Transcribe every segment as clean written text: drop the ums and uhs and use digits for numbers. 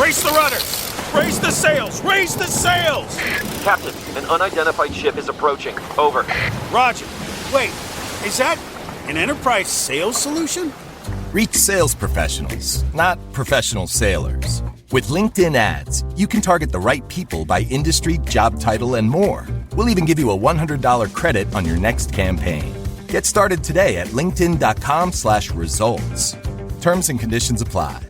Brace the rudders! Raise the sails! Raise the sails! Captain, an unidentified ship is approaching. Over. Roger. Wait, is that an enterprise sales solution? Reach sales professionals, not professional sailors. With LinkedIn ads, you can target the right people by industry, job title, and more. We'll even give you a $100 credit on your next campaign. Get started today at linkedin.com/results. Terms and conditions apply.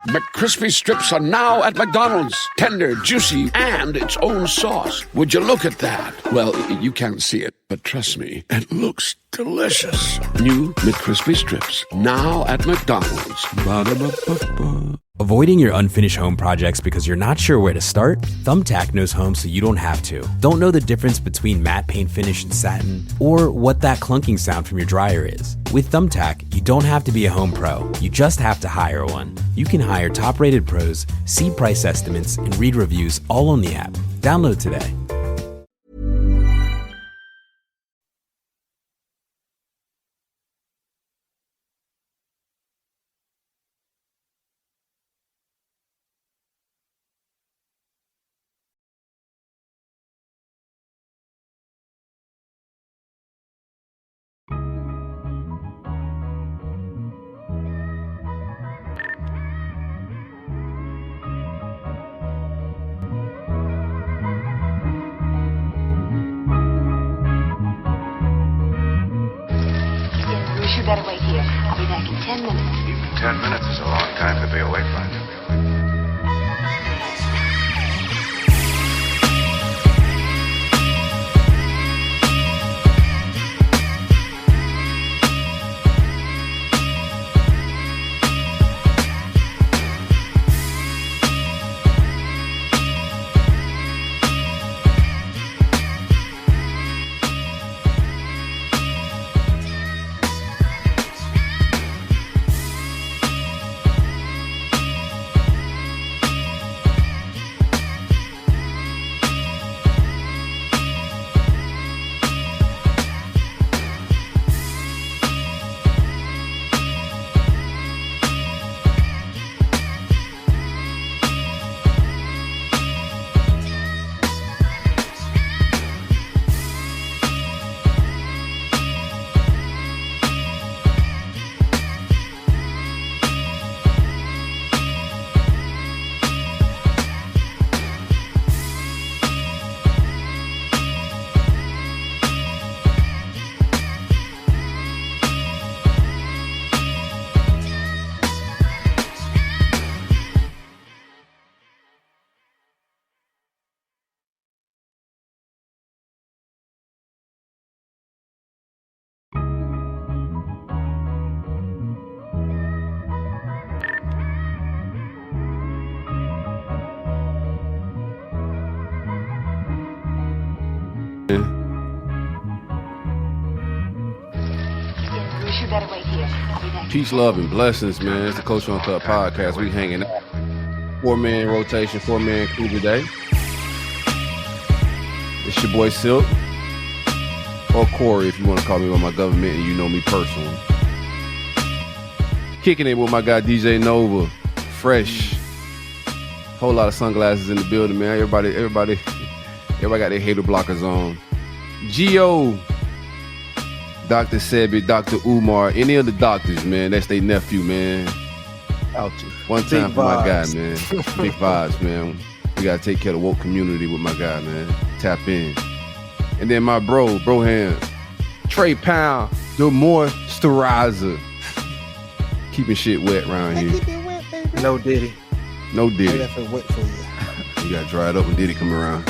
McCrispy strips are now at McDonald's. Tender, juicy, and its own sauce. Would you look at that? Well, you can't see it, but trust me, it looks delicious. New McCrispy strips, now at McDonald's. Ba-da-ba-ba-ba. Avoiding your unfinished home projects because you're not sure where to start? Thumbtack knows home so you don't have to. Don't know the difference between matte paint finish and satin? Or what that clunking sound from your dryer is? With Thumbtack, you don't have to be a home pro. You just have to hire one. You can hire top-rated pros, see price estimates, and read reviews all on the app. Download today. You better wait here. I'll be back in 10 minutes. Even 10 minutes is a long time to be away from it. You better wait here. I'll be back. Peace, love, and blessings, man. It's the Coach on Thug podcast. We hanging out. 4-man rotation, 4-man crew today. It's your boy Silk. Or Corey, if you want to call me by my government and you know me personally. Kicking it with my guy DJ Nova. Fresh. Whole lot of sunglasses in the building, man. Everybody got their hater blockers on. Gio. Dr. Sebi, Dr. Umar, any of the doctors, man. That's their nephew, man. One time Big for my guy, vibes. man. Big vibes, man. We gotta take care of the woke community with my guy, man. Tap in. And then my bro hand, Trey Pound, the moisturizer. Keeping shit wet around here. Keep it wet, baby. No Diddy. No I Diddy. left it wet for you. You gotta dry it up when Diddy come around.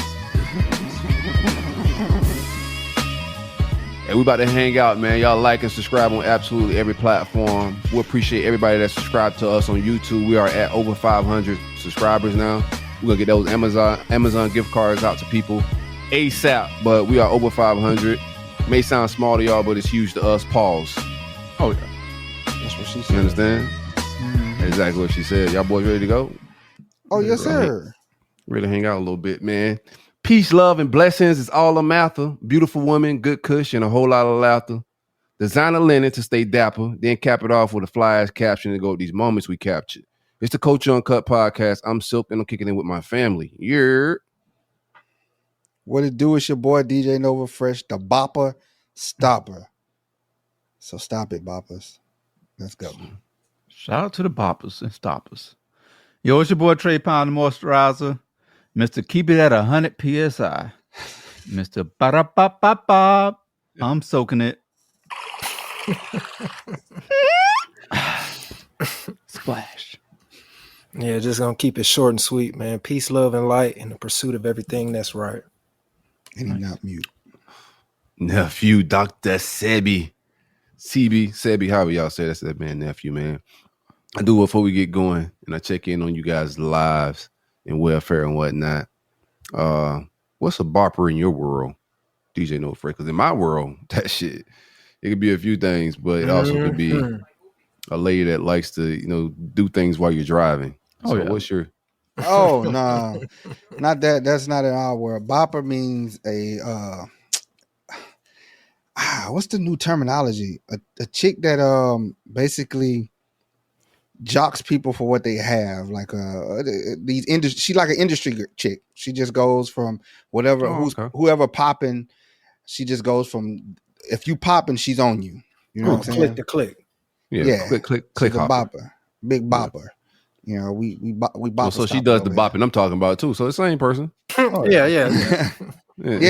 And we about to hang out, man. Y'all like and subscribe on absolutely every platform. We appreciate everybody that subscribed to us on YouTube. We are at over 500 subscribers now. We're gonna get those Amazon gift cards out to people ASAP. But we are over 500. May sound small to y'all, but it's huge to us. Pause. Oh, yeah. That's what she said. You understand? Mm-hmm. Exactly what she said. Y'all boys ready to go? Oh, yes, sir. Ready to hang out a little bit, man. Peace, love, and blessings. It's all a mather. Beautiful woman, good cush, and a whole lot of laughter. Designer linen to stay dapper. Then cap it off with a fly-ass caption to go with these moments we captured. It's the Culture Uncut podcast. I'm Silk, and I'm kicking in with my family. Yeah. What it do? It's your boy DJ Nova Fresh, the Bopper Stopper. So stop it, Boppers. Let's go. Shout out to the boppers and stoppers. Yo, it's your boy Trey Pound, the moisturizer. Mr. Keep It at 100 PSI. Mr. Ba-da-ba-ba-ba. I'm soaking it. Splash. Yeah, just gonna keep it short and sweet, man. Peace, love, and light in the pursuit of everything that's right. And he not mute. Nephew, Dr. Sebi. Sebi, however y'all say that's that man, nephew, man. I do before we get going, and I check in on you guys' lives and welfare and whatnot. What's a bopper in your world, DJ No Fresh? Because in my world, that shit, it could be a few things, but it also could be a lady that likes to, do things while you're driving. So what's your... Oh, no. Not that. That's not in our world. Bopper means a... what's the new terminology? A chick that basically jocks people for what they have, like these industry. She like an industry chick. She just goes from whatever whoever popping. She just goes from if you popping, she's on you. You know what I'm saying? Click to click. Yeah. Click. She's a bopper, big bopper. You know, we bop. So she does the bopping I'm talking about too. So the same person. Yeah,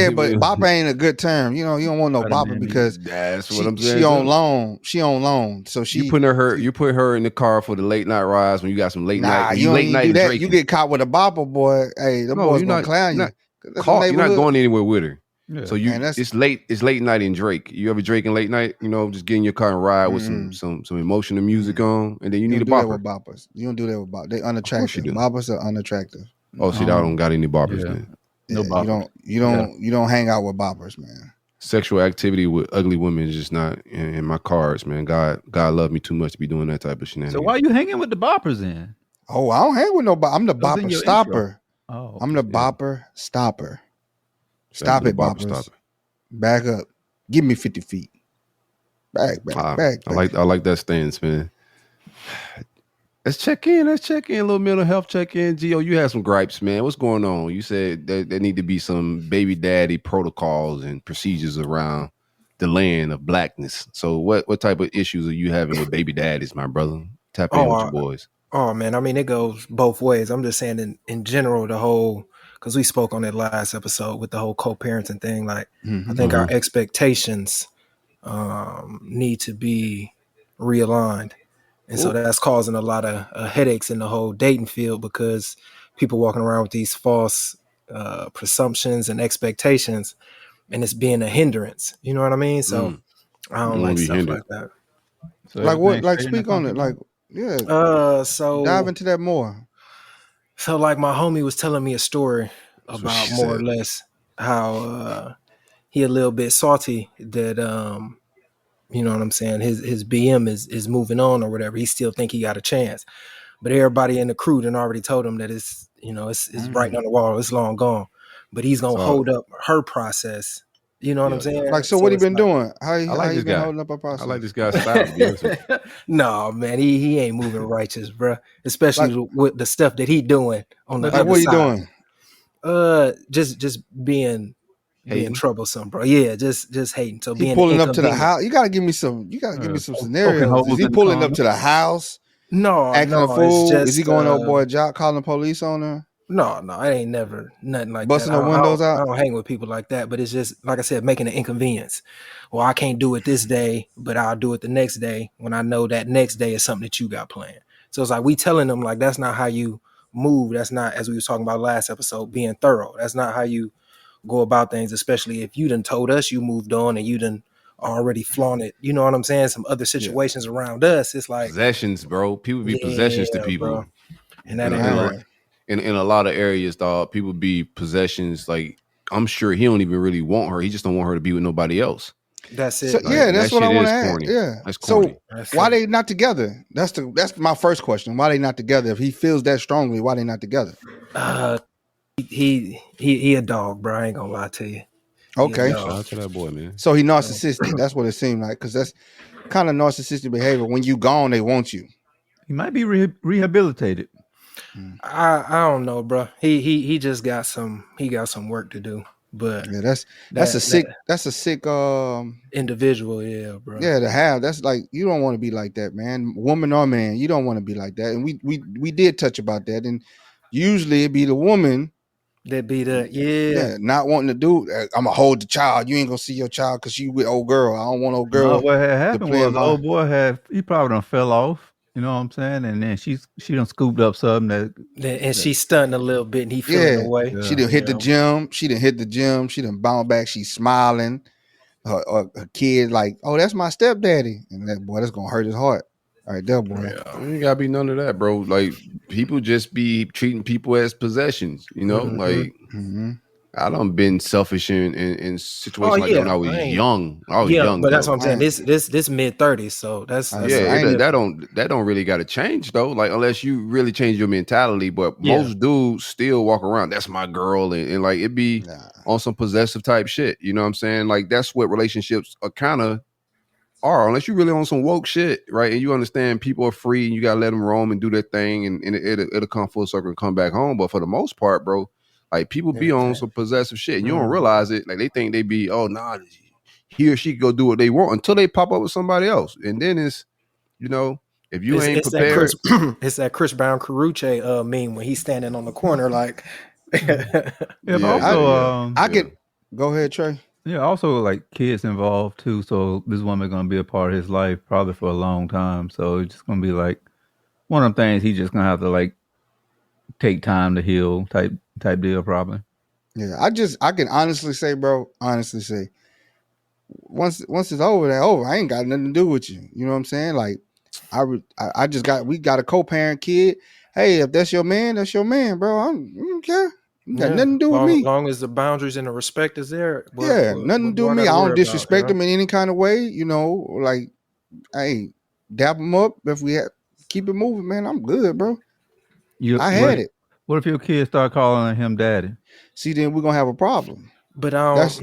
but bopper ain't a good term. You know, you don't want no bopper because that's what I'm saying. She on loan. She on loan. So you put her in the car for the late night rides when you got some late night. You late night do that. drinking. You get caught with a bopper, boy. Hey, the boys gonna clown you. You're not going anywhere with her. Yeah. So it's late night in Drake. You ever drinking late night? Just get in your car and ride with some emotional music on, and then you need a bopper. With boppers. You don't do that with boppers. They unattractive. Boppers are unattractive. Oh, see, I don't got any boppers, man. No boppers. You don't hang out with boppers, man. Sexual activity with ugly women is just not in my cards, man. God loved me too much to be doing that type of shenanigans. So why you hanging with the boppers then? Oh, I don't hang with no bopper. I'm the bopper stopper. Oh, I'm the bopper stopper. Stop it, boppers. Back up. Give me 50 feet. Back. I like that stance, man. Let's check in. A little mental health check in. Gio, you had some gripes, man. What's going on? You said there need to be some baby daddy protocols and procedures around the land of blackness. So what type of issues are you having with baby daddies, my brother? Tap in with your boys. Oh, man. I mean, it goes both ways. I'm just saying in general, the whole, because we spoke on it last episode with the whole co-parenting thing. Like, I think our expectations need to be realigned. And so that's causing a lot of headaches in the whole dating field because people walking around with these false presumptions and expectations, and it's being a hindrance. You know what I mean? So I don't like stuff like that. So like what? Like speak on it. Like So dive into that more. So like my homie was telling me a story about more or less how he a little bit salty that you know what I'm saying? His BM is moving on or whatever. He still think he got a chance, but everybody in the crew done already told him that it's writing on the wall. It's long gone, but he's gonna hold up her process. You know what I'm saying? Like, so what he been doing? How he been guy. holding up her process? I like this guy's style. No, man, he ain't moving righteous, bro. Especially with the stuff that he doing on the other what he side. doing? Just being troublesome, bro. Yeah, just hating. So being pulling up to the house. You gotta give me some. You gotta give me some scenarios. Is he pulling up to the house? No, acting a fool. Is he going to old boy Jock calling the police on her? No, it ain't never nothing like busting that. the windows out. I don't hang with people like that, but it's just like I said, making an inconvenience. Well, I can't do it this day, but I'll do it the next day when I know that next day is something that you got planned. So it's like we telling them like that's not how you move. That's not, as we was talking about last episode, being thorough. That's not how you go about things, especially if you done told us you moved on and you done already flaunted, you know what I'm saying? Some other situations around us. It's like possessions, bro. People be possessions to people. Bro. And that ain't right. In a lot of areas, dog, people be possessions. Like, I'm sure he don't even really want her. He just don't want her to be with nobody else. That's it. So, like, that's what I want to ask. Corny. Yeah. That's corny. So why they not together? That's my first question. Why they not together? If he feels that strongly, why they not together? He a dog, bro. I ain't gonna lie to you. Okay. Shout out to that boy, man. So he narcissistic. That's what it seemed like, because that's kind of narcissistic behavior. When you gone, they want you. He might be rehabilitated. I don't know, bro. He just got some work to do. But yeah, that's a sick individual, yeah, bro. Yeah, to have that's like you don't want to be like that, man. Woman or man, you don't want to be like that. And we did touch about that, and usually it be the woman that be the not wanting to do. I'm gonna hold the child. You ain't gonna see your child because you with old girl. I don't want old girl. No, what had happened was the old boy he probably done fell off. You know what I'm saying? And then she done scooped up something and she's stunting a little bit, and he feeling away. She done hit the gym. She done bounced back. She's smiling. Her kid like, oh, that's my stepdaddy, and that boy, that's gonna hurt his heart. All right, there, boy. Yeah. Ain't gotta be none of that, bro. Like people just be treating people as possessions. You know, like I done been selfish in situations like that when I was young. I was young, but that's what I'm saying. This mid-30s, so that's that don't really got to change though. Like unless you really change your mentality. But most dudes still walk around. That's my girl, and like it be on some possessive type shit. You know what I'm saying? Like that's what relationships are kind of are. Unless you really on some woke shit, right? And you understand people are free, and you gotta let them roam and do their thing, and it'll come full circle and come back home. But for the most part, bro. Like people be on some possessive shit and you don't realize it. Like they think they be, oh nah, he or she go do what they want until they pop up with somebody else. And then it's, you know, if you ain't prepared. It's that Chris Brown Carucci meme when he's standing on the corner like I get go ahead, Trey. Yeah, also like kids involved too. So this woman gonna be a part of his life probably for a long time. So it's just gonna be like one of them things he just gonna have to like take time to heal type deal probably. Yeah, I can honestly say, bro, once it's over, that's over. I ain't got nothing to do with you. You know what I'm saying? Like we got a co-parent kid. Hey, if that's your man, bro. I don't care. You got nothing to do with me. As long as the boundaries and the respect is there. Nothing to do with me. I don't disrespect him in any kind of way. You know, like, hey, dap him up. If we keep it moving, man, I'm good, bro. I had it. What if your kids start calling him daddy? See, then we're gonna have a problem. But that's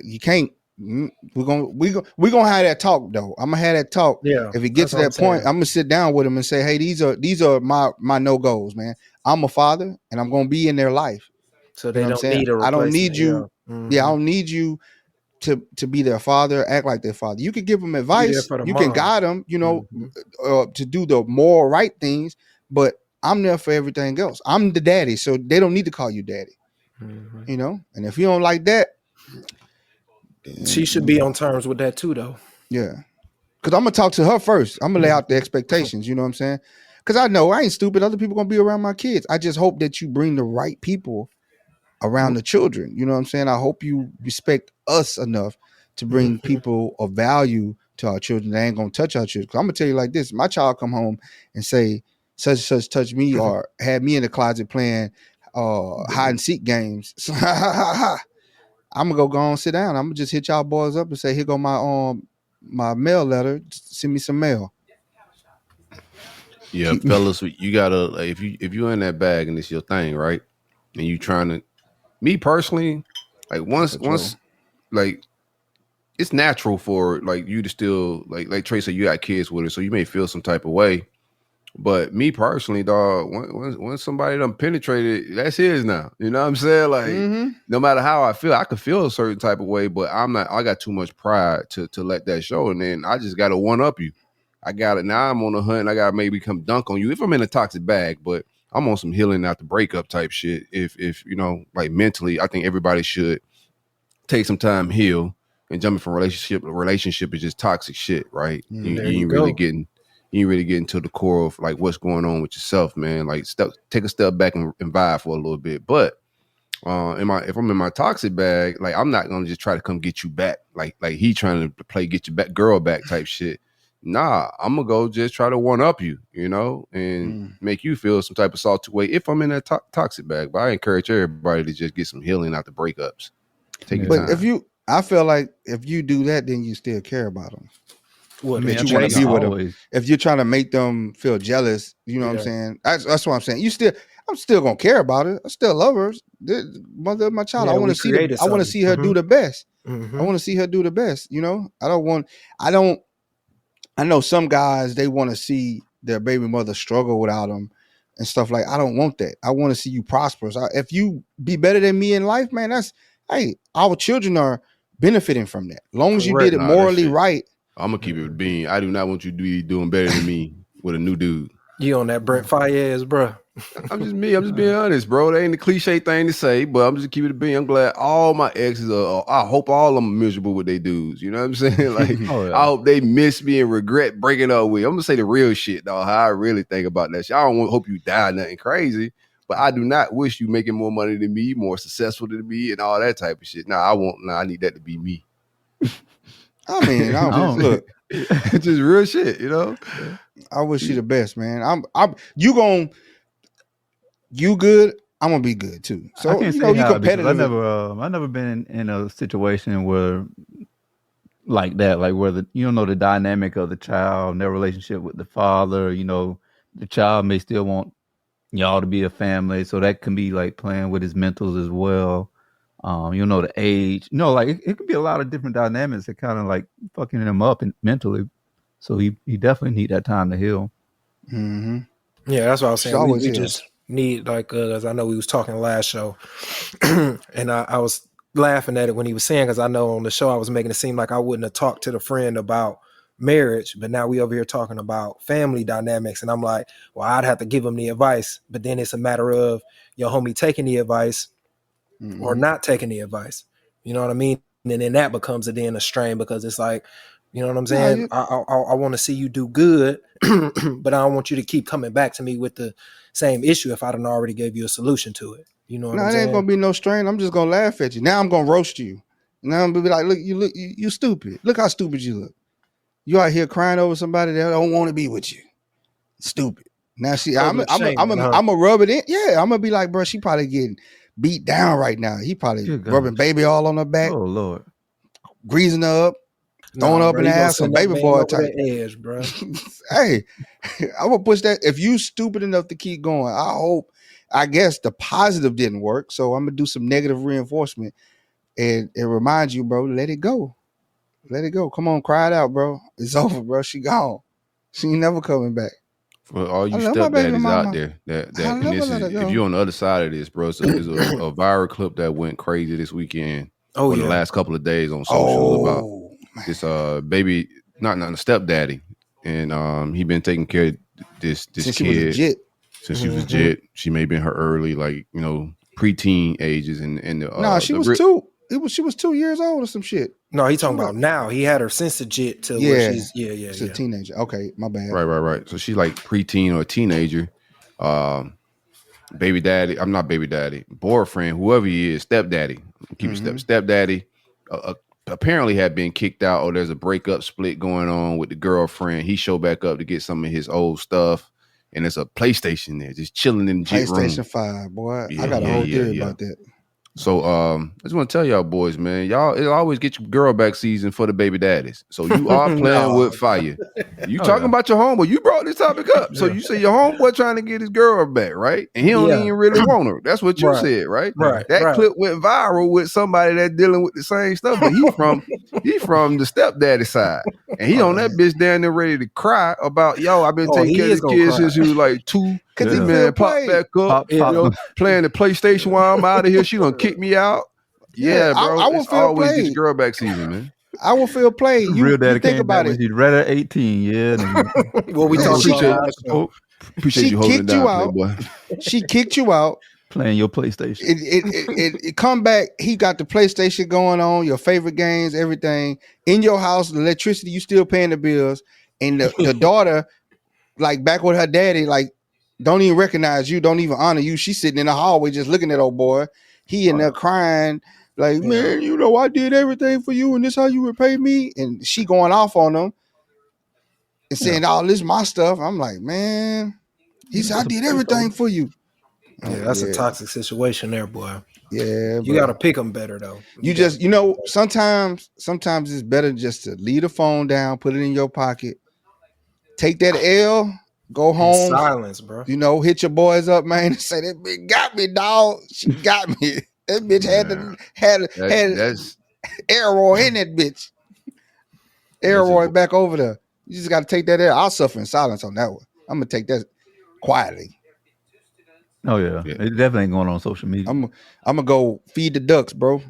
you can't. We're gonna have that talk though. I'm gonna have that talk. Yeah. If it gets to that point, I'm gonna sit down with him and say, hey, these are my no-goes, man. I'm a father and I'm gonna be in their life. So they don't need a replacement. I don't need you. I don't need you to be their father, act like their father. You can give them advice, you can guide them, you know, to do the moral right things, but I'm there for everything else. I'm the daddy, so they don't need to call you daddy. You know, and if you don't like that, she should be on terms with that too, though. Yeah, because I'm gonna talk to her first. I'm gonna lay out the expectations. You know what I'm saying? Because I know I ain't stupid. Other people gonna be around my kids. I just hope that you bring the right people around the children. You know what I'm saying? I hope you respect us enough to bring people of value to our children. They ain't gonna touch our children. Because I'm gonna tell you like this: my child come home and say such and such touch me or had me in the closet playing hide and seek games. I'm gonna go and sit down. I'm gonna just hit y'all boys up and say, here go my mail letter. Just send me some mail. Yeah, fellas, you gotta if you're in that bag and it's your thing, right? And you trying to, me personally, like once like it's natural for like you to still like Trey said, you got kids with her, so you may feel some type of way. But me personally, dog, once somebody done penetrated, that's his now. You know what I'm saying? Like, no matter how I feel, I could feel a certain type of way, but I got too much pride to let that show. And then I just got to one up you. I got it. Now I'm on a hunt. I got to maybe come dunk on you if I'm in a toxic bag, but I'm on some healing after breakup type shit. If you know, like mentally, I think everybody should take some time, heal, and jumping from relationship to relationship is just toxic shit, right? You ain't really getting to the core of like what's going on with yourself, man. Like take a step back and vibe for a little bit. But if I'm in my toxic bag, like I'm not gonna just try to come get you back, like he trying to play get your back girl back type shit. Nah, I'm gonna go just try to one up you, you know, and make you feel some type of salty way if I'm in that toxic bag. But I encourage everybody to just get some healing out the breakups. Take your time. I feel like if you do that, then you still care about them. What, you want to be with them. If you're trying to make them feel jealous, you know what I'm saying? That's what I'm saying. I'm still gonna care about it. I still love her. The mother of my child. I want to see her do the best. I want to see her do the best. You know, I know some guys, they want to see their baby mother struggle without them and stuff. Like, I don't want that. I want to see you prosperous. If you be better than me in life, man, our children are benefiting from that. As long as you did it morally right. I'm gonna keep it with Bean. I do not want you to be doing better than me with a new dude. You on that Brent Fayez, bro? I'm just being honest, bro. That ain't the cliche thing to say, but I'm just keeping it Bean. I'm glad all my exes are. I hope all of them are miserable with their dudes. You know what I'm saying? Like, I hope they miss me and regret breaking up with. I'm gonna say the real shit, dog. How I really think about that shit. I don't hope you die nothing crazy, but I do not wish you making more money than me, more successful than me, and all that type of shit. I need that to be me. I mean, look, it's just real shit, you know. I wish you the best, man. You good, I'm gonna be good too. So I can't say you competitive. I've never been in a situation where like that, like where you don't know the dynamic of the child and their relationship with the father. You know, the child may still want y'all to be a family, so that can be like playing with his mentals as well. You know, the age, like it could be a lot of different dynamics that kind of like fucking him up mentally. So he definitely need that time to heal. Mm-hmm. Yeah, that's what I was saying. We just need, like, as I know we was talking last show, and I was laughing at it when he was saying, because I know on the show I was making it seem like I wouldn't have talked to the friend about marriage, but now we over here talking about family dynamics, and I'm like, well, I'd have to give him the advice, but then it's a matter of your homie taking the advice or not taking the advice. You know what I mean? And then that becomes a strain, because it's like, you know what I'm saying? I want to see you do good, but I don't want you to keep coming back to me with the same issue if I done already gave you a solution to it. You know what I'm saying? It ain't gonna be no strain. I'm just gonna laugh at you. Now I'm gonna roast you. Now I'm gonna be like, you stupid. Look how stupid you look. You out here crying over somebody that don't want to be with you. Stupid. Now I'm gonna rub it in. Yeah, I'm gonna be like, bro, she probably getting beat down right now. He probably rubbing baby all on her back. Oh Lord, greasing her up, throwing her up in the ass, some baby boy type. Edge, bro. Hey, I'm gonna push that. If you stupid enough to keep going, I guess the positive didn't work, so I'm gonna do some negative reinforcement and remind you, bro, let it go. Let it go. Come on, cry it out, bro. It's over, bro. She gone. She ain't never coming back. For all you stepdaddies out there, if you're on the other side of this, bro, so there's a viral clip that went crazy this weekend. The last couple of days on social about this baby, not a stepdaddy, and he been taking care of this since kid since she was legit. She may have been her early, like, you know, preteen ages, and she was 2. She was 2 years old or some shit. No, he talking about now. He had her since the jit till where she's a teenager. Okay, my bad. Right. So she's like preteen or a teenager. Baby daddy. I'm not baby daddy. Boyfriend, whoever he is, stepdaddy. Keep it stepdaddy. Apparently had been kicked out, or there's a breakup split going on with the girlfriend. He showed back up to get some of his old stuff, and there's a PlayStation there, just chilling in the jit room. PlayStation 5, boy. I got a whole theory about that. So I just want to tell y'all boys, man, it'll always get your girl back season for the baby daddies. So you are playing with fire. You talking about your homeboy. You brought this topic up. So you say your homeboy trying to get his girl back, right? And he don't even really want her. That's what you said, right? That clip went viral with somebody that's dealing with the same stuff, but he from the stepdaddy side. And he on that bitch down there ready to cry about, I've been taking care of this kid since he was like 2. Cause this man popped back up, playing the PlayStation while I'm out of here. She gonna kick me out. Yeah, bro. I will feel played. Get your girl back season, man. I will feel played. Real daddy think about it. She's right at 18. Yeah. Well, we talked about appreciate you holding it down, boy. She kicked you out. Playing your PlayStation. It come back. He got the PlayStation going on. Your favorite games, everything in your house. The electricity, you still paying the bills, and the daughter, like back with her daddy, like. Don't even recognize you, don't even honor you. She's sitting in the hallway just looking at old boy. He in there crying, like, man, you know, I did everything for you, and this how you repay me. And she going off on him and saying, this is my stuff. I'm like, man, he said, I did everything for you. Yeah, that's a toxic situation there, boy. Yeah, you got to pick them better, though. Sometimes it's better just to leave the phone down, put it in your pocket, take that L. Go home. In silence, bro. You know, hit your boys up, man, and say that bitch got me, dog. She got me. That bitch had Aeroy in that bitch. Aeroy back over there. You just got to take that L. I'll suffer in silence on that one. I'm gonna take that quietly. Oh yeah. It definitely ain't going on social media. I'm gonna go feed the ducks, bro.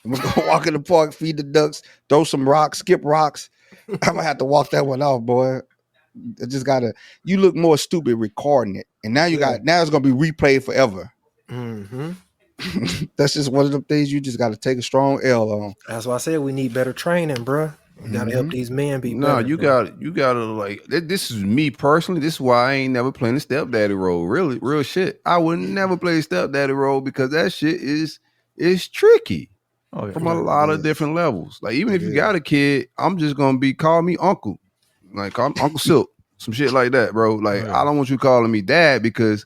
I'm gonna go walk in the park, feed the ducks, throw some rocks, skip rocks. I'm gonna have to walk that one off, boy. I just gotta. You look more stupid recording it, and now now it's gonna be replayed forever. Mm-hmm. That's just one of the things you just gotta take a strong L on. That's why I said we need better training, bro. We gotta help these men be No, better. you gotta like this is me personally. This is why I ain't never playing the stepdaddy role. Really, real shit. I would never play the stepdaddy role because that shit is tricky from a lot of different levels. Like even if you got a kid, I'm just gonna call me uncle, like call me Uncle Silk, some shit like that, bro. Like I don't want you calling me dad because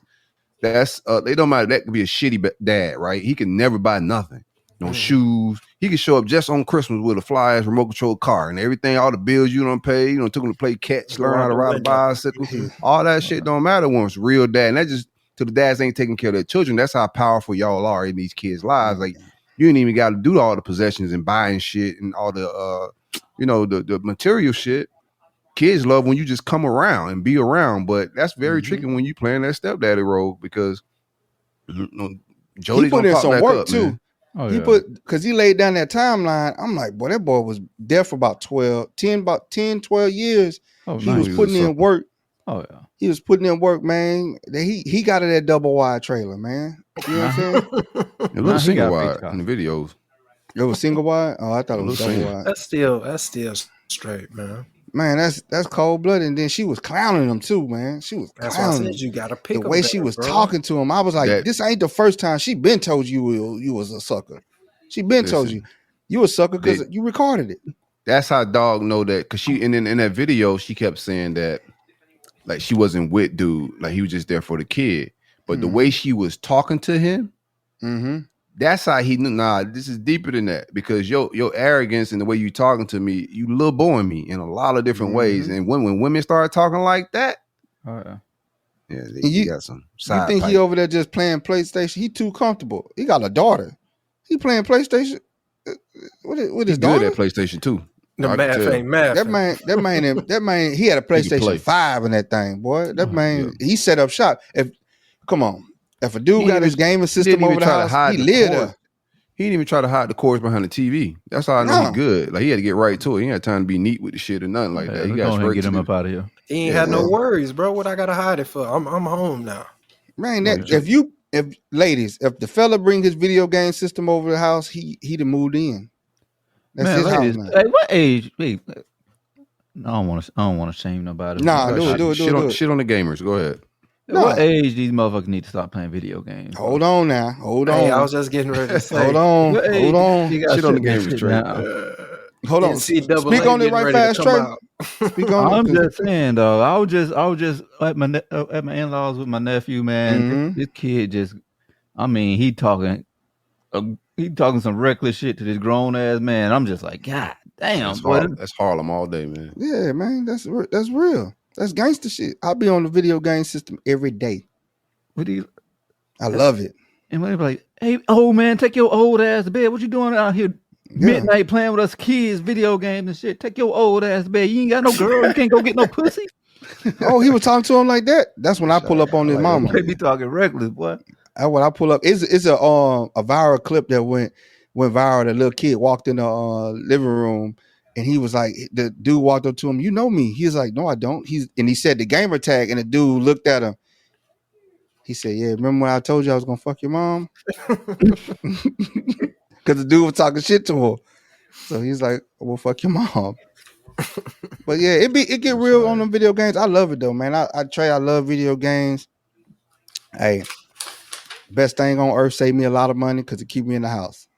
that's they don't matter. That could be a shitty dad, right? He can never buy nothing. No shoes. He can show up just on Christmas with a fly-ass remote control car and everything, all the bills you don't pay, took him to play catch, learn how to ride a bicycle. All that shit don't matter when it's real dad. And that just to the dads ain't taking care of their children. That's how powerful y'all are in these kids' lives. Like you ain't even got to do all the possessions and buying shit and all the the material shit. Kids love when you just come around and be around, but that's very tricky when you playing that stepdaddy role because Jody's he put in some work too. Man. Oh, he because he laid down that timeline. I'm like, boy, that boy was there for about 12 years. Oh, he nice. was putting in work. Oh yeah. He was putting in work, man. He got in that double wide trailer, man. You know what I'm saying? It looks single wide in the videos. It was single wide? Oh, I thought it was double wide. That's still straight, man. Man, that's cold blooded. And then she was clowning him too, man. She was That's why I clowning said you gotta pick the way she was talking to him. I was like, this ain't the first time she been told you was a sucker. She been told you a sucker because you recorded it. That's how dog know that because she and then in that video she kept saying that like she wasn't with dude, like he was just there for the kid. But the way she was talking to him, that's how he knew. Nah, this is deeper than that because your arrogance and the way you talking to me, you little boying me in a lot of different ways. And when women start talking like that, you got some. You think he over there just playing PlayStation? He too comfortable. He got a daughter. He playing PlayStation with his daughter. Good at PlayStation too. The math ain't math. That man, he had a PlayStation 5 in that thing, boy. That man, he set up shop. If a dude got his gaming system over the house, he lived there. He didn't even try to hide the cords behind the TV. That's how I know he good. Like he had to get right to it. He ain't had time to be neat with the shit or nothing like that. He got straight get him up out of here. He ain't had no worries, bro. What I gotta hide it for? I'm home now. Man, if ladies, if the fella bring his video game system over the house, he'd have moved in. That's his house now. Hey, what age? Wait, I don't want to shame nobody. Nah, do it. Shit on the gamers. Go ahead. No. What age these motherfuckers need to stop playing video games? Hold on now. Hold on. Hey, I was just getting ready to say. Hold on. Shit on the gamers, Trey. Hold on. Speak on it right fast, Trey. Speak on I'm just saying, though. I was just at my in-laws with my nephew, man. This kid just, he talking some reckless shit to this grown ass man. I'm just like, God damn, that's Harlem all day, man. Yeah, man, that's real. That's gangster shit. I'll be on the video game system every day. I love it. And when they be like, hey, old man, take your old ass to bed. What you doing out here midnight playing with us kids, video games and shit? Take your old ass to bed. You ain't got no girl. You can't go get no pussy. Oh, he was talking to him like that? That's when I pull up on his mama. They be talking reckless, boy. That's when I pull up. It's a viral clip that went viral. The little kid walked in the living room. And he was like, the dude walked up to him, you know me. He was like, no, I don't. He said the gamer tag, and the dude looked at him. He said, yeah, remember when I told you I was gonna fuck your mom? Because the dude was talking shit to him. So he's like, well, fuck your mom. But yeah, it get real on them video games. I love it though, man. I love video games. Hey, best thing on earth, save me a lot of money because it keep me in the house.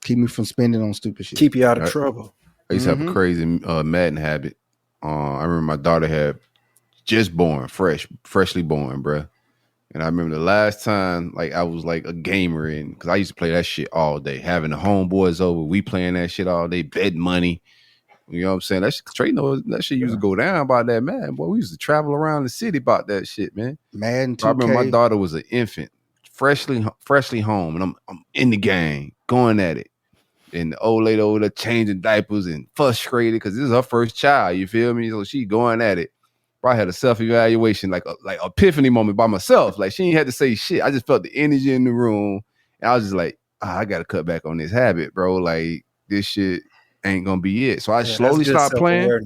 Keep me from spending on stupid shit. Keep you out of trouble. I used to have a crazy Madden habit. I remember my daughter had just born, freshly born, bruh. And I remember the last time, like I was like a gamer, and because I used to play that shit all day, having the homeboys over, we playing that shit all day, bet money. You know what I'm saying? That shit, Trey knows that shit used to go down about that, man. Boy, we used to travel around the city about that shit, man. Madden 2K. I remember my daughter was an infant, freshly home, and I'm in the game, going at it. And the old lady over there changing diapers and frustrated because this is her first child. You feel me? So she going at it. Bro, I had a self-evaluation, like epiphany moment by myself. Like she ain't had to say shit. I just felt the energy in the room. And I was just like, I gotta cut back on this habit, bro. Like this shit ain't gonna be it. So I slowly stopped playing.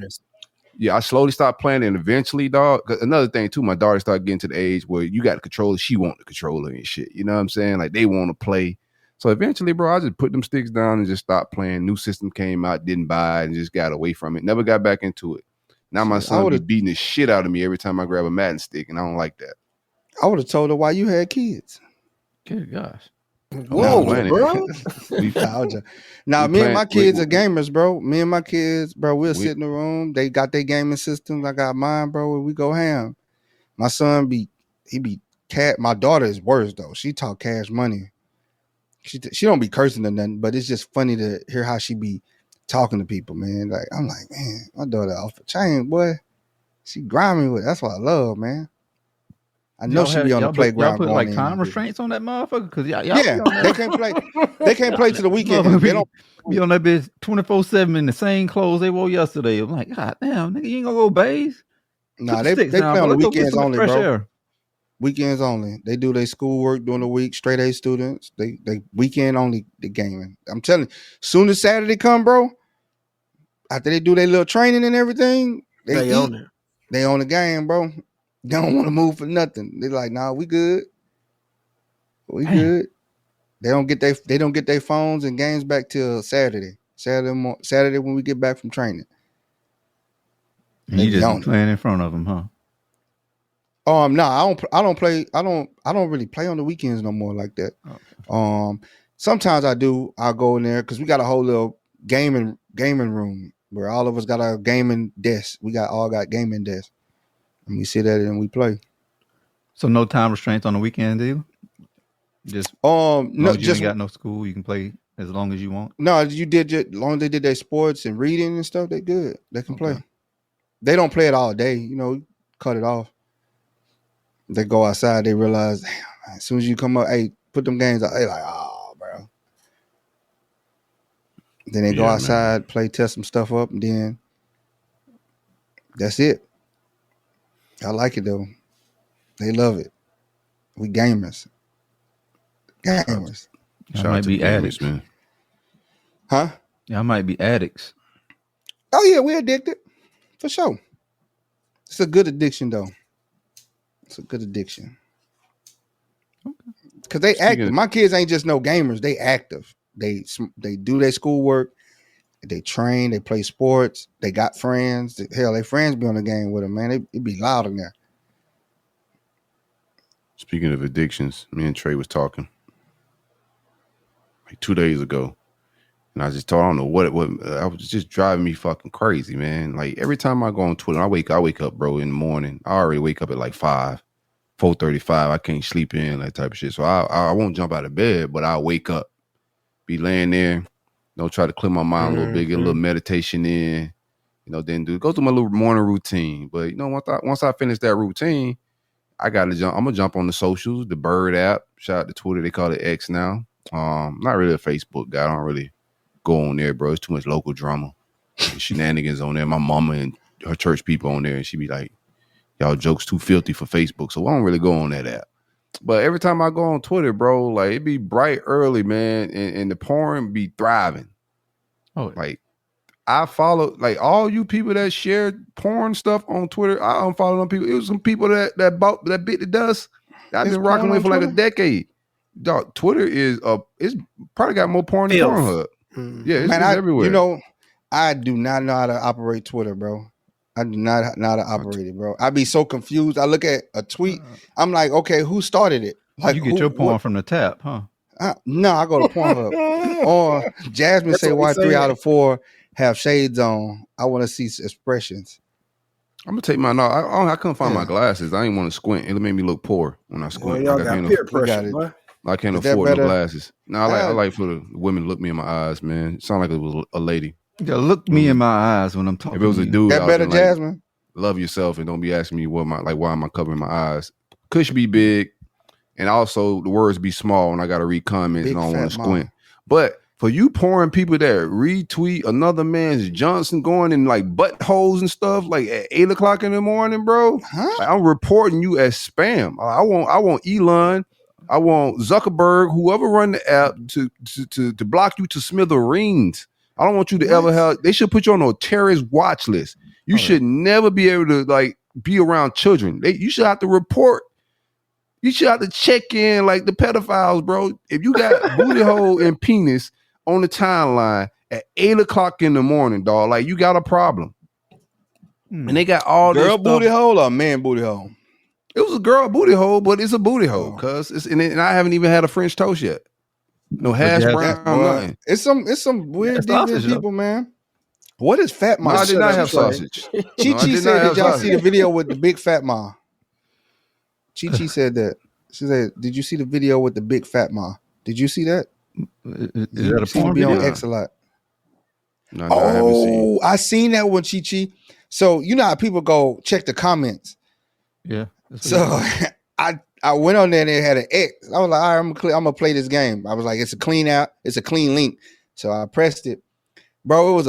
Yeah, I slowly stopped playing, and eventually, dog. Another thing too, my daughter started getting to the age where you got the controller. She want the controller and shit. You know what I'm saying? Like they want to play. So eventually, bro, I just put them sticks down and just stopped playing. New system came out, didn't buy it, and just got away from it. Never got back into it. Now my son be beating the shit out of me every time I grab a Madden stick, and I don't like that. I would have told her why you had kids. Good gosh. Whoa, bro. Now, me and my kids are gamers, bro. Me and my kids, bro, we'll sit in the room. They got their gaming systems. I got mine, bro, and we go ham. My son my daughter is worse, though. She talk cash money. She don't be cursing or nothing, but it's just funny to hear how she be talking to people, man. Like, I'm like, man, my daughter off the chain, boy. She grimy with it. That's what I love, man. I know she be on the playground. Y'all put like time restraints on that motherfucker because y'all they can't play. They can't play to the weekend. They don't be on that bitch 24/7 in the same clothes they wore yesterday. I'm like, God damn, nigga, you ain't gonna go bathe? Nah, they play on the weekends only, bro. Weekends only. They do their schoolwork during the week. Straight A students. They weekend only. The gaming. I'm telling you, soon as Saturday come, bro. After they do their little training and everything, they own it. They own the game, bro. They don't want to move for nothing. They're like, nah, we good. We good. They don't get their phones and games back till Saturday. Saturday when we get back from training. You just playing in front of them, huh? No, I don't play. I don't really play on the weekends no more like that. Okay. Sometimes I do. I'll go in there because we got a whole little gaming room where all of us got our gaming desk. We all got gaming desks. And we sit at it and we play. So no time restraints on the weekend, either? Just no, you ain't got no school, you can play as long as you want. No, as long as they did their sports and reading and stuff, they good. They can play. They don't play it all day, cut it off. They go outside, they realize, damn, as soon as you come up, hey, put them games out, they like, oh, bro. Then they go outside, play, test some stuff up, and then that's it. I like it though. They love it. We gamers. Gamers. Y'all might be addicts, man. Huh? Y'all might be addicts. Oh yeah, we're addicted. For sure. It's a good addiction though. It's a good addiction. Because they active. My kids ain't just no gamers. They active. They do their schoolwork. They train, they play sports, they got friends. Hell, their friends be on the game with them, man. It be loud in there. Speaking of addictions, me and Trey was talking like 2 days ago. And I just told, I don't know what I was just driving me fucking crazy, man. Like every time I go on Twitter, I wake up, bro, in the morning. I already wake up at like 4:35. I can't sleep in, that type of shit. So I won't jump out of bed, but I'll wake up, be laying there. Try to clear my mind a little bit, get a little meditation in, then go through my little morning routine. But once I finish that routine, I gotta jump. I'm gonna jump on the socials, the Bird app. Shout out to Twitter, they call it X now. Not really a Facebook guy. I don't really go on there, bro. It's too much local drama, shenanigans on there. My mama and her church people on there, and she be like, "Y'all jokes too filthy for Facebook," so I don't really go on that app. But every time I go on Twitter, bro, like it be bright early, man, and the porn be thriving. Oh, like I follow like all you people that share porn stuff on Twitter. I unfollow them people. It was some people that bit the dust. I've been rocking with for like a decade. Dog, Twitter it's probably got more porn than Pornhub. Yeah, it's everywhere. I do not know how to operate Twitter, bro. I do not know how to operate it, bro. I be so confused. I look at a tweet. I'm like, okay, who started it? Like, you get your porn from the tap, huh? No, I go to Pornhub. Or Jasmine say why 3 out of 4 have shades on. I want to see expressions. I'm gonna take my I couldn't find my glasses. I didn't want to squint. It made me look poor when I squint. Y'all got peer pressure, boy. I can't afford no glasses. No, I like for the women to look me in my eyes, man. It sound like it was a lady. You look me in my eyes when I'm talking. If it was a dude, that better, Jasmine. Love yourself and don't be asking me why am I covering my eyes? Kush be big, and also the words be small, and I gotta read comments big and I don't want to squint. But for you pouring people that retweet another man's Johnson going in like buttholes and stuff like at 8 o'clock in the morning, bro. Like, I'm reporting you as spam. I want Elon, I want Zuckerberg, whoever run the app to block you to smithereens. I don't want you to ever have. They should put you on a terrorist watch list. You should never be able to like be around children. You should have to report. You should have to check in like the pedophiles, bro. If you got booty hole and penis on the timeline at 8 o'clock in the morning, dog, like you got a problem. And they got all girl this booty stuff. hole or man booty hole? It was a girl booty hole, but it's a booty hole, cuz it's and I haven't even had a French toast yet. No hash brown, nothing. It's some weird deviant people, man. What is Fat Ma? No, I did not have sausage. Chi said, "Did y'all see the video with the big Fat Ma?" Chi said that. She said, "Did you see the video with the big Fat Ma? Did you see that? Is that a porn be video? on X a lot." No, I haven't seen. I seen that one, Chi. So you know how people go check the comments. Yeah. So I went on there and it had an X. I was like, all right, I'm gonna play this game. I was like, it's a clean out, it's a clean link. So I pressed it. Bro, it was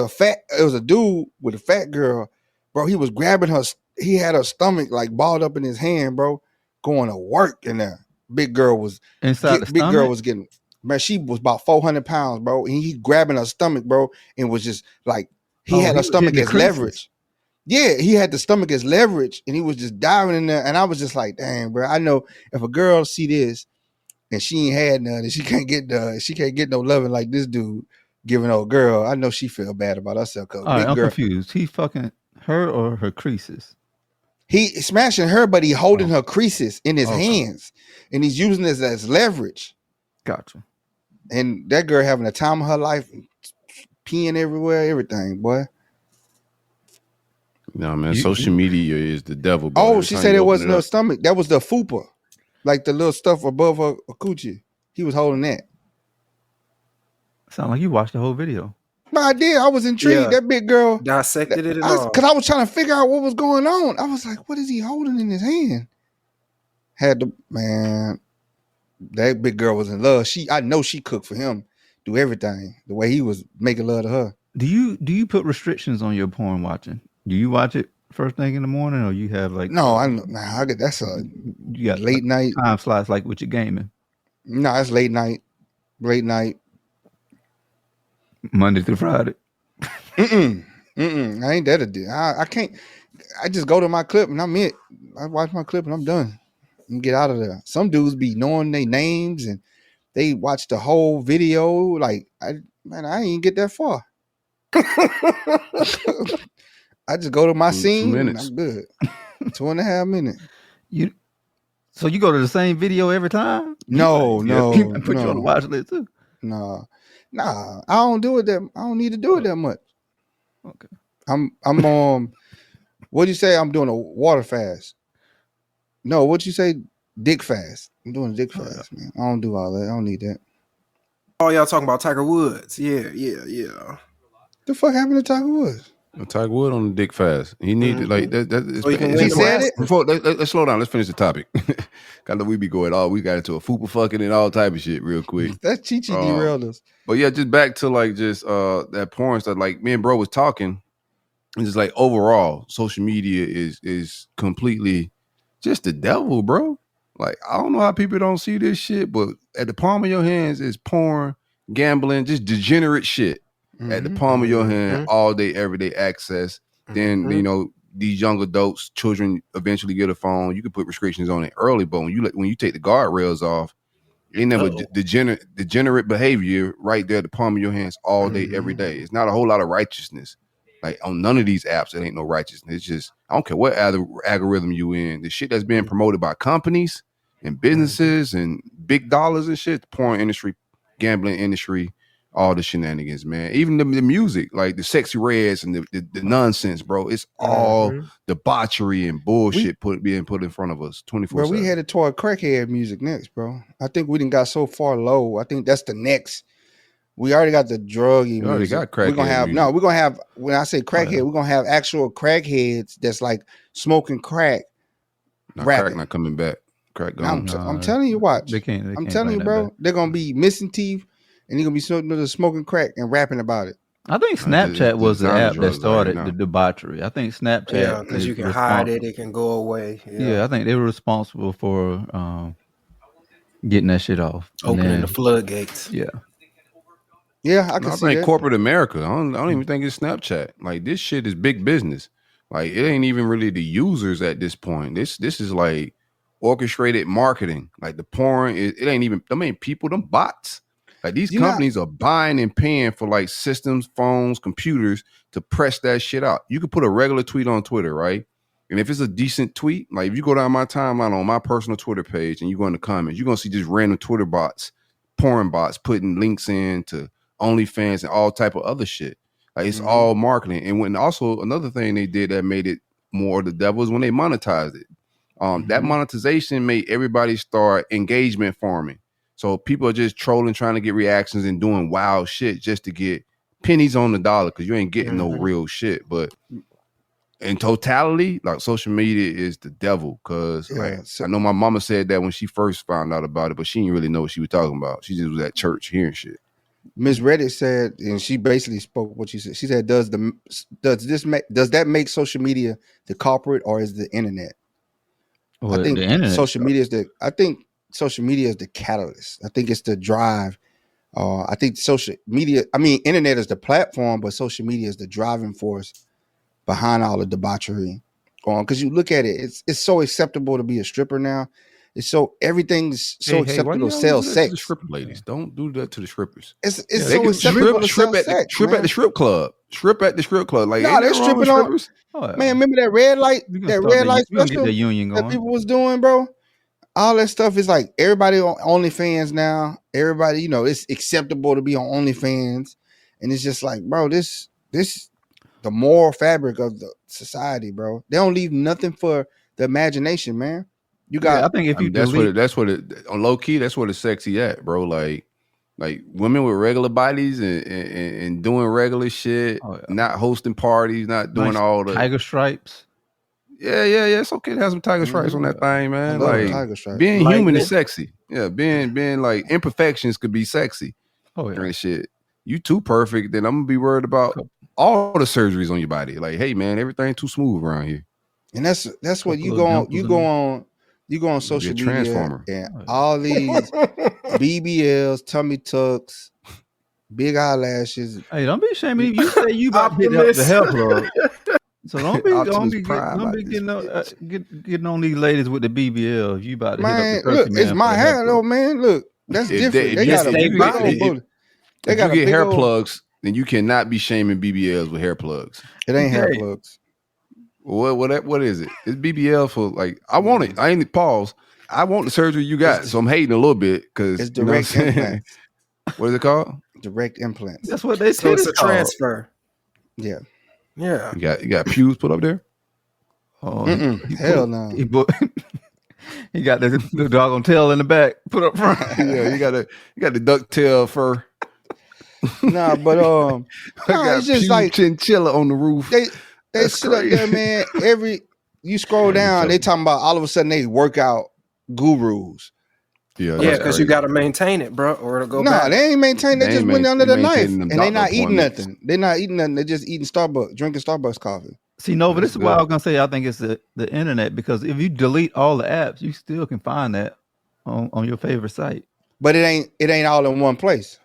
a dude with a fat girl. Bro, he was grabbing her, he had her stomach like balled up in his hand, bro, going to work in there. Big girl was inside the big stomach? girl was getting, man, she was about 400 pounds, bro. And he grabbing her stomach, bro, and was just like, he had her stomach as leverage. Yeah, he had the stomach as leverage, and he was just diving in there. And I was just like, "Dang, bro! I know if a girl see this and she ain't had none, and she can't get no loving like this dude giving old girl. I know she feel bad about herself." Cause All right, I'm girl, confused. He fucking her or her creases? he smashing her, but he holding her creases in his hands, and he's using this as leverage. Gotcha. And that girl having the time of her life, peeing everywhere, everything, boy. No, man, social media is the devil. Bro. Oh, she said it wasn't her stomach. That was the fupa, like the little stuff above her coochie. He was holding that. Sound like you watched the whole video. No, I did. I was intrigued. Yeah. That big girl Dissected it at all. because I was trying to figure out what was going on. I was like, what is he holding in his hand? Man, that big girl was in love. I know she cooked for him, do everything the way he was making love to her. Do you put restrictions on your porn watching? Do you watch it first thing in the morning, or you have like? No, that's you got late night time slots like with your gaming. No, it's late night, Monday through Friday. I ain't that a deal. I can't. I just go to my clip and I'm it. I watch my clip and I'm done. And get out of there. Some dudes be knowing their names and they watch the whole video. Like, I ain't get that far. I just go to my scene and I'm good. 2.5 minutes. So you go to the same video every time? No. Put you on the watch list too. Nah. I don't do it that. I don't need to do it that much. Okay. I'm what do you say? I'm doing a water fast. No, what you say? Dick fast. I'm doing a dick fast, man. I don't do all that. I don't need that. Oh, y'all talking about Tiger Woods? Yeah. The fuck happened to Tiger Woods? Tiger Woods on the dick fast. He needed like that. So he said it. Before let's slow down. Let's finish the topic. Kind of we be going all. We got into a fupa fucking and all type of shit real quick. That's Chi derailed us. But yeah, just back to like just that porn stuff. Like me and bro was talking, and just like overall, social media is completely just the devil, bro. Like I don't know how people don't see this shit, but at the palm of your hands is porn, gambling, just degenerate shit. At the palm of your hand, all day, everyday access. Then you know these young adults, children eventually get a phone. You can put restrictions on it early, but when you take the guardrails off, ain't never degenerate behavior right there at the palm of your hands all day, every day. It's not a whole lot of righteousness. Like on none of these apps, it ain't no righteousness. It's just I don't care what algorithm you in. The shit that's being promoted by companies and businesses and big dollars and shit. The porn industry, gambling industry. All the shenanigans, man. Even the music, like the sexy reds and the nonsense, bro. It's all debauchery and bullshit being put in front of us 24/7. Bro, we headed toward crackhead music next, bro. I think we didn't got so far low. I think that's the next. We already got the druggy music. Already got crackhead. We're gonna have when I say crackhead, we're gonna have actual crackheads that's like smoking crack. Crack not coming back. Crack gone. I'm telling you, watch. They can't I'm telling you, bro. They're gonna be missing teeth. and you're gonna be smoking crack and rapping about it. I think Snapchat was the app that started the debauchery. I think Snapchat, Yeah, because you can hide it, it can go away. Yeah, I think they were responsible for getting that shit off, opening the floodgates. Yeah, yeah, I can see think that. corporate America. I don't even think it's Snapchat. Like this shit is big business. Like it ain't even really the users at this point. This is like orchestrated marketing. Like the porn, it ain't even them ain't people, them bots. Like these companies are buying and paying for like systems, phones, computers to press that shit out. You could put a regular tweet on Twitter, right? And if it's a decent tweet, like if you go down my timeline on my personal Twitter page and you go in the comments, you're gonna see just random Twitter bots, porn bots putting links in to OnlyFans and all type of other shit. Like it's all marketing. And when also another thing they did that made it more the devil is when they monetized it. That monetization made everybody start engagement farming. So people are just trolling, trying to get reactions and doing wild shit just to get pennies on the dollar because you ain't getting no real shit. But in totality, like social media is the devil because I know my mama said that when she first found out about it, but she didn't really know what she was talking about. She just was at church hearing shit. Miss Reddit said, and she basically spoke what she said. She said, does that make social media the culprit or is the internet? Well, I think the internet. social media is social media is the catalyst. I think it's the drive. I think internet is the platform, but social media is the driving force behind all the debauchery. Because you look at it, it's so acceptable to be a stripper now. It's so everything's so acceptable to sell sex. To the stripper ladies, don't do that to the strippers. It's so acceptable to sell sex. Strip at the strip club. Strip at the strip club. Like no, they're stripping on. Man, remember that red light? That red light special the union going. that people was doing, bro. All that stuff is like everybody on OnlyFans now. Everybody, it's acceptable to be on OnlyFans, and it's just like, bro, this the moral fabric of the society, bro. They don't leave nothing for the imagination, man. You got. I think if you that's what it on low key. That's what it's sexy at, bro. Like women with regular bodies and doing regular shit, not hosting parties, not doing all the tiger stripes. Yeah. It's okay to have some tiger stripes on that thing, man. Like tiger stripes. Being human is sexy. Yeah, being like imperfections could be sexy. Oh yeah, and shit. You too perfect, then I'm gonna be worried about all the surgeries on your body. Like, hey man, everything too smooth around here. And that's what you go on. You go on social media and all these BBLs, tummy tucks, big eyelashes. Hey, don't be shaming. You say you about to hit the hair plug. So don't be getting on these ladies with the BBL. You about to hit up the look, it's my hair though, man. Look, that's different. They got if you get hair plugs, then you cannot be shaming BBLs with hair plugs. It ain't hair plugs. What is it? It's BBL for like I want it. I ain't pause. I want the surgery you got, so I'm hating a little bit because it's direct implants. What is it called? Direct implants. That's what they say. So it's a transfer. Yeah. Yeah. You got pews put up there? Oh hell no. He got the doggone tail in the back put up front. Yeah, you got the duck tail fur. Nah, but it's just like chinchilla on the roof. They sit up there, man. You scroll down, they talking about all of a sudden they workout gurus. Yeah, because you got to maintain it, bro, or it'll go back. No, they ain't maintain. They just went under the knife, and they not eating nothing. They're not eating nothing. They're just eating drinking Starbucks coffee. See, Nova, this is why I was gonna say I think it's the internet, because if you delete all the apps, you still can find that on your favorite site. But it ain't all in one place.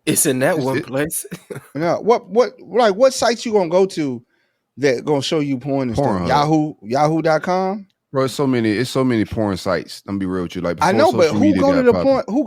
It's in that one place. No, what sites you gonna go to that gonna show you porn and stuff? Yahoo.com? Bro, it's so many porn sites. I'm gonna be real with you. Like, I know, but who go to the porn? Who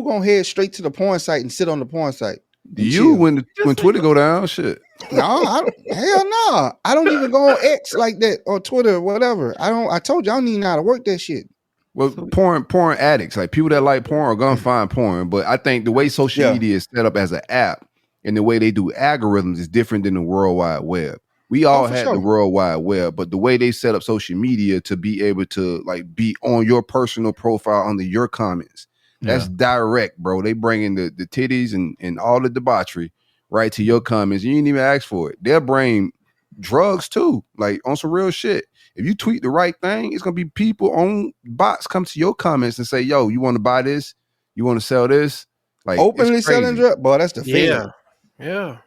gonna head straight to the porn site and sit on the porn site? You when Twitter go down, shit. No, hell no. I don't even go on X like that or Twitter or whatever. I told you I don't even know how to work that shit. Well, porn addicts, like people that like porn are gonna find porn. But I think the way social media is set up as an app and the way they do algorithms is different than the World Wide Web. We all had the World Wide Web, but the way they set up social media to be able to like be on your personal profile under your comments, that's direct, bro. They bring in the titties and all the debauchery right to your comments. You didn't even ask for it. They'll bring drugs too, like on some real shit. If you tweet the right thing, it's gonna be people on bots come to your comments and say, "Yo, you want to buy this? You want to sell this?" Like Openly it's crazy. selling drugs, boy, that's the Yeah. Fed. Yeah.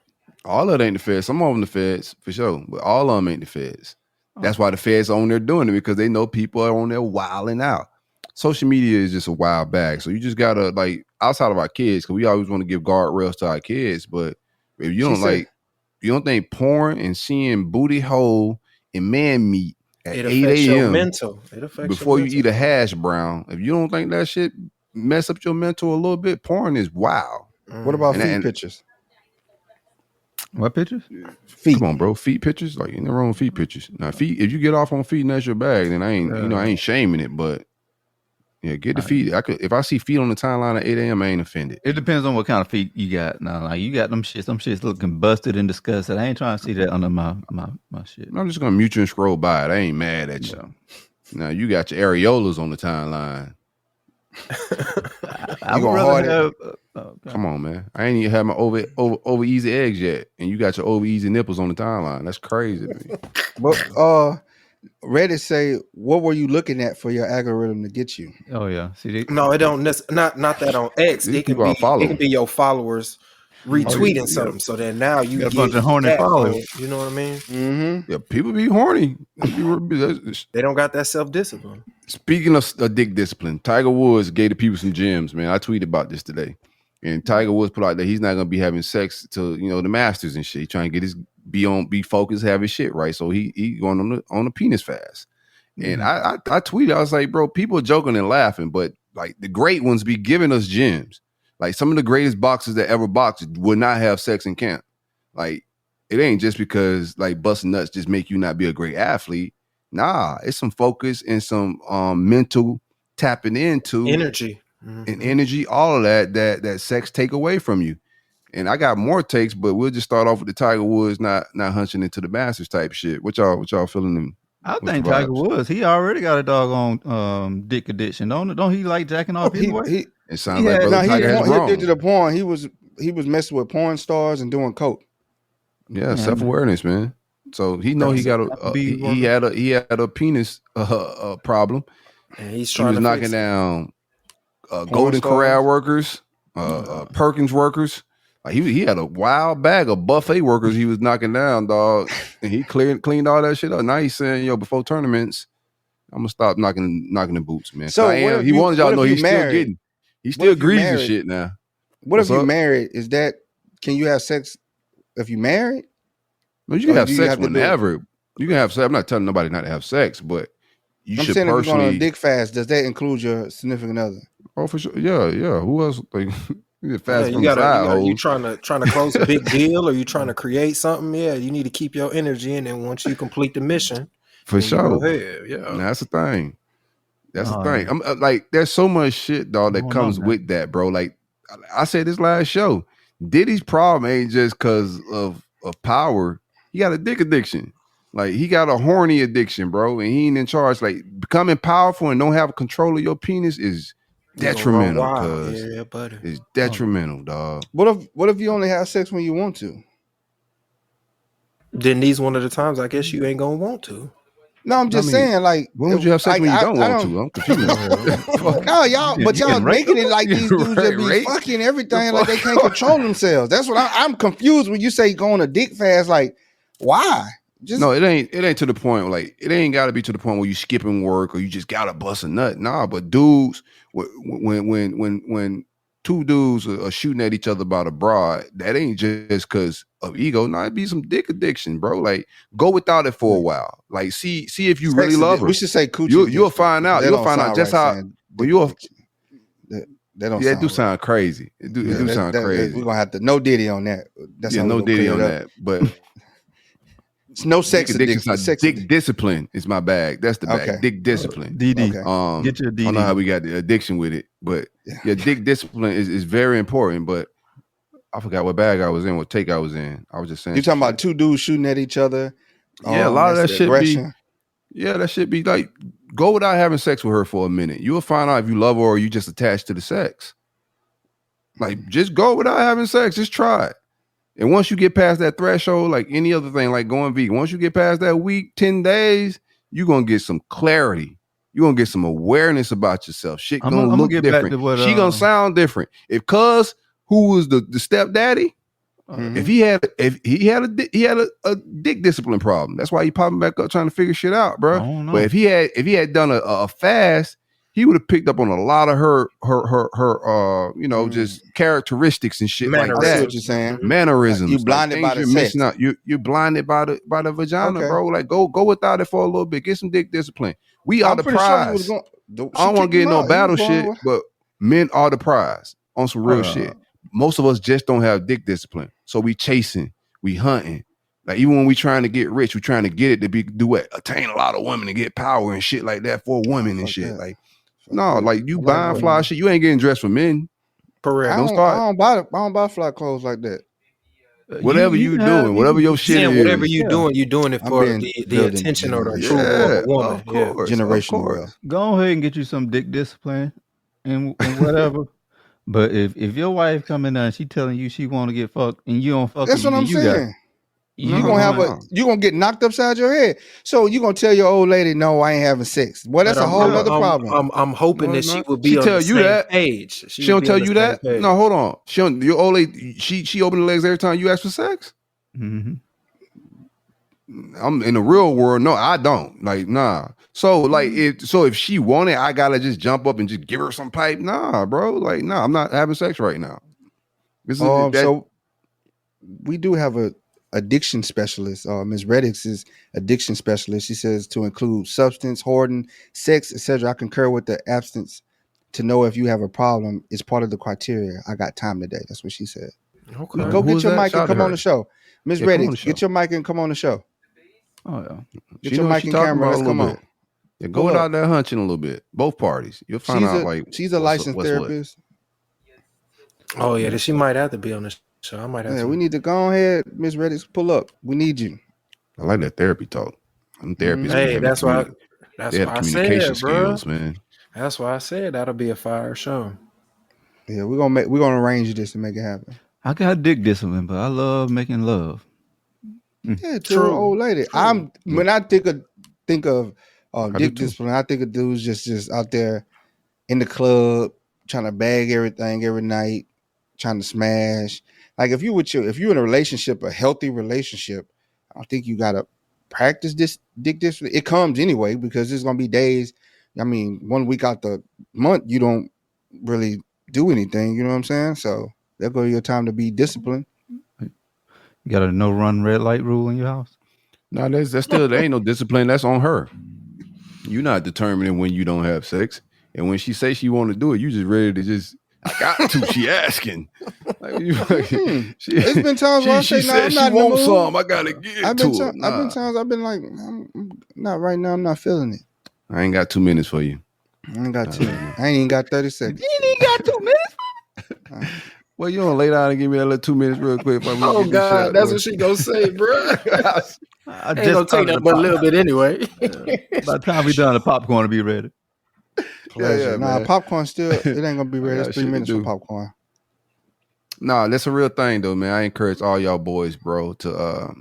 All of it ain't the feds. Some of them the feds for sure, but all of them ain't the feds. That's why the feds on there doing it, because they know people are on there wilding out. Social media is just a wild bag. So you just gotta, like, outside of our kids, because we always want to give guardrails to our kids, but if you don't you don't think porn and seeing booty hole and man meat at It 8 affects your a.m. mental. It affects before your you eat a hash brown, if you don't think that shit mess up your mental a little bit, porn is wild. What about And- feet and- pictures? What pictures? Feet. Come on, bro. Feet pictures, like in the wrong feet pictures. Now, feet. If you get off on feet and that's your bag, then I ain't, I ain't shaming it. But yeah, get the feet. If I see feet on the timeline at 8 a.m., I ain't offended. It depends on what kind of feet you got. Now, like you got them shits looking busted and disgusted. I ain't trying to see that under my shit. I'm just gonna mute you and scroll by it. I ain't mad at you. Now you got your areolas on the timeline. I would rather have. Come on, man. I ain't even had my over easy eggs yet, and you got your over easy nipples on the timeline. That's crazy to me. But Reddit say, what were you looking at for your algorithm to get you? Oh yeah, see, No, it don't. Not that on X. These It can people are be. following. It can be your followers retweeting something. So then now you got a get bunch of horny that followers. on, you know what I mean? Mm-hmm. Yeah, people be horny. They don't got that self discipline. Speaking of dick discipline, Tiger Woods gave the people some gems, man. I tweeted about this today. And Tiger Woods put out that he's not gonna be having sex till the Masters and shit. He trying to get be focused, have his shit right. So he going on a penis fast. And I tweeted, I was like, bro, people are joking and laughing, but like the great ones be giving us gems. Like some of the greatest boxers that ever boxed would not have sex in camp. Like it ain't just because like busting nuts just make you not be a great athlete. Nah, it's some focus and some mental tapping into Energy. and energy, all of that sex take away from you. And I got more takes, but we'll just start off with the Tiger Woods not hunching into the Masters type shit. What y'all feeling? I think Tiger Woods, he already got a doggone dick addiction. Don't he like jacking off anyway? It sounds like brother Tiger has he grown. addicted to porn. He was messing with porn stars and doing coke. Yeah, self-awareness, man. So he know he got he had a penis problem. And he's He trying was to knocking fix it. down Golden Corral workers, Perkins workers. Like he had a wild bag of buffet workers he was knocking down, dog. And he cleaned all that shit up. Now he's saying, before tournaments, I'm gonna stop knocking the boots, man. So he wanted y'all to know he's still greasing shit now. What if you married? Is that, can you have sex if you married? No, you can have sex whenever. You can have sex. I'm not telling nobody not to have sex, but I'm saying if you're going on a dick fast, does that include your significant other? Oh, for sure. Yeah. Who else? Like fast from you trying to close a big deal, or you trying to create something? Yeah, you need to keep your energy in, and once you complete the mission, for sure. Go ahead. Yeah, that's the thing. That's the thing. I'm like, there's so much shit, dog, that comes with that, bro. Like I said this last show, Diddy's problem ain't just because of power. He got a dick addiction. Like he got a horny addiction, bro, and he ain't in charge. Like becoming powerful and don't have control of your penis is detrimental. Yeah, buddy. It's detrimental, dog. What if you only have sex when you want to? Then these one of the times I guess you ain't gonna want to. No, I'm just saying, like, when would you have sex when you don't want to? I'm confused. No, y'all making it like these dudes that be fucking everything, like they can't control themselves. That's what I'm confused when you say going a dick fast. Like, why? No, it ain't to the point. Like, it ain't got to be to the point where you skipping work or you just gotta bust a nut. Nah, but dudes, when two dudes are shooting at each other about a broad, that ain't just because of ego. Nah, it be some dick addiction, bro. Like, go without it for a while. Like, see if you really love her. We should say coochie. You'll find out. You'll find out just how. But you'll. That do sound crazy. It do sound crazy. We're gonna have to no Diddy on that. That's no Diddy on that. But it's no sex addiction. Dick discipline is my bag. That's the bag. Okay. Dick discipline. DD. Get your DD. I don't know how we got the addiction with it, but yeah, dick discipline is very important. But I forgot what bag I was in, what take I was in. I was just saying. You talking about two dudes shooting at each other? Yeah, a lot of that shit be. Yeah, that shit be like, go without having sex with her for a minute. You'll find out if you love her or you just attached to the sex. Like, just go without having sex. Just try it. And once you get past that threshold, like any other thing, like going vegan, once you get past that week, 10 days, you're going to get some clarity. You're going to get some awareness about yourself. Shit going to look different. She going to sound different. If cuz who was the stepdaddy, Mhm. if he had a dick discipline problem. That's why he popping back up trying to figure shit out, bro. I don't know. But if he had done a fast, he would have picked up on a lot of her just characteristics and shit like I see that. what you're saying. Mannerisms. You blinded by things the you're sex. missing out. You're blinded by the vagina, Okay. bro. Like go without it for a little bit. Get some dick discipline. We are I'm the pretty sure he was prize. going. I don't want to get no battle shit, but men are the prize on some real shit. Most of us just don't have dick discipline. So we chasing, we hunting. Like even when we trying to get rich, we trying to get it to do what? Attain a lot of women and get power and shit like that for women and shit. that. Like, no, like you I like buying women. fly shit, you ain't getting dressed for men. Correct. I Don't don't, start. I don't buy fly clothes like that. Whatever you doing, whatever your shit Saying is. whatever you doing, you're doing it I'm for being the building attention or the generation. approval of a Yeah, woman. of course, Generational of course. wealth. Go ahead and get you some dick discipline and whatever. But if your wife coming down, she telling you she want to get fucked and you don't fuck, That's what I'm saying. You gonna get knocked upside your head. So you gonna tell your old lady, no, I ain't having sex. Well, that's But a whole other problem. I'm hoping that she would be She on tell the you same that. page. She don't would be tell on the you same that. page. No, hold on. Your old lady, she open the legs every time you ask for sex. Mm-hmm. I'm in the real world. No, I don't. Like, nah. So, like, if she want it, I gotta just jump up and just give her some pipe. Nah, bro. Like, nah, I'm not having sex right now. So we do have a addiction specialist. Ms. Reddix is addiction specialist. She says to include substance, hoarding, sex, etc. I concur with the abstinence to know if you have a problem is part of the criteria. I got time today. That's what she said. Okay. Go Who get is your that? mic Shout and come to on her. the show. Ms. Yeah, come on the Reddix, show. get your mic and come on the show. Oh yeah. Get She your know what mic she and talking camera. about Let's a come little on. bit. Yeah, go Pull up. out there hunching a little bit. Both parties. You'll find out like she's a licensed therapist. Oh yeah, she might have to be on the show. I might have Yeah, to. we need to go ahead, Ms. Reddix. Pull up. We need you. I like that therapy talk. Them therapists. Hey, man, that's why. they That's have why I communication said, bro. skills, man. That's why I said that'll be a fire show. Yeah, we're gonna arrange this to make it happen. I got dick discipline, but I love making love. Yeah, to an old lady. When I think of dick discipline, I think of dudes just out there in the club trying to bag everything every night, trying to smash. Like if you're in a relationship, a healthy relationship, I don't think you gotta practice this dick discipline. It comes anyway because there's gonna be days. I mean, 1 week out the month, you don't really do anything. You know what I'm saying? So there go your time to be disciplined. You got a no run red light rule in your house? No, that's still there ain't no discipline. That's on her. You're not determining when you don't have sex, and when she say she want to do it, you just ready to just. I got to. She asking. Like, It's been times where I say, "No, I'm she not in the want mood." some. I gotta get I've to been it. I've been times I've been like, I'm not right now. I'm not feeling it. I ain't got 2 minutes for you. I ain't got two. I ain't even got 30 seconds. You ain't got 2 minutes. Well, you don't lay down and give me that little 2 minutes real quick. Oh God, that's what she gonna say, bro. I Ain't gonna take that but a little bit anyway. By the time we done, the popcorn will be ready. Pleasure. Yeah, nah, man. popcorn still, it ain't gonna be ready. got It's 3 shit to minutes for do. popcorn. Nah, that's a real thing though, man. I encourage all y'all boys, bro, to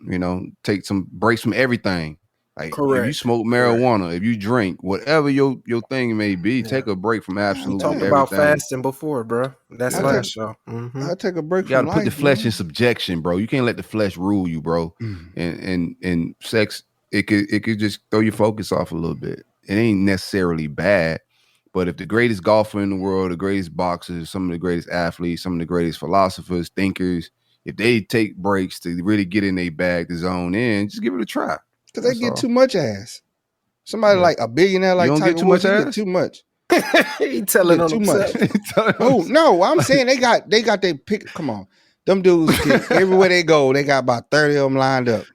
take some breaks from everything. Like if you Correct. smoke marijuana, if you drink, whatever your thing may be, take a break from We absolutely talked everything. about fasting before, bro. That's I last take- show. Mhm. I take a break You gotta from put the life, flesh man. in subjection, bro. You can't let the flesh rule you, bro. And sex, it could just throw your focus off a little bit. It ain't necessarily bad, but if the greatest golfer in the world, the greatest boxers, some of the greatest athletes, some of the greatest philosophers, thinkers, if they take breaks to really get in their bag, to zone in, just give it a try. Because they That's get all. too much ass. Somebody like a billionaire like You don't Tiger get too Woods, much he ass? get too much. He telling Get on too himself. much. Oh no, I'm saying they got their pick. Come on, them dudes get, everywhere they go, they got about 30 of them lined up.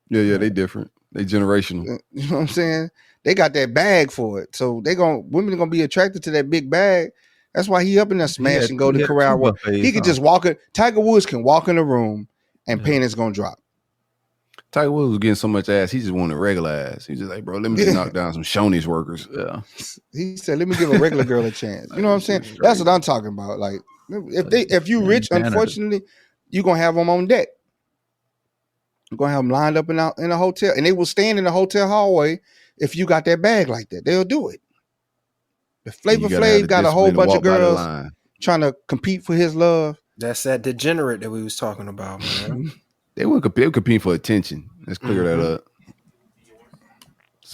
Yeah, they different. They generational. You know what I'm saying? They got that bag for it, so women are gonna be attracted to that big bag. That's why he up in there smashing Golden Corral. Work. He could just walk it. Tiger Woods can walk in the room and panties gonna drop. Tiger Woods was getting so much ass, he just wanted regular ass. He's just like, bro, let me just knock down some Shoney's workers. Yeah. He said, "Let me give a regular girl a chance." You know what I'm saying? That's what I'm talking about. Like, if you rich, unfortunately, you're gonna have them on deck. You're gonna have them lined up in a hotel, and they will stand in the hotel hallway if you got that bag like that. They'll do it. The Flavor You gotta have Flav the got a whole discipline to bunch of walk by the girls line. trying to compete for his love. That's that degenerate that we was talking about, man. They were competing for attention. Let's clear that up.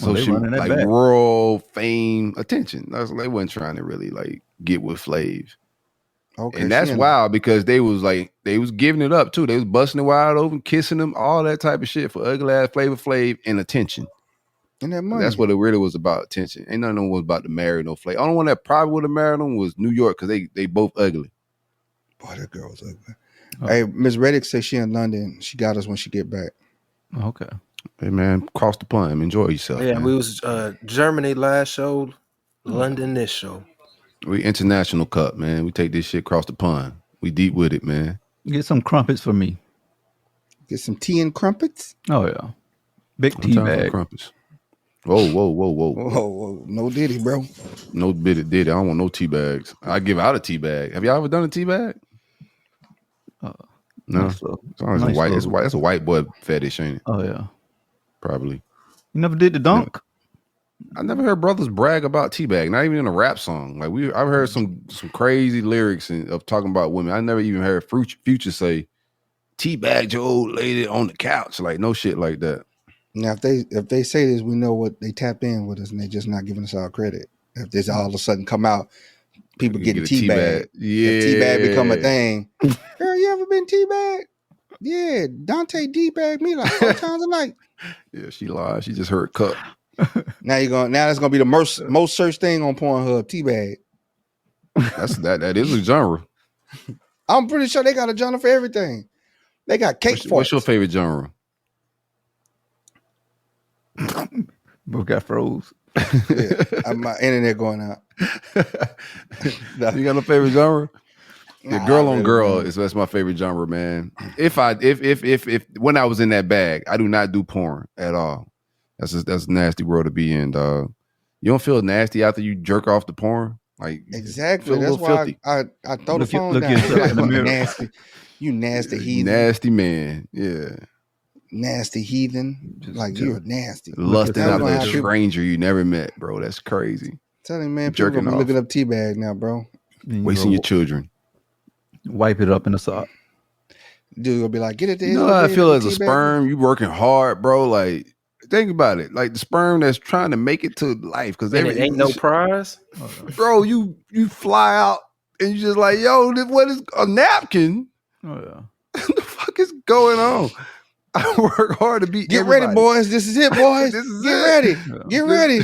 Well, they Social, running that like back. world fame, attention. They wasn't trying to really like get with Flav. Okay, And that's wild because they was giving it up too. They was busting it wide open, kissing them, all that type of shit for ugly ass Flavor Flav and attention. And that money. That's what it really was about, attention. Ain't none of them was about to marry no Flav. Only one that probably would have married them was New York because they both ugly. Boy, that girl was ugly. Hey, Miss Reddick says she in London. She got us when she get back. Okay. Hey man, cross the pond, enjoy yourself. Yeah, man. we was Germany last show, London this show. We international cup, man. We take this shit across the pond. We deep with it, man. Get some crumpets for me. Get some tea and crumpets. Oh yeah, big I'm tea talking about bag. crumpets. Whoa. Whoa, no Diddy, bro. No bit of did. I don't want no tea bags. I give out a tea bag. Have y'all ever done a tea bag? No. Nice little- It's always nice a white. little- It's white. That's a white boy fetish, ain't it? Oh yeah. Probably. You never did the dunk? I never heard brothers brag about teabag, not even in a rap song. Like I've heard some crazy lyrics of talking about women. I never even heard Future say, "Teabag your old lady on the couch." Like no shit like that. Now, if they say this, we know what they tap in with us, and they're just not giving us our credit. If this all of a sudden come out, people You getting get a teabag. Yeah, If teabag become a thing. Girl, you ever been teabag? Yeah, Dante teabag me like 4 times a night. Yeah, she lied. She just heard cup. Now that's gonna be the most searched thing on Pornhub. Teabag. That is a genre. I'm pretty sure they got a genre for everything. They got cake What's farts. your favorite genre? Bro got froze. Yeah, my internet going out. You got no favorite genre? Yeah, Nah, girl I on really girl don't. that's my favorite genre, man. If when I was in that bag, I do not do porn at all. That's a nasty world to be in, dog. You don't feel nasty after you jerk off the porn, like Exactly. feel a That's little why filthy. I throw the phone look down. yourself Like, in the mirror. nasty, you nasty heathen, nasty man. Yeah, nasty heathen. Like you're nasty. lusting Now after we're gonna a have people- stranger you never met, bro. That's crazy. Tell him, man, people Jerking gonna be off. looking up teabag now, bro. Then Wasting go your children. wipe it up in the sock. Dude gonna be like, get it there. You know how I feel as a sperm? You working hard, bro. Like think about it. Like the sperm that's trying to make it to life, because And it ain't no prize. bro. You fly out and you just like, yo, what is a napkin? Oh yeah. What the fuck is going on? I work hard to be. Get ready, boys. This is it, boys. This is Get it. ready. Yeah. Get ready.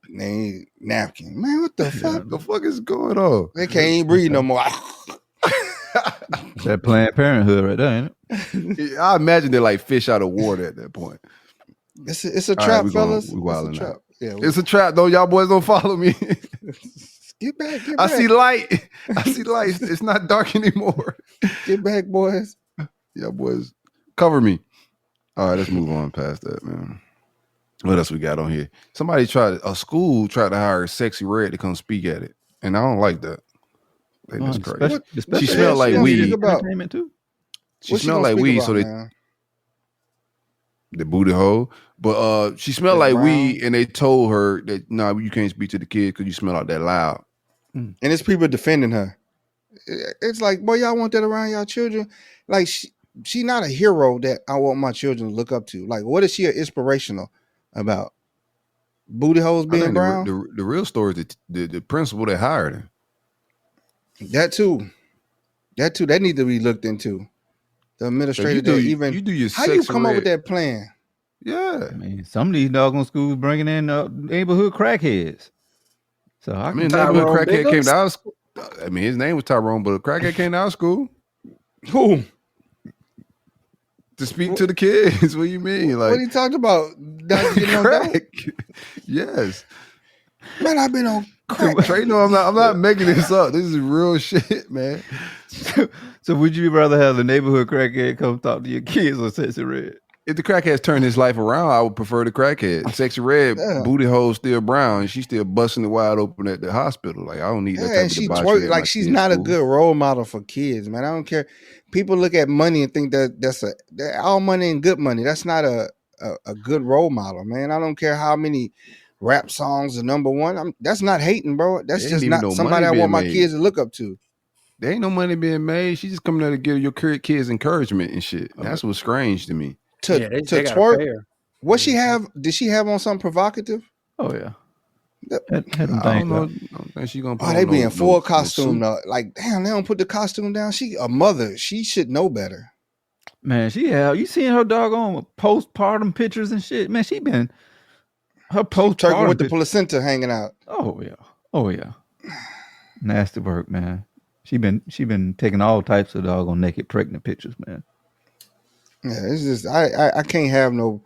Man, napkin. Man, what the fuck? What the fuck is going on? They can't even breathe no more. That Planned Parenthood right there, ain't it? I imagine they're like fish out of water at that point. It's a All right, trap, we going- fellas. we It's a wilding trap. out. Yeah, It's a trap, though. Y'all boys don't follow me. get back. Get I back. see light. I see light. It's not dark anymore. Get back, boys. Yeah, boys, cover me. All right, let's move on past that, man. What else we got on here? A school tried to hire Sexy Red to come speak at it, and I don't like that. I think that's crazy. Especially She smelled like gonna weed. speak about? Entertainment too. She What smelled gonna like speak weed, about, so they man? the booty hole. But she smelled That like brown? weed, and they told her that no, you can't speak to the kid because you smell out that loud. And it's people defending her. It's like, boy, y'all want that around y'all children? Like, she not a hero that I want my children to look up to. Like, what is she inspirational about? Booty holes I being think brown? the real story is the principal that hired her. That too. That need to be looked into. The So administrator you do, that even you do your how you Sexy come up with Red- that plan? Yeah, I mean, some of these doggone schools bringing in neighborhood crackheads. So I I mean, can neighborhood Tyrone crackhead came Biggums? to our school. I mean, his name was Tyrone, but a crackhead came to our school Who? to speak to the kids. What do you mean? What Like he talked about? Not getting on dope? crack? Yes. Man, I've been on crack. Trey, no, I'm not making this up. This is real shit, man. So would you rather have the neighborhood crackhead come talk to your kids or Sexy Red? If the crackhead's turned his life around, I would prefer the crackhead. Sexy Red, Yeah. booty hole still brown, and she's still busting it wide open at the hospital. Like, I don't need that Yeah, type and of she debauchery twerk at like my she's kid's not a school. good role model for kids, man. I don't care. People look at money and think that all money and good money. That's not a good role model, man. I don't care how many rap songs are number one. That's not hating, bro. That's There ain't just even not no somebody money I want being my made. kids to look up to. There ain't no money being made. She's just coming there to give your kids encouragement and shit. That's what's strange to me. They gotta twerk. pay her. What she have? Did she have on something provocative? Oh yeah. I don't think she gonna. Put they on be in full no costume suit. though. Like, damn, they don't put the costume down. She a mother. She should know better. Man, you seen her doggone postpartum pictures and shit? Man, she been her postpartum Twerking with the placenta hanging out. Oh yeah. Nasty work, man. She been taking all types of doggone naked pregnant pictures, man. Yeah, it's just I can't have no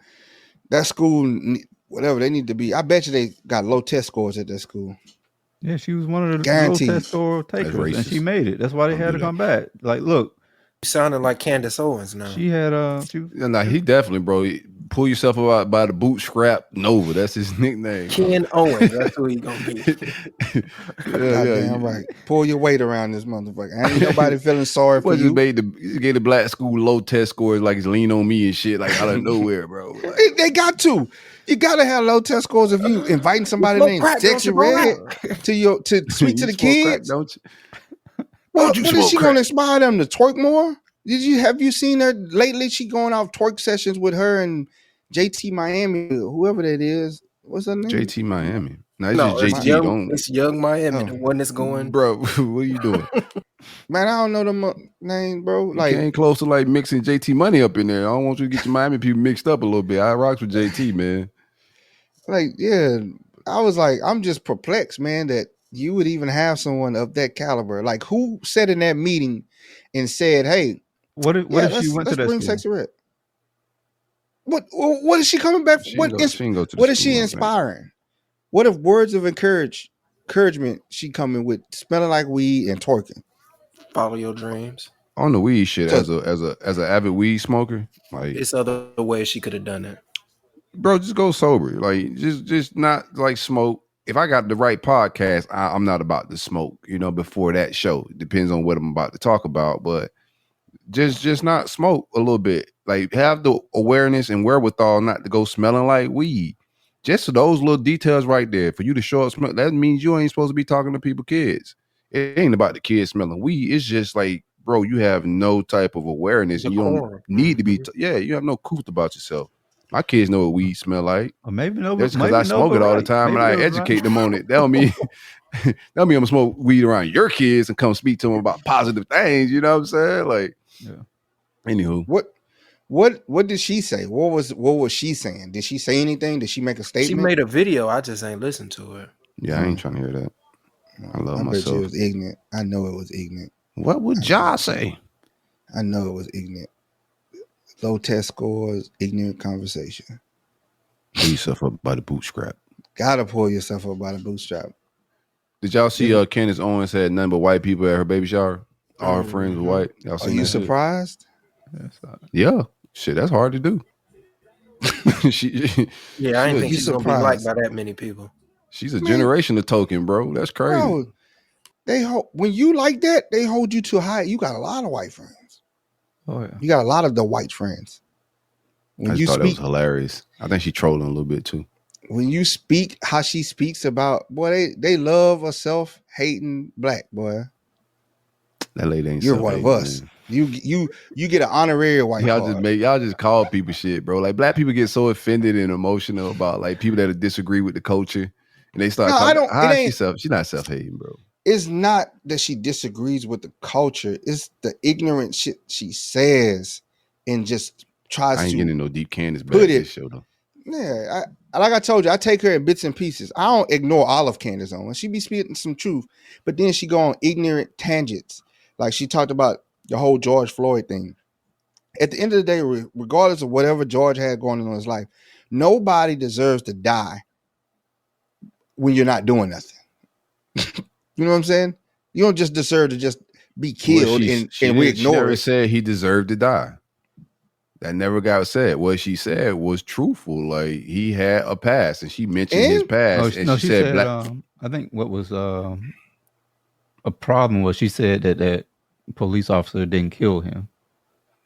that school. Whatever they need to be. I bet you they got low test scores at that school. Yeah, she was one of the Guaranteed. low test score takers, and she made it. That's why they had to come back. Like, look, You sounding like Candace Owens now. she had He definitely, bro. Pull yourself up by the bootstrap Nova. That's his nickname. Ken Owens. That's who he gonna be. Goddamn right. Pull your weight around this motherfucker. Ain't nobody feeling sorry for you. You gave the black school low test scores like it's lean on me and shit, like out of nowhere, bro. Like, They got to. You gotta have low test scores if you inviting somebody Smoke named crack, Sexy don't you, Red to speak to the you smoke crack, kids. don't you? What you is smoke she crack? gonna inspire them to twerk more? Have you seen her lately? She going off twerk sessions with her and JT Miami, whoever that is. What's her name? JT Miami. No, it's No, just it's JT. young, it's young Miami, the one that's going. Bro, what are you doing? Man, I don't know them names, bro. Like, you ain't close to like mixing JT money up in there. I don't want you to get your Miami people mixed up a little bit. I rocks with JT, man. Like, yeah, I was like, I'm just perplexed, man, that you would even have someone of that caliber. Like, who sat in that meeting and said, "Hey, what if she went to that bring school? Sexy Red"? What is she coming back? She What didn't go to the what is school, she man. inspiring? What if words of encouragement she coming with, smelling like weed and twerking? Follow your dreams. On the weed shit, So- as an avid weed smoker, like, It's other ways she could have done it. bro, just go sober. Like, just not like smoke. If I got the right podcast, I'm not about to smoke, before that show. It depends on what I'm about to talk about, but just not smoke a little bit. Like, have the awareness and wherewithal not to go smelling like weed. Just those little details right there. For you to show up smell, that means you ain't supposed to be talking to people kids. It ain't about the kids smelling weed. It's just like, bro, you have no type of awareness. And you don't need to be. You have no couth about yourself. My kids know what weed smell like. Or maybe no. That's because I smoke it all the time and I educate them on it. That don't mean I'm gonna smoke weed around your kids and come speak to them about positive things. You know what I'm saying? Like, anywho, what did she say? What was she saying? Did she say anything? Did she make a statement? She made a video. I just ain't listened to it. yeah, I ain't trying to hear that. I love I bet myself. you it was ignorant. I know it was ignorant. What would Ja say? I know it was ignorant. Low test scores, ignorant conversation. Pull yourself up by the bootstrap. Gotta pull yourself up by the bootstrap. Did y'all see Candace Owens had nothing but white people at her baby shower? All her friends were white. Y'all Are seen you that shit? surprised? Yeah. Shit, that's hard to do. Yeah, I ain't think You she's gonna be surprised. liked by that many people. She's a generation of token, bro. That's crazy. Bro, when you like that, they hold you too high. You got a lot of white friends. Oh yeah. You got a lot of the white friends. I When just you thought that was speak, hilarious. I think she trolling a little bit too. when you speak how she speaks about, boy, they love a self-hating black boy. That lady ain't. You're one of us. man. You get an honorary white card. Y'all just call people shit, bro. Like, black people get so offended and emotional about like people that disagree with the culture, and they start. No, calling, I don't- How it is ain't- she's not self-hating, bro. It's not that she disagrees with the culture. It's the ignorant shit she says and just tries I ain't to getting no deep Candace back put this it. show though. Yeah, like I told you, I take her in bits and pieces. I don't ignore all of Candace Owens. She be speaking some truth, but then she go on ignorant tangents. Like she talked about the whole George Floyd thing. At the end of the day, regardless of whatever George had going on in his life, nobody deserves to die when you're not doing nothing. You know what I'm saying? You don't just deserve to just be killed and we She ignore never it. said he deserved to die. That never got said. What she said was truthful. Like, he had a past, and she mentioned his And- past, and she said, black. I think what was a problem was she said that police officer didn't kill him,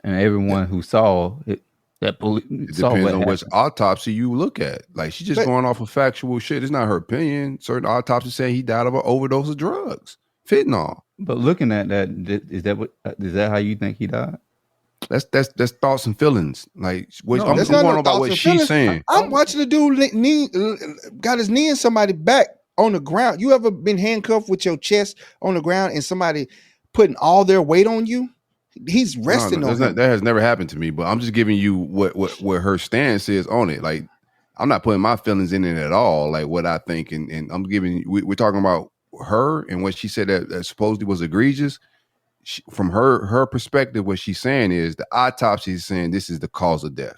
and everyone who saw it, that police It saw depends what on which happened. autopsy you look at. Like, she's just But- going off of factual shit. It's not her opinion. Certain autopsies say he died of an overdose of drugs, fentanyl. But looking at that, is that how you think he died? That's thoughts and feelings. Like No, I'm That's going not on no about thoughts what and she's feelings. saying. I'm watching the dude got his knee in somebody's back on the ground. You ever been handcuffed with your chest on the ground and somebody putting all their weight on you? He's resting on him. That has never happened to me, but I'm just giving you what her stance is on it. Like, I'm not putting my feelings in it at all, like what I think, and I'm giving we're talking about her and what she said that supposedly was egregious. From her perspective, what she's saying is the autopsy is saying this is the cause of death,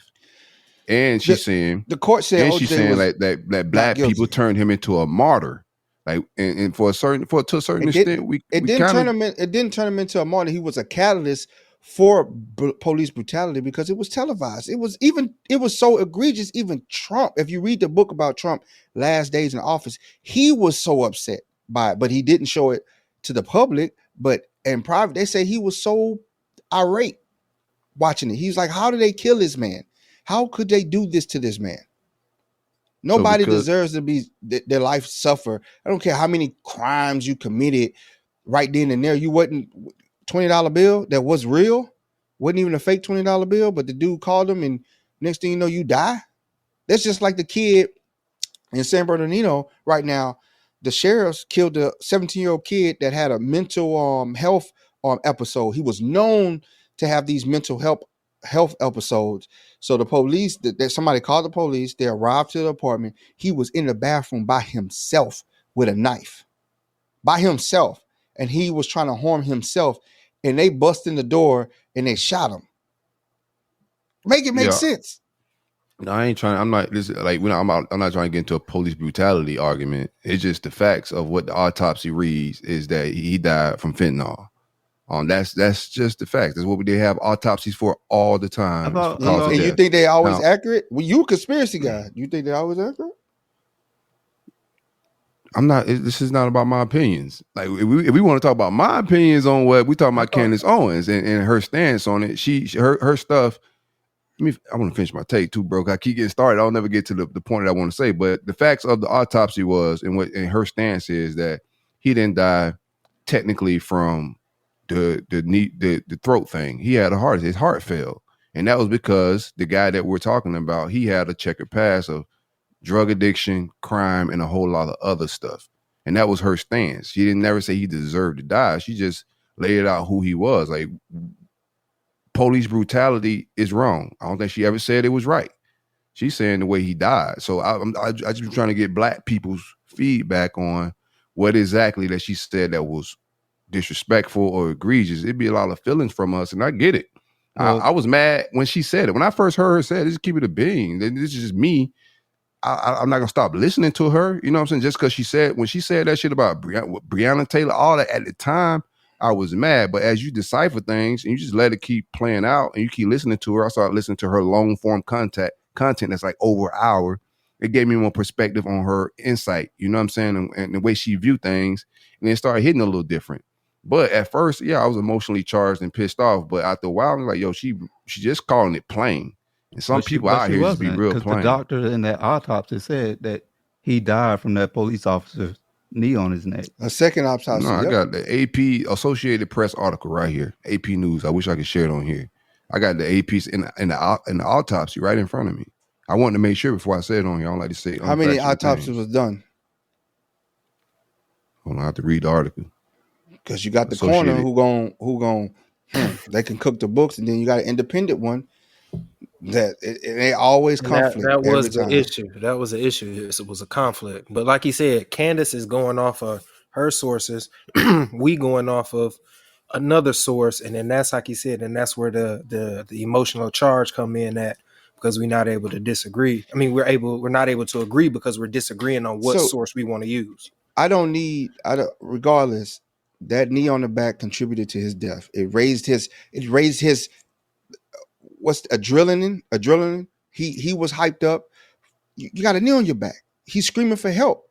and she's saying the court said, and she's saying that black people turned him into a martyr. Like, and to a certain extent, it didn't turn him into a martyr. He was a catalyst for police brutality because it was televised. It was so egregious. Even Trump, if you read the book about Trump, Last Days in Office, he was so upset by it, but he didn't show it to the public. But in private, they say he was so irate watching it. He's like, how did they kill this man? How could they do this to this man? Nobody deserves to be their life suffer. I don't care how many crimes you committed right then and there. You wasn't $20 bill that was real, wasn't even a fake $20 bill, but the dude called him and next thing you know, you die. That's just like the kid in San Bernardino right now. The sheriffs killed a 17-year-old kid that had a mental health episode. He was known to have these mental health episodes. So the police, somebody called the police. They arrived to the apartment. He was in the bathroom by himself with a knife, by himself, and he was trying to harm himself. And they bust in the door and they shot him. Make it make sense. No, I ain't trying. I'm not. I'm not trying to get into a police brutality argument. It's just the facts of what the autopsy reads is that he died from fentanyl. That's just the fact. That's what they have autopsies for all the time. And you think they always accurate? Well, you a conspiracy guy. You think they always accurate? I'm not. This is not about my opinions. Like, if we want to talk about my opinions on what we talking about, Candace Owens and her stance on it. Her stuff. I want to finish my take too, bro. I keep getting started. I'll never get to the point that I want to say. But the facts of the autopsy was, and her stance is that he didn't die technically from the throat thing. He had his heart failed, and that was because the guy that we're talking about, he had a checkered past of drug addiction, crime, and a whole lot of other stuff. And that was her stance. She didn't never say he deserved to die. She just laid out who he was. Like, police brutality is wrong. I don't think she ever said it was right. She's saying the way he died. So I just been trying to get black people's feedback on what exactly that she said that was disrespectful or egregious. It'd be a lot of feelings from us, and I get it. I was mad when she said it. When I first heard her say it, just keep it a being. This is just me. I'm not gonna stop listening to her. You know what I'm saying? Just because when she said that shit about Breonna Taylor, all that at the time, I was mad. But as you decipher things and you just let it keep playing out and you keep listening to her, I started listening to her long form content that's like over an hour. It gave me more perspective on her insight. You know what I'm saying? And the way she viewed things, and it started hitting a little different. But at first, I was emotionally charged and pissed off. But after a while, I was like, yo, she just calling it plain. And some people out here just be real plain. The doctor in that autopsy said that he died from that police officer's knee on his neck. A second autopsy. No, I got the AP Associated Press article right here. AP News. I wish I could share it on here. I got the AP's in the autopsy right in front of me. I wanted to make sure before I said it on here. I don't like to say how many autopsies was done. Hold on, I have to read the article. Because you got the coroner who gon' they can cook the books, and then you got an independent one that it always conflict. That was the issue. That was the issue. It was a conflict. But like he said, Candace is going off of her sources. We going off of another source, and then that's like he said, and that's where the emotional charge come in at, because we're not able to disagree. I mean, we're not able to agree because we're disagreeing on what source we want to use. Regardless, that knee on the back contributed to his death. It raised his what's adrenaline? He was hyped up. You got a knee on your back. He's screaming for help.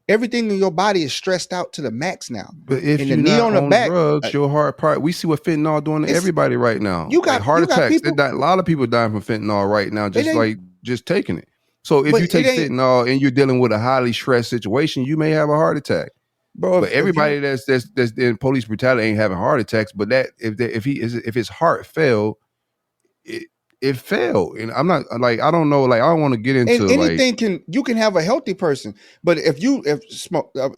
Everything in your body is stressed out to the max now. But if you're not on drugs, your heart part. We see what fentanyl doing to everybody right now. You got heart attacks. A lot of people dying from fentanyl right now, just taking it. So if you take fentanyl and you're dealing with a highly stressed situation, you may have a heart attack. bro. But everybody that's in police brutality ain't having heart attacks. But that if his heart failed, it failed. And I'm not like, I don't know, like I don't want to get into and anything you can have a healthy person, but if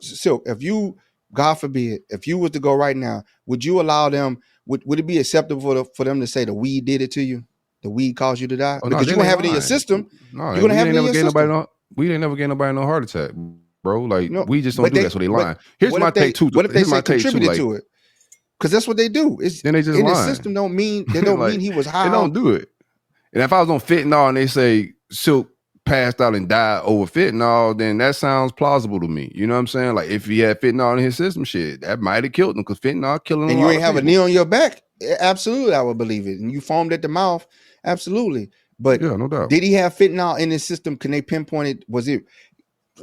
Silk, if you, God forbid, if you was to go right now, would you allow them? Would it be acceptable for them to say the weed did it to you? The weed caused you to die? Because you're gonna have it in your system. No, you're gonna have it in your system. We didn't never get nobody no heart attack, bro. Like we just don't but do that, so they lying. Here's my take too. What if they say contributed to it? Because that's what they do. Then they just in lying. The system don't mean they don't like, mean he was high. They don't do it. And if I was on fentanyl and they say Silk passed out and died over fentanyl, then that sounds plausible to me. You know what I'm saying? Like if he had fentanyl in his system, shit, that might have killed him because fentanyl killing him. And you ain't have a knee on your back? Absolutely, I would believe it. And you foamed at the mouth? Absolutely. But yeah, no doubt. Did he have fentanyl in his system? Can they pinpoint it? Was it?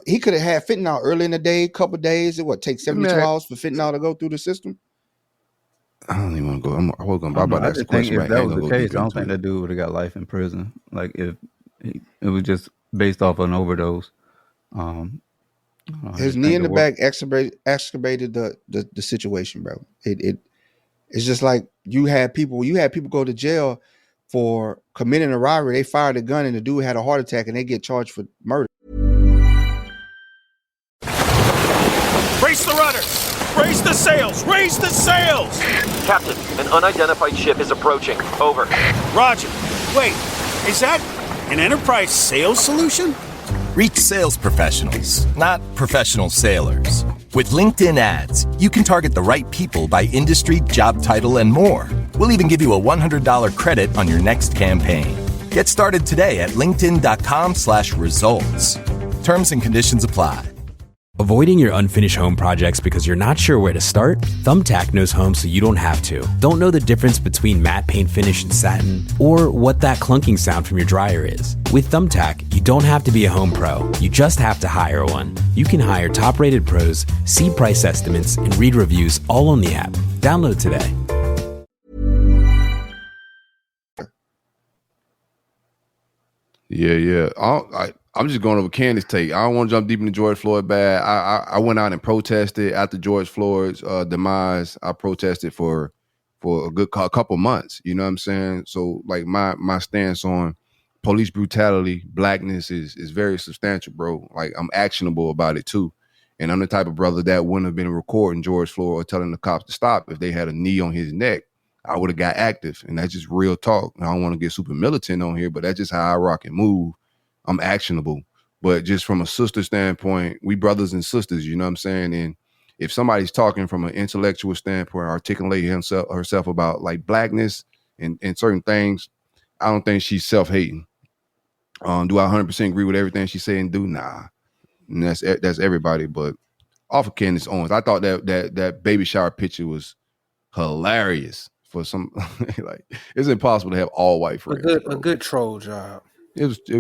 He could have had fentanyl early in the day, couple of days. It would take 72 hours for fentanyl to go through the system. I don't even want to go. I was going to about that question. If that was the case, I don't think that dude would have got life in prison. Like if it was just based off an overdose. His knee in the back exacerbated the situation, bro. It's just like you had people go to jail for committing a robbery. They fired a gun and the dude had a heart attack and they get charged for murder. Raise the rudders! Raise the sails! Raise the sails! Captain, an unidentified ship is approaching. Over. Roger. Wait, is that an Enterprise sales solution? Reach sales professionals, not professional sailors. With LinkedIn ads, you can target the right people by industry, job title, and more. We'll even give you a $100 credit on your next campaign. Get started today at linkedin.com/results. Terms and conditions apply. Avoiding your unfinished home projects because you're not sure where to start? Thumbtack knows homes so you don't have to. Don't know the difference between matte paint finish and satin? Or what that clunking sound from your dryer is? With Thumbtack, you don't have to be a home pro. You just have to hire one. You can hire top-rated pros, see price estimates, and read reviews all on the app. Download today. Yeah. I'm just going over Candace's take. I don't want to jump deep into George Floyd bad. I went out and protested after George Floyd's demise. I protested for a good couple months. You know what I'm saying? So like my stance on police brutality, blackness is very substantial, bro. Like I'm actionable about it too. And I'm the type of brother that wouldn't have been recording George Floyd or telling the cops to stop if they had a knee on his neck. I would have got active. And that's just real talk. I don't want to get super militant on here, but that's just how I rock and move. I'm actionable. But just from a sister standpoint, we brothers and sisters, you know what I'm saying? And if somebody's talking from an intellectual standpoint, articulating herself about like blackness and certain things, I don't think she's self-hating. Do I 100% agree with everything she's saying? Nah. And that's everybody. But off of Candace Owens, I thought that baby shower picture was hilarious for some. Like it's impossible to have all white friends. A good troll job.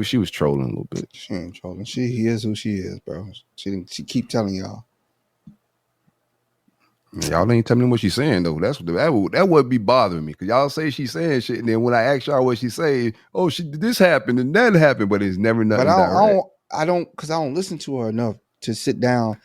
She was trolling a little bit. She ain't trolling. She is who she is, bro. She keep telling y'all. Man, y'all ain't telling me what she's saying though. That would be bothering me because y'all say she's saying shit, and then when I ask y'all what she say, oh, this happened and that happened, but it's never nothing. But I don't listen to her enough to sit down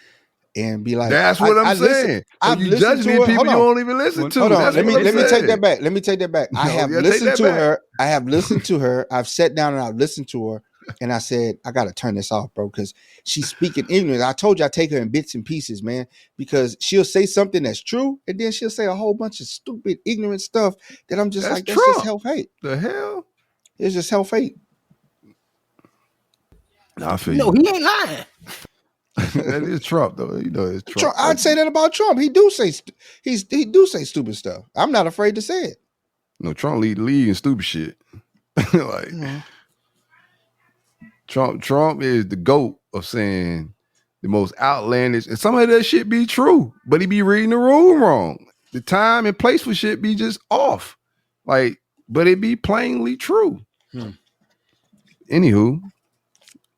and be like, that's what I'm saying. So you judge me people you don't even listen to. Hold on, let me take that back. I have listened to her. I have listened to her. I've sat down and I've listened to her, and I said, I gotta turn this off, bro, because she's speaking ignorant. I told you I take her in bits and pieces, man, because she'll say something that's true, and then she'll say a whole bunch of stupid, ignorant stuff that I'm just that's just self-hate. The hell? It's just self-hate. I feel no, he ain't lying. That is Trump, though. You know, it's Trump. I'd say that about Trump. He do say stupid stuff. I'm not afraid to say it. No, Trump lead in stupid shit. Like Trump is the GOAT of saying the most outlandish, and some of that shit be true, but he be reading the room wrong. The time and place for shit be just off. Like, but it be plainly true. Anywho,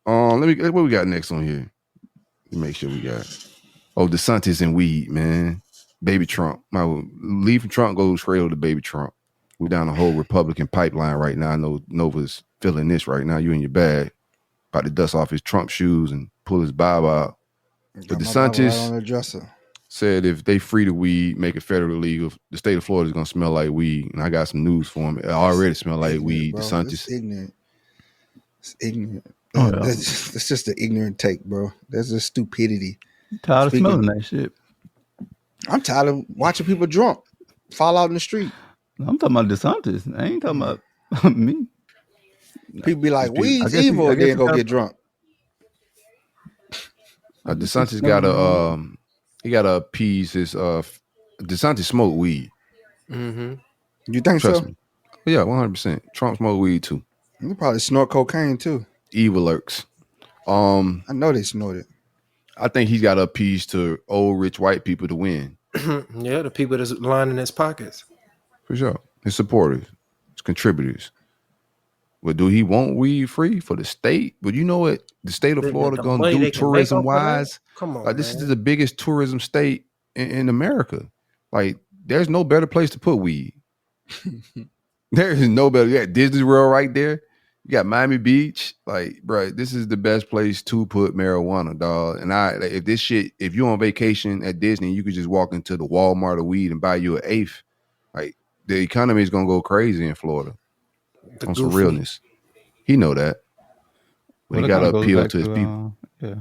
what we got next on here? Make sure we got DeSantis and weed, man. Baby Trump. Leave from Trump, goes straight to baby Trump. We're down the whole Republican pipeline right now. I know Nova's feeling this right now. You in your bag. About to dust off his Trump shoes and pull his Bible out. But DeSantis, right on the dresser. said if they free the weed, make it federally legal, the state of Florida is gonna smell like weed. And I got some news for him. It already smell like weed. Bro. DeSantis. It's ignorant. It's ignorant. Oh, yeah. That's just an ignorant take, bro. That's just stupidity. Tired of smelling that shit. I'm tired of watching people drunk fall out in the street. I'm talking about DeSantis. I ain't talking about me. People be like, weed's I guess evil, I and guess then go gotta- get drunk. DeSantis got to appease his DeSantis smoke weed. Mm-hmm. You think Trust so? me. Yeah, 100%. Trump smoke weed too. You probably snort cocaine too. Evil lurks. I know they snort it. I think he's got to appease to old rich white people to win. Yeah, the people that's lining his pockets. For sure. His supporters, his contributors. But do he want weed free for the state? But you know what the state of Florida going to do tourism wise? Come on, like this is the biggest tourism state in America. Like there's no better place to put weed. There is no better. You got Disney World right there. You got Miami Beach. Like, bro, this is the best place to put marijuana, dog. And if you're on vacation at Disney, you could just walk into the Walmart of weed and buy you an eighth. Like, the economy is gonna go crazy in Florida on some realness. He know that, but he got to appeal to his people. Yeah.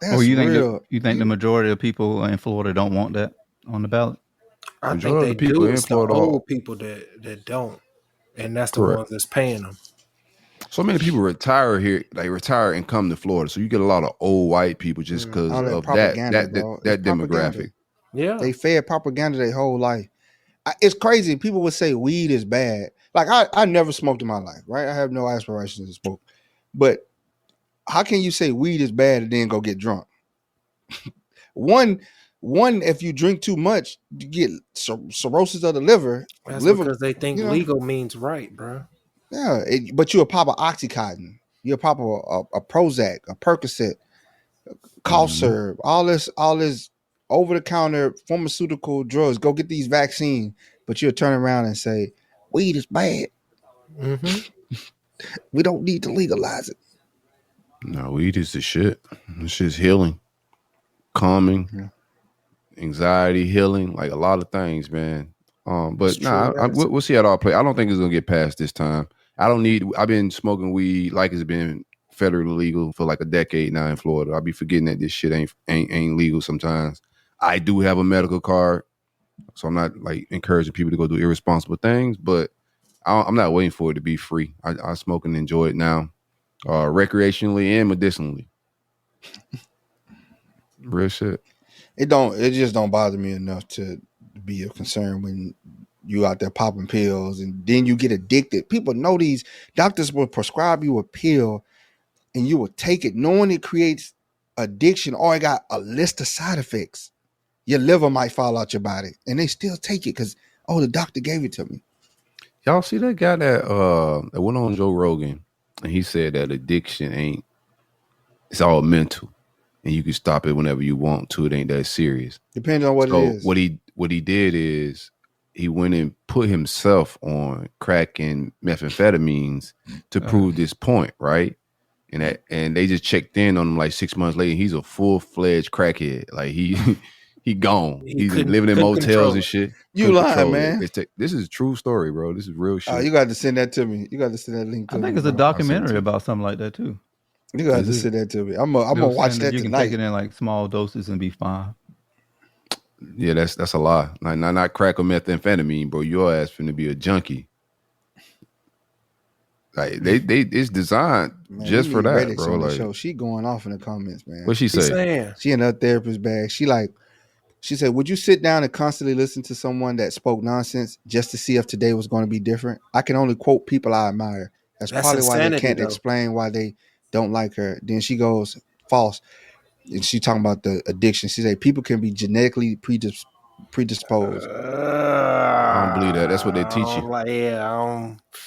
That's You real. think the majority of people in Florida don't want that on the ballot? I think Majority they of the people do. in It's the Florida old people that don't, and that's the Correct. ones that's paying them. So many people retire here, retire and come to Florida. So you get a lot of old white people just because All that of propaganda, that bro. It's demographic. propaganda. Yeah, They fed propaganda their whole life. It's crazy. People would say weed is bad. Like I never smoked in my life, right? I have no aspirations to smoke. But how can you say weed is bad and then go get drunk? One, if you drink too much, you get cirrhosis of the liver. that's liver, because they think you know? legal means right, bro. Yeah, but you'll pop a Oxycontin, you'll pop a Prozac, a Percocet, cough syrup, all this over the counter pharmaceutical drugs. Go get these vaccines, but you'll turn around and say weed is bad. Mm-hmm. We don't need to legalize it. No, weed is the shit. It's just healing, calming, anxiety healing, like a lot of things, man. But we'll see how it all play. I don't think it's gonna get past this time. I've been smoking weed like it's been federally legal for like a decade now in Florida. I'll be forgetting that this shit ain't legal sometimes. I do have a medical card, so I'm not like encouraging people to go do irresponsible things, but I'm not waiting for it to be free. I smoke and enjoy it now, recreationally and medicinally. Real shit. It just don't bother me enough to be a concern when you out there popping pills and then you get addicted. People know these doctors will prescribe you a pill and you will take it knowing it creates addiction or it got a list of side effects. Your liver might fall out your body and they still take it because, the doctor gave it to me. Y'all see that guy that went on Joe Rogan and he said that addiction it's all mental and you can stop it whenever you want to. It ain't that serious. Depends on what it is. What he did is he went and put himself on crack and methamphetamines to prove this point, right? And they just checked in on him like 6 months later. He's a full-fledged crackhead. Like he gone. He's living in motels and shit. You lying, man. This is a true story, bro. This is real shit. You got to send that to me. You got to send that link to me. I think it's a documentary about something like that too. You got to send that to me. I'm gonna watch that you tonight. can take it in like small doses and be fine. Yeah, that's a lie. Not crack or methamphetamine, bro. Your ass finna be a junkie. Like it's designed just for that, bro. Like, show. She going off in the comments, man. What she say? She in her therapist bag. She said, "Would you sit down and constantly listen to someone that spoke nonsense just to see if today was going to be different? I can only quote people I admire. That's probably why they can't explain why they don't like her." Then she goes false. And she talking about the addiction. She said people can be genetically predisposed. I don't believe that. That's what they teach you.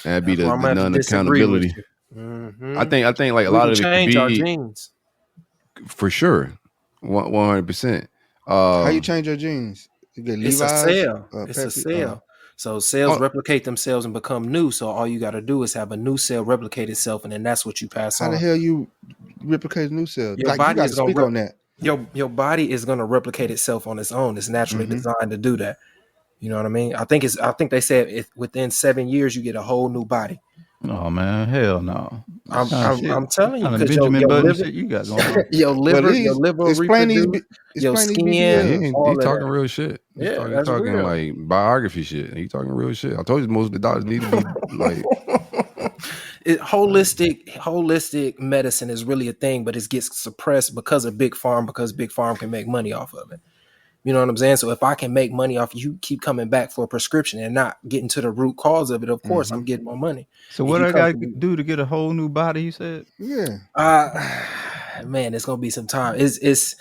That'd be the non-accountability. Mm-hmm. I think like a lot of it change could our be genes for sure, 100%. How you change your genes? You get it's Levi's, a cell. It's Pepsi? a cell. So cells replicate themselves and become new. So all you got to do is have a new cell replicate itself, and then that's what you pass on. How the hell you replicate a new cell? Your like body you got to is gonna speak on that. your body is going to replicate itself on its own. It's naturally designed to do that. You know what I mean? I think they said within 7 years you get a whole new body. Oh man, hell no! I'm telling you, because Benjamin Button shit you got going on. your liver reproduce, your skin. He talking real shit. He's talking real. like biography shit. He talking real shit. I told you most of the doctors need to be like. Holistic medicine is really a thing, but it gets suppressed because of Big Pharma, because Big Pharma can make money off of it. You know what I'm saying? So if I can make money off you, keep coming back for a prescription and not getting to the root cause of it, of course I'm getting more money. So what I got to do to get a whole new body? You said, yeah. Man, it's gonna be some time. It's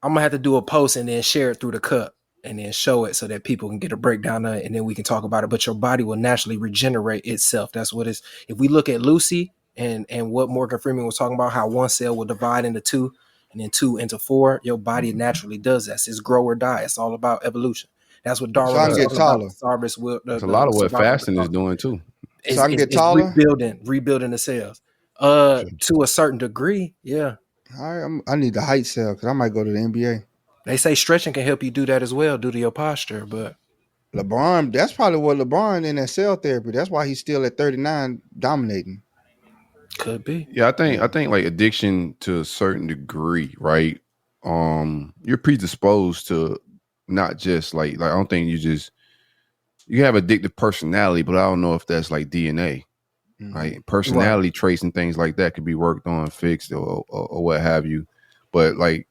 I'm gonna have to do a post and then share it through the cup and then show it so that people can get a breakdown of it and then we can talk about it. But your body will naturally regenerate itself. That's what it's. If we look at Lucy and what Morgan Freeman was talking about, how one cell will divide into two and then 2 into 4, your body naturally does that. It's grow or die. It's all about evolution. That's what Darwin was talking about. It's a lot of what fasting is doing too. So I can get taller? Rebuilding the cells. To a certain degree, yeah. All right, I need the height cell because I might go to the NBA. They say stretching can help you do that as well, due to your posture. But LeBron, that's probably what LeBron in that cell therapy. That's why he's still at 39 dominating. Could be. Yeah, I think like addiction to a certain degree, right? You're predisposed to not just like I don't think you have addictive personality, but I don't know if that's like DNA. Right? Personality traits and things like that could be worked on, fixed, or what have you. But like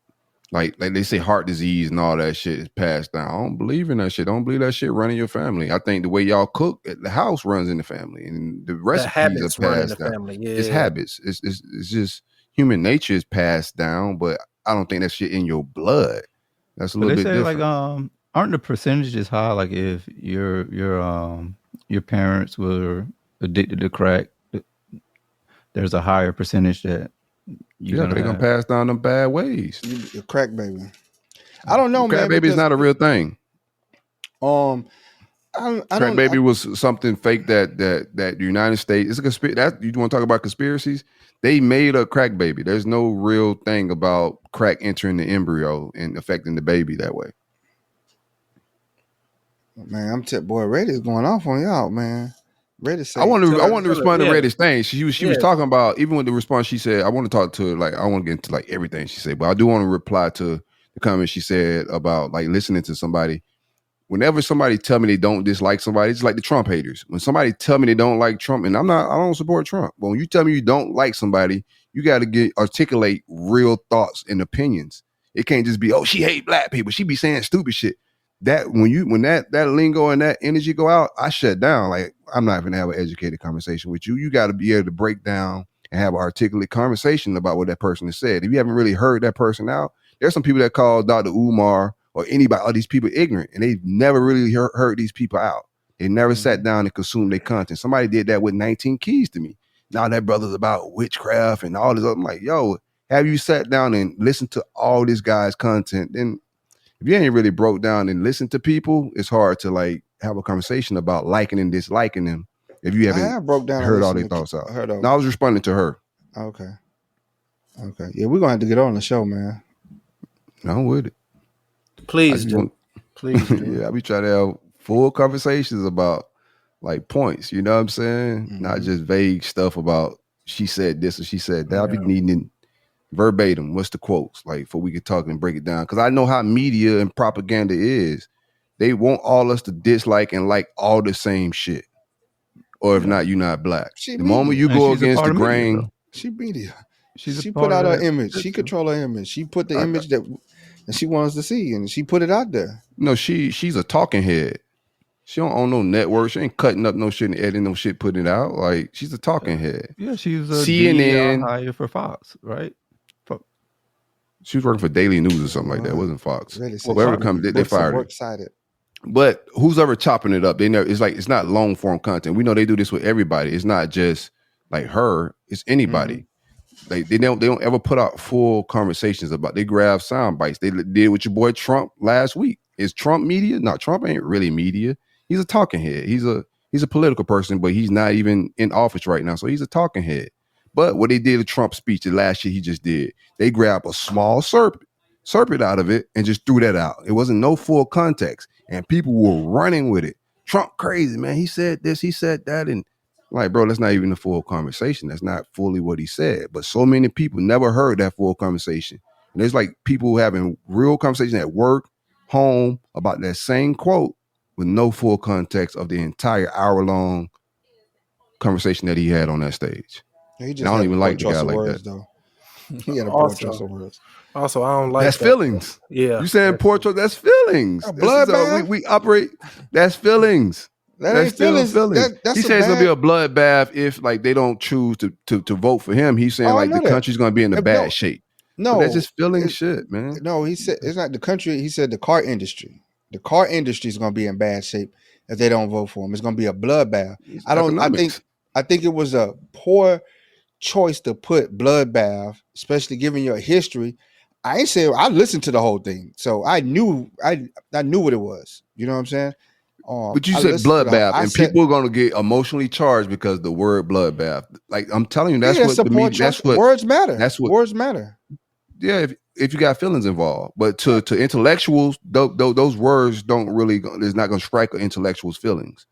they say heart disease and all that shit is passed down. I don't believe in that shit. I don't believe that shit running your family. I think the way y'all cook at the house runs in the family, and the recipes are passed down. Yeah. It's habits. It's just human nature is passed down, but I don't think that shit in your blood. That's a little bit different. Like aren't the percentages high? Like if your parents were addicted to crack, there's a higher percentage that they're gonna pass down them bad ways. You crack baby. I don't know, crack man. Baby is not a real thing. Crack baby was something fake that the United States. It's a conspiracy. That you want to talk about conspiracies? They made a crack baby. There's no real thing about crack entering the embryo and affecting the baby that way. Man, boy, Reddy's going off on y'all, man. I want to respond to Reddy's thing. She was talking about, even with the response she said, I want to talk to her, like I want to get into like everything she said, but I do want to reply to the comment she said about like listening to somebody. Whenever somebody tell me they don't dislike somebody, it's like the Trump haters. When somebody tell me they don't like Trump, and I don't support Trump, but when you tell me you don't like somebody, you got to articulate real thoughts and opinions. It can't just be, oh, she hate black people, she be saying stupid shit. That when that lingo and that energy go out, I shut down. Like, I'm not gonna have an educated conversation with you. You got to be able to break down and have an articulate conversation about what that person has said. If you haven't really heard that person out, there's some people that call Dr. Umar or anybody, all these people ignorant, and they've never really heard these people out. They never sat down and consumed their content. Somebody did that with 19 Keys to me. Now that brother's about witchcraft and all this. I'm like, yo, have you sat down and listened to all this guy's content? Then if you ain't really broke down and listened to people, it's hard to like have a conversation about liking and disliking them if you haven't heard all their thoughts out. No, I was responding to her. Okay. Yeah, we're gonna have to get on the show, man. I'm with it. Please do. Please do. Yeah, I be trying to have full conversations about like points. You know what I'm saying? Mm-hmm. Not just vague stuff about she said this or she said that. Yeah. I be needing verbatim. What's the quotes like for we could talk and break it down? Because I know how media and propaganda is. They want all us to dislike and like all the same shit. Or if not, you're not black. The moment you go against the grain, she media. She part put out of her that image. She control her image. She put the image that she wants to see, and she put it out there. No, she's a talking head. She don't own no network. She ain't cutting up no shit and editing no shit, putting it out. Like, she's a talking head. Yeah, she's a CNN hire for Fox, right? She was working for Daily News or something like that. It wasn't Fox. Really, whoever comes, they fired her. Excited. But who's ever chopping it up? They never. It's like it's not long form content. We know they do this with everybody. It's not just like her. It's anybody. Mm-hmm. Like they don't ever put out full conversations about. They grab sound bites. They did with your boy Trump last week. Is Trump media? No, Trump ain't really media. He's a talking head. He's a political person, but he's not even in office right now. So he's a talking head. But what they did to Trump's speech the last year he just did, they grab a small serpent out of it and just threw that out. It wasn't no full context, and people were running with it. Trump crazy, man. He said this, he said that, and like, bro, that's not even a full conversation. That's not fully what he said. But so many people never heard that full conversation. And there's like people having real conversation at work, home about that same quote with no full context of the entire hour-long conversation that he had on that stage. He just and I don't even like the guy choice of like words, that. though. He had a poor choice of words. Also, I don't like That's that. feelings. Yeah. You saying poor choice? That's feelings. A This blood is a- bath? we operate. That's feelings. That That's ain't still feelings. That's he a says it's gonna be bad- a bloodbath if like they don't choose to vote for him. He's saying Oh, I like know the that. country's gonna be in a No, bad shape. No, But that's just feeling it- shit, man. No, he said it's not the country. He said the car industry. The car industry is going to be in bad shape if they don't vote for him. It's going to be a bloodbath. It's I economics. think it was a poor choice to put bloodbath, especially given your history. I ain't saying I listened to the whole thing, so I knew what it was. You know what I'm saying? But you I said listened to the- bloodbath, I and said- people are gonna get emotionally charged because the word bloodbath. Like I'm telling you, that's Yeah, what it's a the poor media. That's choice. what Words matter. That's what Words matter. Yeah, if you got feelings involved, but to intellectuals, those words don't really. It's not gonna strike an intellectual's feelings.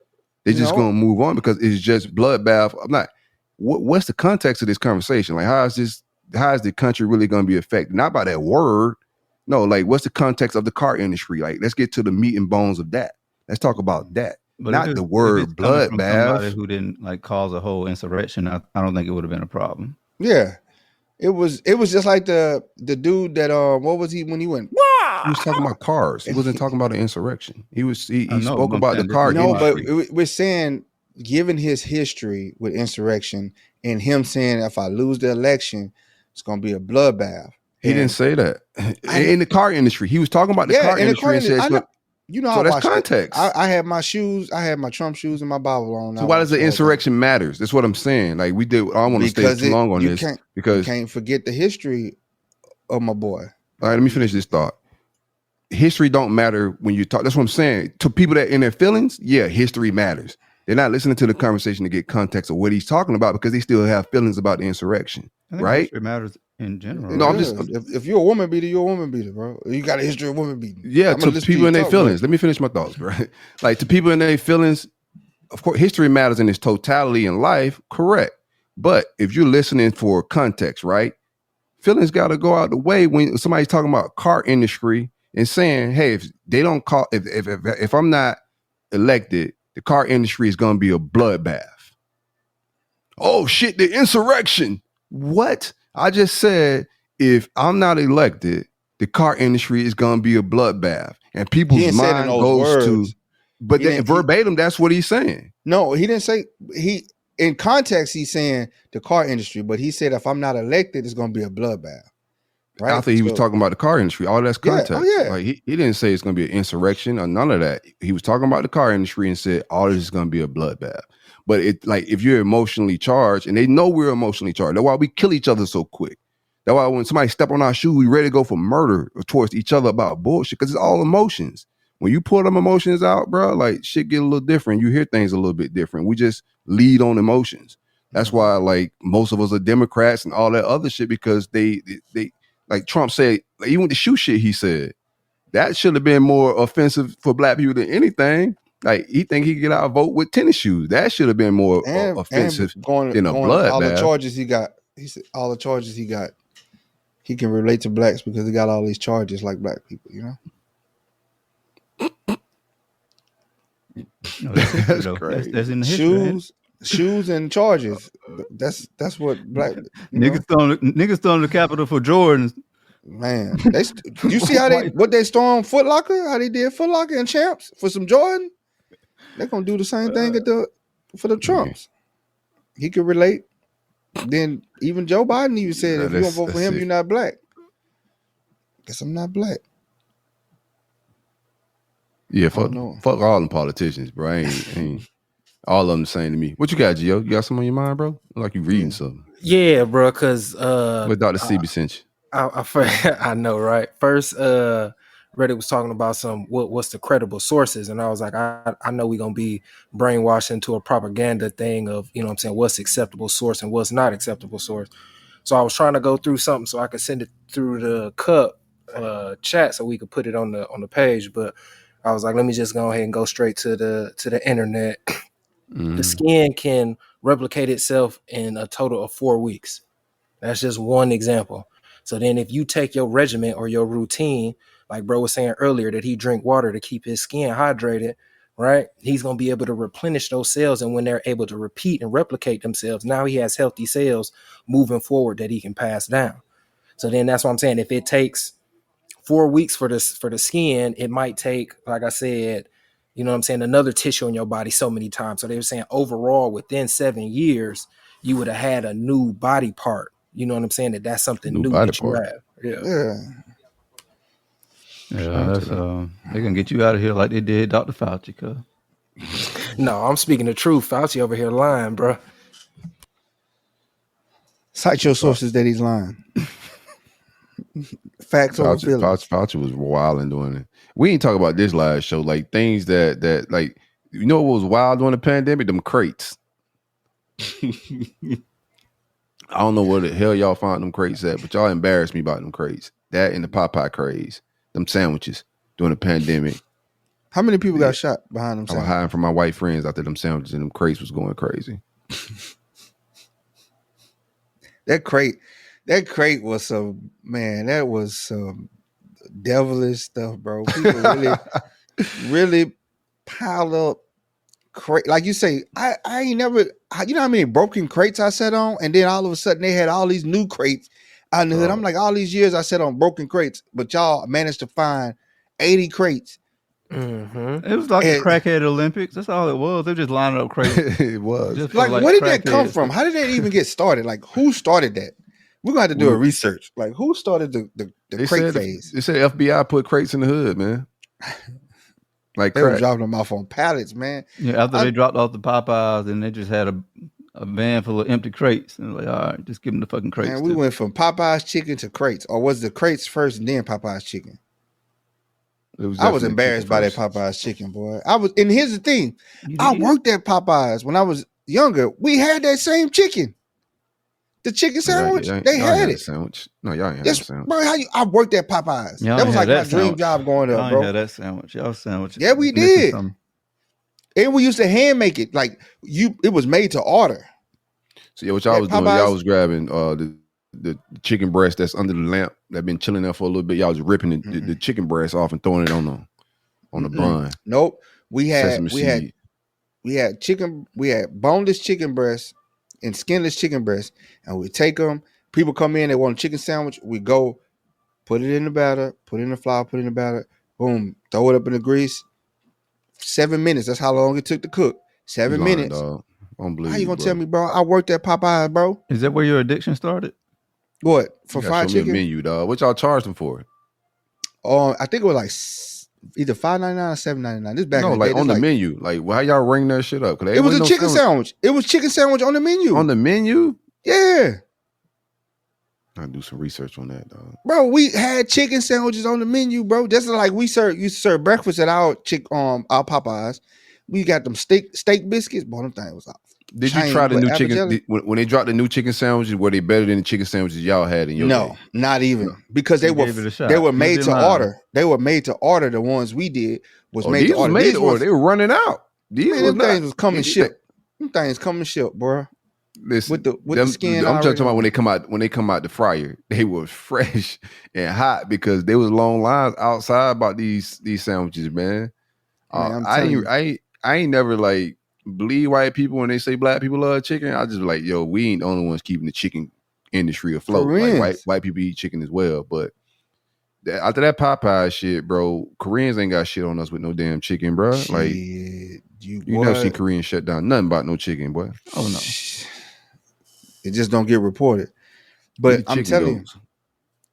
They're just No. gonna move on because it's just bloodbath. I'm not. What's the context of this conversation? Like, how is the country really gonna be affected? Not by that word. No, like, what's the context of the car industry? Like, let's get to the meat and bones of that. Let's talk about that. But Not if the if word it's coming from somebody bloodbath. who didn't like cause a whole insurrection, I don't think it would have been a problem. Yeah, it was just like the dude that what was he when he went? He was talking about cars. He wasn't talking about an insurrection. He I know, spoke but I'm about the saying car this is No, but industry. we're saying, given his history with insurrection and him saying, if I lose the election, it's going to be a bloodbath. He didn't say that. In the car industry. He was talking about the car in the industry and said, I know, you know, so I that's watched it. context. I had my shoes, I had my Trump shoes and my Bible on. so I why watched does the whole thing. insurrection matters? That's what I'm saying. Like, I don't want to stay Because too long on you this can't, because you can't forget the history of my boy. all right, let me finish this thought. History don't matter when you talk. That's what I'm saying. To people that in their feelings, yeah, history matters. They're not listening to the conversation to get context of what he's talking about because they still have feelings about the insurrection, I think right? history matters in general. No, I'm Yeah, just if you're a woman beater, you're a woman beater, bro. You got a history of woman beating. yeah. I'm gonna To listen people you in their talk, bro. feelings. Let me finish my thoughts, bro. Like to people in their feelings, of course, history matters in its totality in life, correct. But if you're listening for context, right? Feelings got to go out the way when somebody's talking about car industry and saying, "Hey, if they don't call, if I'm not elected, the car industry is going to be a bloodbath." Oh shit, the insurrection! What? I just said, if I'm not elected, the car industry is going to be a bloodbath, and He people's didn't say it in mind those goes to. words. But He didn't- verbatim, that's what he's saying. No, he didn't say he. In context, he's saying the car industry, but he said if I'm not elected, it's going to be a bloodbath. Right? I thought he was So- talking about the car industry. All that's Yeah, oh, context. yeah. Like he didn't say it's going to be an insurrection or none of that. He was talking about the car industry and said all this is going to be a bloodbath. But it like if you're emotionally charged, and they know we're emotionally charged, that's why we kill each other so quick. That's why when somebody step on our shoe, we ready to go for murder towards each other about bullshit because it's all emotions. When you pull them emotions out, bro, like shit get a little different. You hear things a little bit different. We just lead on emotions. That's why like most of us are Democrats and all that other shit because they like Trump said, like, even with the shoe shit he said, that should have been more offensive for black people than anything. Like he think he could get out a vote with tennis shoes. That should have been more offensive than a bloodbath. all the charges he got. He said all the charges he got. He can relate to blacks because he got all these charges like black people. You know. No, that's history, That's though. crazy. That's in the history. ain't it? Shoes and charges. That's what black Niggas stormed the Capitol for Jordans. Man, you see how what they stormed Foot Locker? How they did Foot Locker and Champs for some Jordan? They're gonna do the same thing for the Trumps. He could relate. Then even Joe Biden even said, if you don't vote for him, you're not black. Guess I'm not black. Yeah, fuck all them politicians, bro. I ain't all of them the same to me. What you got, Gio? You got something on your mind, bro? Look like you reading something. Yeah, bro. Because What Dr. CB sent you? I know, right? First, Reddit was talking about what's the credible sources, and I was like, I know we're gonna be brainwashed into a propaganda thing of, you know what I'm saying, what's acceptable source and what's not acceptable source. So I was trying to go through something so I could send it through the cup chat so we could put it on the page, but I was like, let me just go ahead and go straight to the internet. The skin can replicate itself in a total of 4 weeks. That's just one example. So then if you take your regimen or your routine, like bro was saying earlier, that he drink water to keep his skin hydrated, right? He's going to be able to replenish those cells. And when they're able to repeat and replicate themselves, now he has healthy cells moving forward that he can pass down. So then that's what I'm saying. If it takes 4 weeks for the skin, it might take, like I said, you know what I'm saying, another tissue in your body so many times. So they were saying overall within 7 years, you would have had a new body part. You know what I'm saying? That's something new that you have. Yeah. That's they gonna get you out of here like they did Dr. Fauci. Cause no, I'm speaking the truth. Fauci over here lying, bro. Cite your sources that he's lying. Facts over feelings. Fauci was wild in doing it. We ain't talk about this last show. Like things that like, you know what was wild during the pandemic? Them crates. I don't know where the hell y'all found them crates at, but y'all embarrassed me about them crates. That and the Popeye craze. Them sandwiches during the pandemic. How many people got shot behind them? I was hiding from my white friends after them sandwiches, and them crates was going crazy. That crate was some, man, that was some devilish stuff, bro. People really piled up crate. Like you say, I ain't never, you know how many broken crates I sat on? And then all of a sudden they had all these new crates out in the hood. I'm like, all these years I sat on broken crates, but y'all managed to find 80 crates. It was like the crackhead Olympics. That's all it was. They just lining up crates. It was. Like where did that come from? How did that even get started? Like who started that? We're gonna have to do a research. Like who started the crate phase? They said FBI put crates in the hood, man. Like they were dropping them off on pallets, man. Yeah, after they dropped off the Popeyes, and they just had a van full of empty crates, and like, all right, just give them the fucking crates. Man, we went from Popeyes chicken to crates, or was the crates first and then Popeyes chicken? I was embarrassed by that Popeyes chicken, boy. And here's the thing, I worked at Popeyes when I was younger. We had that same chicken. The chicken sandwich, they had it. Sandwich. No, y'all ain't had that sandwich. Bro, I worked at Popeyes. That was like my dream job going up, bro. I had that sandwich. Y'all sandwich. Yeah, we did. And we used to hand make it. Like it was made to order. So yeah, what y'all was doing, y'all was grabbing the chicken breast that's under the lamp that been chilling there for a little bit. Y'all was ripping the chicken breast off and throwing it on the bun. Nope. We had chicken. We had boneless chicken breast and skinless chicken breast, and we take them. People come in, they want a chicken sandwich. We go, put it in the batter, put it in the flour, put it in the batter, boom, throw it up in the grease. 7 minutes. That's how long it took to cook. 7 minutes. Dog. How you gonna tell me, bro? I worked at Popeyes, bro. Is that where your addiction started? What, for fried chicken? Menu, dog. What y'all charged them for? I think it was like either $5.99 or $7.99. This back in the day, on the menu. Like, how y'all ring that shit up? It was a chicken sandwich. It was chicken sandwich on the menu. On the menu? Yeah. I'll do some research on that, dog. Bro, we had chicken sandwiches on the menu, bro. Just like we used to serve breakfast at our Popeyes. We got them steak biscuits. Boy, them things was off. Did you try the new chicken when they dropped the new chicken sandwiches? Were they better than the chicken sandwiches y'all had in your day? Not even, because they were made to order. They were made to order. The ones we did was made to order. They were running out. Them things was coming shipped. Them things coming shipped, bro. Listen, with the skin. I'm just talking about when they come out the fryer, they were fresh and hot because there was long lines outside about these sandwiches, man. I ain't never like believe white people when they say black people love chicken. I just like, yo, we ain't the only ones keeping the chicken industry afloat. Like white people eat chicken as well, but after that Popeye shit, bro, Koreans ain't got shit on us with no damn chicken, bro. Like you never seen Koreans shut down nothing about no chicken, boy. Oh no, it just don't get reported. But I'm telling you,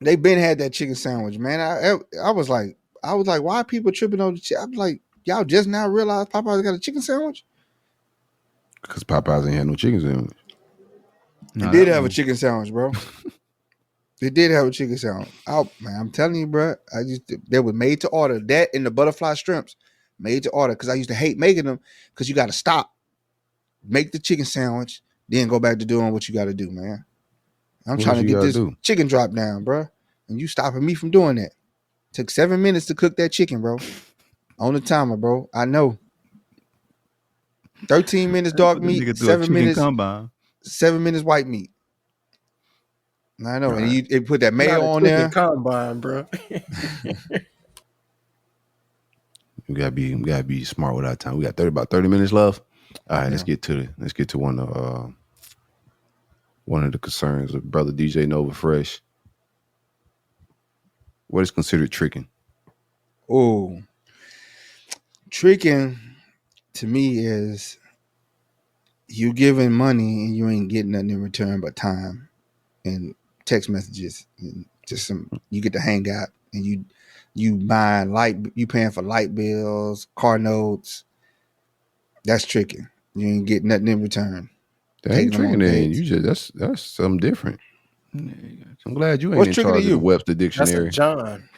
they been had that chicken sandwich, man. I was like, why are people tripping on the chicken? I'm like, y'all just now realize Popeyes got a chicken sandwich? Because Popeyes ain't had no chicken sandwich. It did have a chicken sandwich, bro. It did have a chicken sandwich. Oh man, I'm telling you, bro. They were made to order. That and the butterfly shrimps, made to order. Because I used to hate making them. Because you got to stop, make the chicken sandwich, then go back to doing what you got to do, man. I'm trying to get this chicken drop down, bro. And you stopping me from doing that. Took 7 minutes to cook that chicken, bro. On the timer, bro. I know. 13 minutes dark meat, 7 minutes combine. 7 minutes white meat. I know, and you put that mayo Not a on chicken there. combine, bro. We gotta be smart with our time. We got about 30 minutes left. All right, let's get to one of the concerns of brother DJ Nova Fresh. What is considered tricking? Oh, tricking to me is you giving money and you ain't getting nothing in return but time and text messages and just you get to hang out and you buying you paying for light bills, car notes. That's tricking. You ain't getting nothing in return. That ain't tricking. Then you just that's something different. I'm glad you ain't in charge of the Webster Dictionary. That's a John.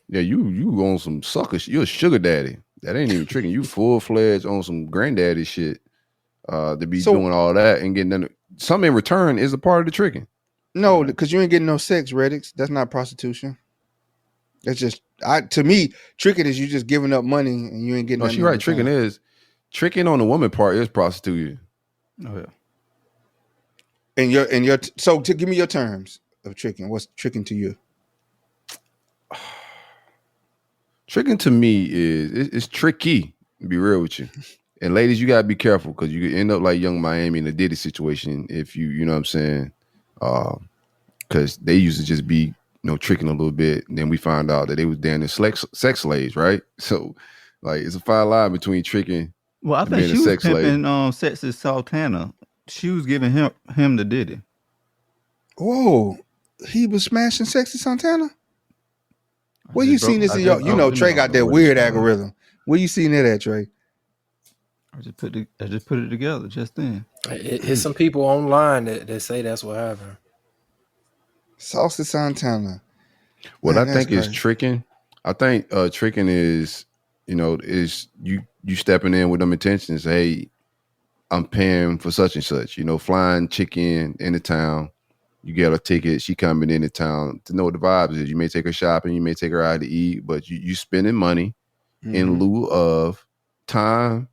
Yeah, you on some sucker. You a sugar daddy. That ain't even tricking. You full fledged on some granddaddy shit. To be doing all that and getting nothing. Something in return is a part of the tricking. No, because you ain't getting no sex, Reddix. That's not prostitution. That's just to me, tricking is you just giving up money and you ain't getting. No, she right. Tricking on the woman part is prostituting. Oh yeah. And your so to give me your terms of tricking. What's tricking to you? Tricking to me is it's tricky. To be real with you. And ladies, you gotta be careful because you could end up like Young Miami in a Diddy situation if you know what I'm saying. Because they used to just be tricking a little bit, and then we found out that they was damn near sex slaves, right? So like it's a fine line between tricking. Well, I think she was pimping Sexy Sultana. She was giving him the Diddy. Whoa, he was smashing Sexy Santana. Where you seen this in your? Trey got that weird algorithm. Where you seen that at, Trey? I just put it together just then. It's some people online that say that's what happened. Saucy Santana. What I think is tricking. I think tricking is is you stepping in with them intentions. Hey, I'm paying for such and such. Flying chick into town. You get a ticket. She coming into town to know what the vibes is. You may take her shopping. You may take her out to eat, but you spending money in lieu of time,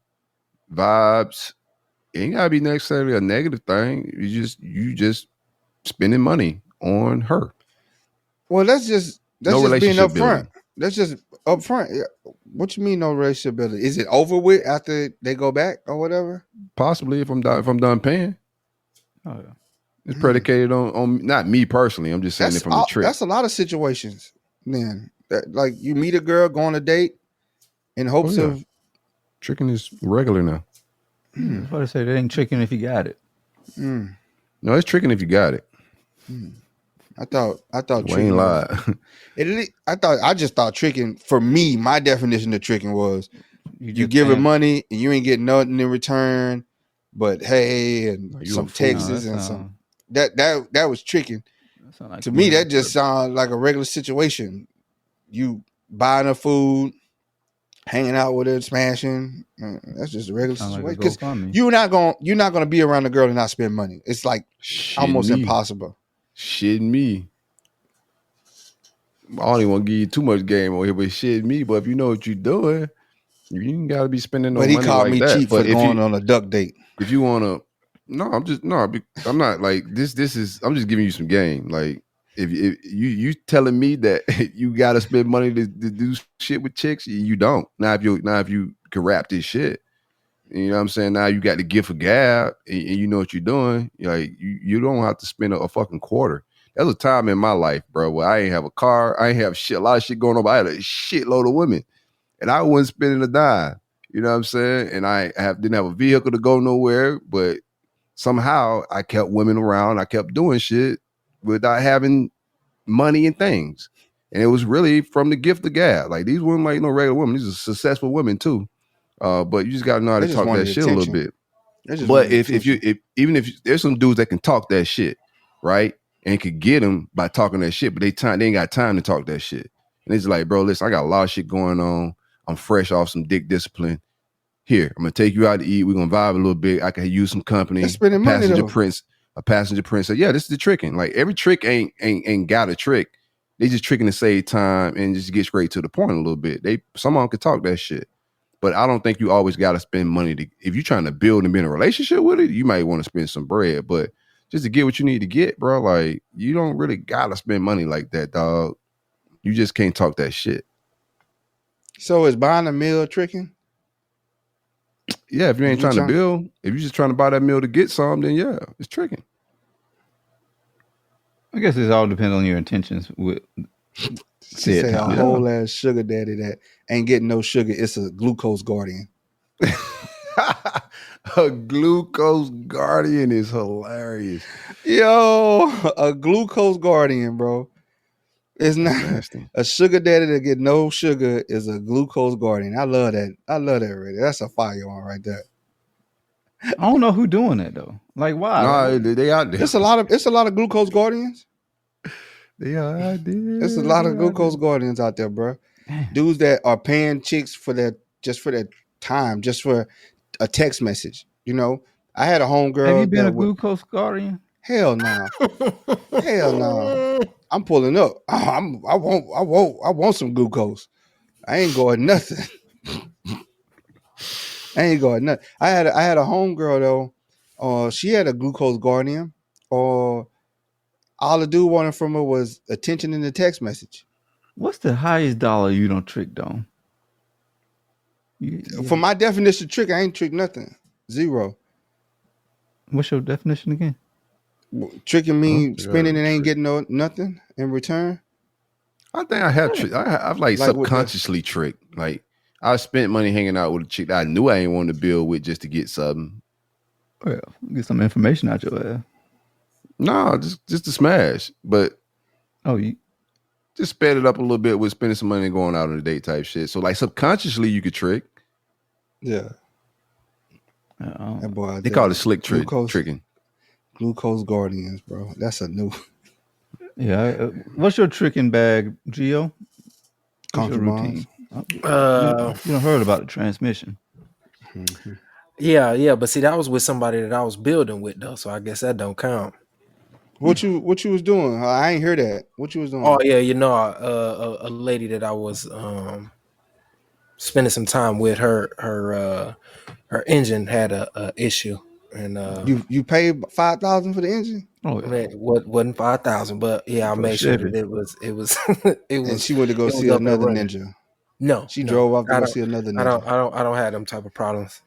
vibes. It ain't gotta be necessarily a negative thing. You just spending money on her. Well, that's just being upfront. That's just upfront. What you mean no relationship building? Is it over with after they go back or whatever? Possibly if I'm done paying. Oh yeah. It's predicated on not me personally. I'm just saying it from the trip. That's a lot of situations. Then like you meet a girl, go on a date in hopes of tricking is regular now. That's what I say. They ain't tricking if you got it. No, it's tricking if you got it. I thought Wayne lied. I just thought tricking for me. My definition of tricking was you giving money and you ain't getting nothing in return, but hey, and some texts and some that was tricking. Like to me, that just sounds like a regular situation. You buying her food, hanging out with her, smashing. That's just a regular situation. Because you're not gonna be around the girl and not spend money. It's like almost impossible. Shit me. I don't even want to give you too much game on here, but shit me. But if you know what you're doing, you ain't gotta be spending no money. But he called me cheap for going on a duck date. If you wanna, I'm not like this. I'm just giving you some game. Like if you telling me that you gotta spend money to do shit with chicks, you don't. Now if you can rap this shit, you know what I'm saying? Now you got the gift of gab and you know what you're doing. Like you don't have to spend a fucking quarter. There was a time in my life, bro, where I ain't have a car. I ain't have a lot of shit going on, but I had a shitload of women. And I wasn't spending a dime. You know what I'm saying? And I didn't have a vehicle to go nowhere, but somehow I kept women around. I kept doing shit without having money and things. And it was really from the gift of gab. Like these women, like regular women. These are successful women too. But you just gotta know how to talk that shit a little bit. But if there's some dudes that can talk that shit, right, and could get them by talking that shit, but they ain't got time to talk that shit. And it's like, bro, listen, I got a lot of shit going on. I'm fresh off some dick discipline. Here, I'm gonna take you out to eat. We're gonna vibe a little bit. I can use some company. A passenger prince said, yeah, this is the tricking. Like every trick ain't got a trick. they just tricking to save time and just get straight to the point a little bit. Some of them could talk that shit. But I don't think you always got to spend money if you're trying to build and be in a relationship with it, you might want to spend some bread. But just to get what you need to get, bro, like you don't really got to spend money like that, dog. You just can't talk that shit. So is buying a meal tricking? Yeah, if you ain't trying to build, if you're just trying to buy that meal to get some, then yeah, it's tricking. I guess it all depends on your intentions with Say a whole ass sugar daddy that ain't getting no sugar. It's a glucose guardian. A glucose guardian is hilarious. Yo, a glucose guardian, bro. It's not nasty. A sugar daddy that get no sugar is a glucose guardian. I love that. I love that already. That's a fire one right there. I don't know who doing that though. Like why? Nah, they out there. It's a lot of glucose guardians. They are out there. There's a lot of glucose guardians out there, bro. Damn. Dudes that are paying chicks for their time, just for a text message. You know, I had a homegirl. Have you been a glucose guardian? Hell no. Hell no. I'm pulling up. I want some glucose. I ain't going nothing. I ain't going nothing. I had a homegirl though. She had a glucose guardian. All the dude wanted from her was attention in the text message. What's the highest dollar you don't trick on? For my definition of trick, I ain't trick nothing. Zero. What's your definition again? Tricking me, spending and ain't getting nothing in return. I think I have tricked. I've like subconsciously tricked. Like I spent money hanging out with a chick that I knew I ain't want to build with just to get something. Well, get some information out your ass. No, just to smash. But you just sped it up a little bit with spending some money and going out on a date type shit. So like subconsciously you could trick. Yeah. That boy, they call it slick tricking. Glucose guardians, bro. That's a new. Yeah. What's your tricking bag, Gio? Concubines. You don't heard about the transmission. Mm-hmm. Yeah. But see, that was with somebody that I was building with, though. So I guess that don't count. What you was doing? I ain't hear that. What you was doing? Oh yeah, a lady that I was spending some time with. Her engine had a issue, and you paid $5,000 for the engine. Oh, it wasn't $5,000, but yeah, I made sure that it was. And she went to go see another ninja. No, she drove off to go see another ninja. I don't have them type of problems.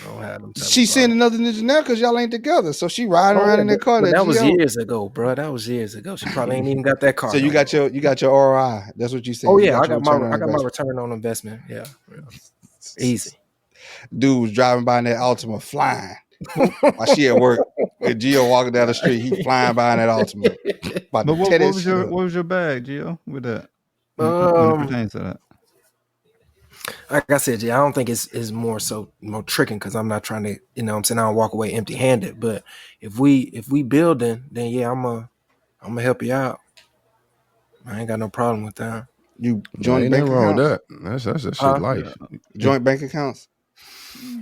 I don't have them. She's seeing another ninja now because y'all ain't together. So she riding around in that car. That was years ago, bro. That was years ago. She probably ain't even got that car. So you got your ROI. That's what you said. Oh yeah, I got my return on investment. Yeah. Easy. Dude was driving by in that Altima flying while she at work. And Gio walking down the street, he flying by in that Altima. But what was your bag, Gio, with that? When it pertains to that. Like I said, I don't think it's more tricking because I'm not trying to, I don't walk away empty handed. But if we building, then yeah, I'm gonna help you out. I ain't got no problem with that. You joint bank accounts? That's shit life. Joint bank accounts.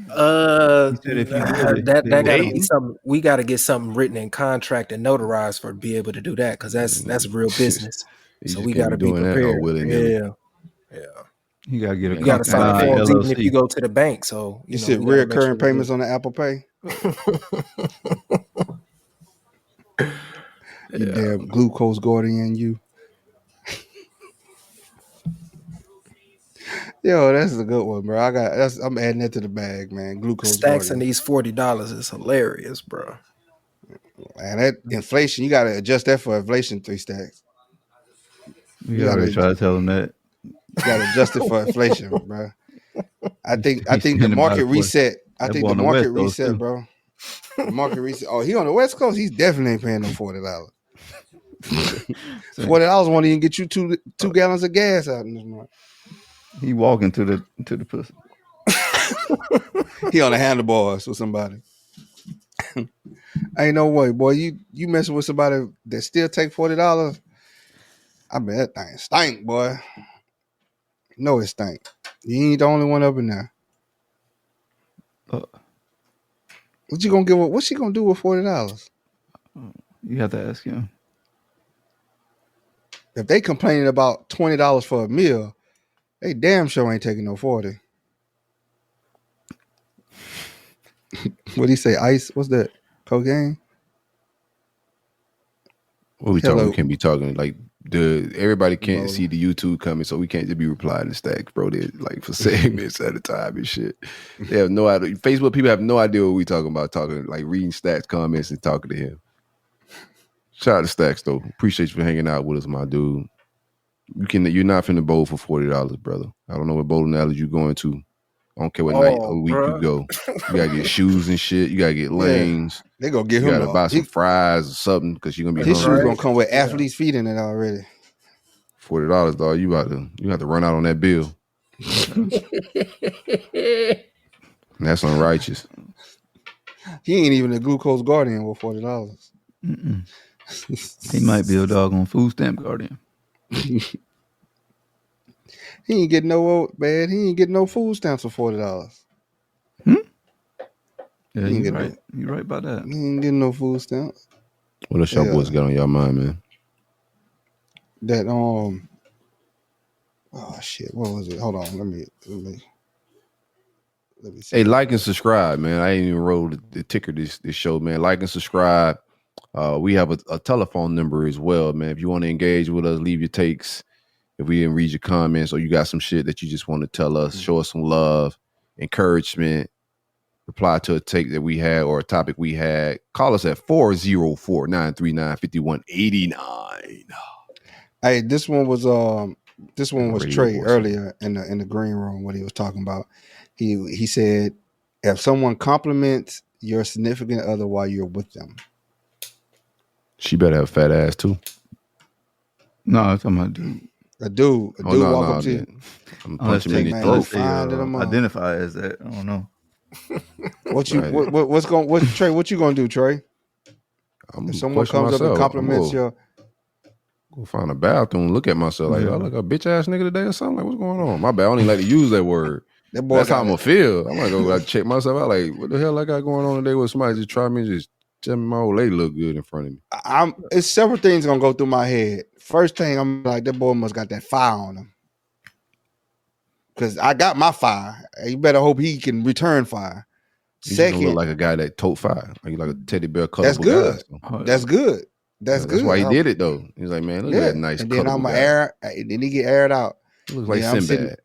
That gotta be something. We got to get something written in contract and notarized for to be able to do that because that's real business. So we got to be prepared. Yeah. You gotta get You gotta sign the forms even if you go to the bank. So you said recurring payments on the Apple Pay. You damn glucose guardian, you. Yo, that's a good one, bro. I'm adding that to the bag, man. Glucose stacks guardian. in these $40 is hilarious, bro. And that inflation, you gotta adjust that for inflation 3 stacks. You gotta try to tell them that. You gotta adjust it for inflation, bro. I think the market reset. I think the market reset, bro. The market reset. Oh, he on the West Coast. He definitely ain't paying no $40. $40 won't even get you two gallons of gas out in this month. He walking to the pussy. He on the handlebars with somebody. Ain't no way, boy. You messing with somebody that still take $40. I bet that thing stink, boy. No, it stink. You ain't the only one up in there. What you gonna give? What's she gonna do with $40? You have to ask him. If they complaining about $20 for a meal, they damn sure ain't taking no 40. What do you say? Ice? What's that? Cocaine? What we Hello. talking? We can't be talking like everybody can't Bro. see the YouTube coming, so we can't just be replying to stacks, bro. They're like for segments at a time and shit. They have no idea. Facebook people have no idea what we talking about. Talking like reading stacks comments and talking to him. Shout out to Stacks though. Appreciate you for hanging out with us, my dude. You're not finna bowl for $40, brother. I don't know what bowling alley you going to. I don't care what night of the week you go. You gotta get shoes and shit. You gotta get lanes. They gonna get You him. gotta buy some fries or something because you're gonna be His shoes hungry. gonna come with athlete's feet in it already. $40, dog. You have to run out on that bill. And that's unrighteous. He ain't even a glucose guardian with $40. He might be a dog on food stamp guardian. He ain't getting no man. He ain't getting no food stamps for $40. Yeah, He ain't you're getting right. You're right about that. He ain't getting no food stamps. What else y'all boys got on y'all mind, man? That oh shit, what was it? Hold on, let me see. Hey, like and subscribe, man. I ain't even rolled the ticker this show, man. Like and subscribe. We have a telephone number as well, man. If you want to engage with us, leave your takes. If we didn't read your comments or you got some shit that you just want to tell us, show us some love, encouragement, reply to a take that we had or a topic we had, call us at 404-939-5189. Hey, this one was Trey voice. earlier in the green room what he was talking about. He said if someone compliments your significant other while you're with them. She better have a fat ass too. No, I'm talking about dude. A dude walk up to you. I'm punching him in the man, throat. you find it, I'm on. Identify as that. I don't know. What Trey? What you gonna do, Trey? If someone comes up and compliments your, go find a bathroom, look at myself like, I look a bitch ass nigga today or something. Like, what's going on? My bad. I don't even like to use that word. That's how I'm gonna feel. I'm gonna go check myself out. Like, what the hell I got going on today with somebody just try me and just tell me my old lady look good in front of me. It's several things gonna go through my head. First thing, I'm like, that boy must got that fire on him. Cause I got my fire. You better hope he can return fire. You Second, look like a guy that tote fire. Like you like a teddy bear colorful that's good. guy. So. That's good. That's good. That's why he did it though. He's like, man, look at that nice. And then I'm guy. air. Then he get aired out. He looks like I'm Sinbad.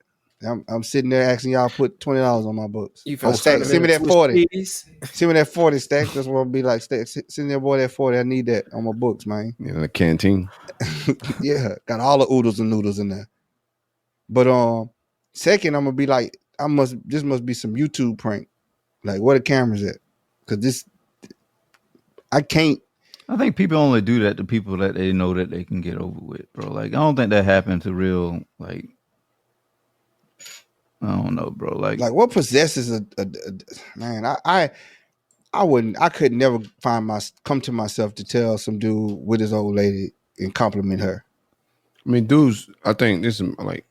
I'm sitting there asking y'all to put $20 on my books. You Stack, send me that 40. Send me that 40 stack. That's what I'll be like. Stack, send that boy that 40. I need that on my books, man. In the canteen. Yeah, got all the oodles and noodles in there. But second, I'm gonna be like, this must be some YouTube prank. Like, where the cameras at? Because I can't. I think people only do that to people that they know that they can get over with, bro. Like, I don't think that happened to real, like, I don't know, bro. Like what possesses a man? I could never come to myself to tell some dude with his old lady and compliment her. I mean, dudes, I think this is like,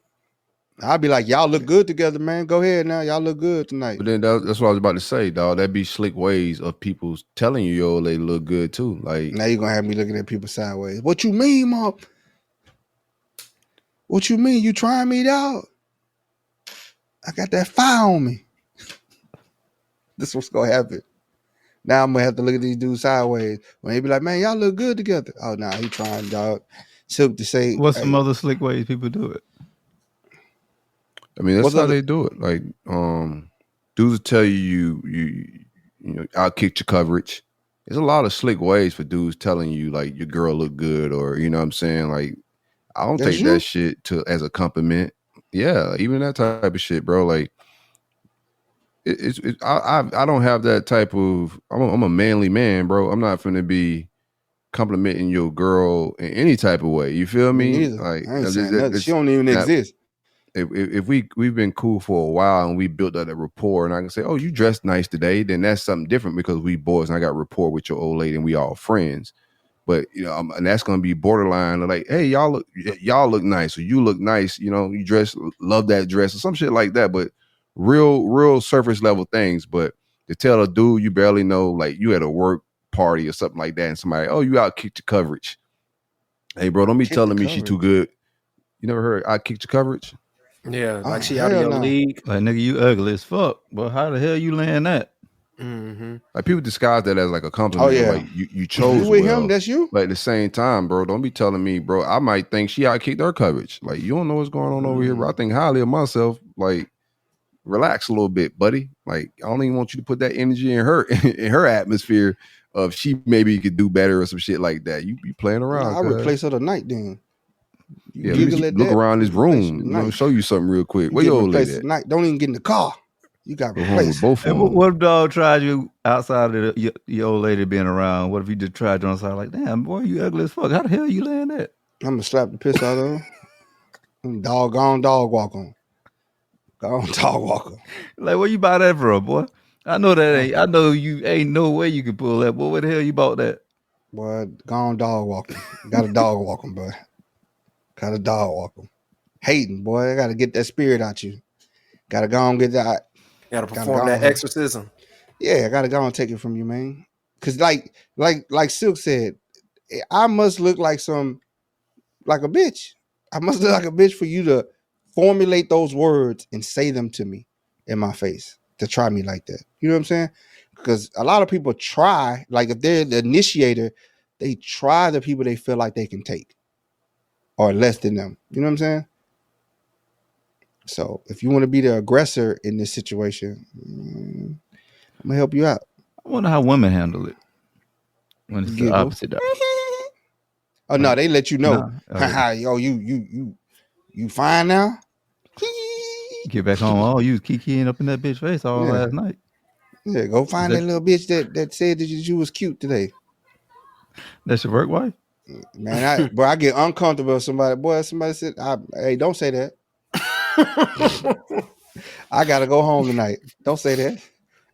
I'd be like, y'all look good together, man. Go ahead now, y'all look good tonight. But then that's what I was about to say, dog. That'd be slick ways of people telling you your old lady look good too. Like, now you're gonna have me looking at people sideways. What you mean, Mom? What you mean? You trying me out? I got that fire on me. This is what's gonna happen. Now I'm gonna have to look at these dudes sideways. When they be like, man, y'all look good together. Oh, nah, he trying, dog. Silk to say, what's some other slick ways people do it? I mean, that's how they do it. Like, dudes will tell you know, I'll kick your coverage. There's a lot of slick ways for dudes telling you like your girl look good, or you know what I'm saying. Like, I don't take that shit as a compliment. Yeah, even that type of shit, bro. Like, I don't have that type of. I'm a manly man, bro. I'm not finna be complimenting your girl in any type of way. You feel me? Like, I ain't saying nothing. She don't even exist. If we've been cool for a while and we built up that rapport, and I can say, oh, you dressed nice today, then that's something different because we boys and I got rapport with your old lady and we all friends. But you know, and that's gonna be borderline like, hey, y'all look nice, or you look nice, you know, you dress, love that dress, or some shit like that. But real surface level things. But to tell a dude you barely know, like you at a work party or something like that, and somebody, oh, you out kicked your coverage. Hey, bro, don't be Kick telling the me she's too good. You never heard I kicked your coverage? Yeah, like Oh, she out of hell your no. league. Like, nigga, you ugly as fuck. Well, how the hell you laying that? Mm-hmm. Like people disguise that as like a compliment. Oh, yeah. Like you chose You with well. him? That's you? But at the same time, bro, don't be telling me, bro. I might think she outkicked her coverage. Like you don't know what's going on over here, bro. I think highly of myself. Like, relax a little bit, buddy. Like I don't even want you to put that energy in her atmosphere of she maybe could do better or some shit like that. You be playing around. I'll replace her tonight then. Yeah, look around this room. You know, show you something real quick. Where your old lady at? Tonight. Don't even get in the car. You got Go home with replaced. both of Hey, them. what if dog tried you outside of your old lady being around? What if you just tried you on the side like, damn, boy, you ugly as fuck. How the hell you laying that? I'm gonna slap the piss out of her. Doggone dog walk on. Go on, dog walker. Like, where you buy that from, boy? I know that ain't. I know you ain't no way you can pull that. Boy, where the hell you bought that? Boy, go on dog walking. Got a dog walking, boy. Got a dog walking. Hating, boy. I gotta get that spirit out you. Gotta go on get that. Gotta perform that exorcism. Yeah, I gotta go and take it from you, man. Cause like Silk said, I must look like a bitch. I must look like a bitch for you to formulate those words and say them to me in my face to try me like that. You know what I'm saying? Because a lot of people try, like if they're the initiator, they try the people they feel like they can take or less than them. You know what I'm saying? So if you want to be the aggressor in this situation, I'm gonna help you out. I wonder how women handle it when it's the opposite. Oh no, they let you know. Nah. Yo, you fine now? Get back home. Oh, you was kikiing up in that bitch face all last night. Yeah, go find that little bitch that said that you was cute today. That's your work wife? Man, I get uncomfortable if somebody said, hey, don't say that. I gotta go home tonight. Don't say that.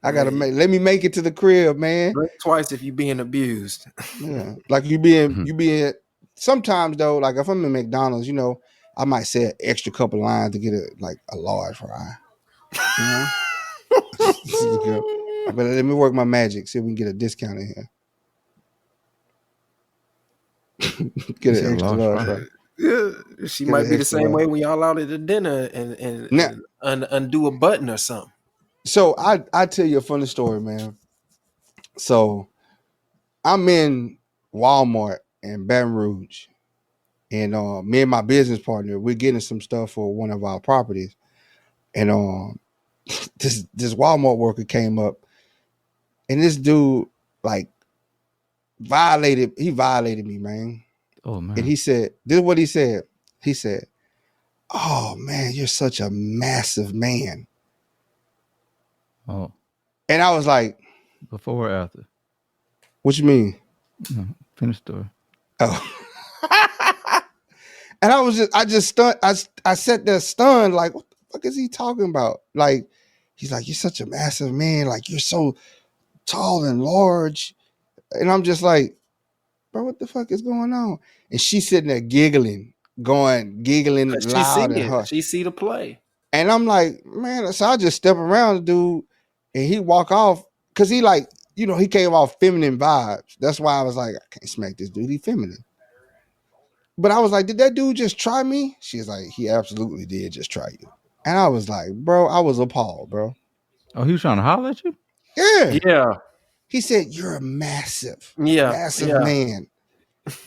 I gotta let me make it to the crib, man. Blink twice if you being abused. Yeah, like you being. Sometimes though, like if I'm in McDonald's, you know, I might say an extra couple lines to get a large fry. You know, but let me work my magic. See if we can get a discount in here. Get an extra large fry. Yeah, she might be the same way when y'all out at the dinner and undo a button or something. So I tell you a funny story, man. So I'm in Walmart in Baton Rouge, and me and my business partner, we're getting some stuff for one of our properties, and this Walmart worker came up, and this dude violated me, man. Oh man! And he said, "This is what he said." He said, "Oh man, you're such a massive man." Oh. And I was like, before or after? What you mean? No, finish story. Oh. And I just stunned. I sat there stunned, like, what the fuck is he talking about? Like, he's like, you're such a massive man, like you're so tall and large. And I'm just like, bro, what the fuck is going on? And she's sitting there giggling loud at her. She see the play. And I'm like, man, so I just step around the dude and he walk off because he like, you know, he came off feminine vibes. That's why I was like, I can't smack this dude. He feminine. But I was like, did that dude just try me? She's like, he absolutely did just try you. And I was like, bro, I was appalled, bro. Oh, he was trying to holler at you? Yeah. Yeah. He said, you're a massive massive man.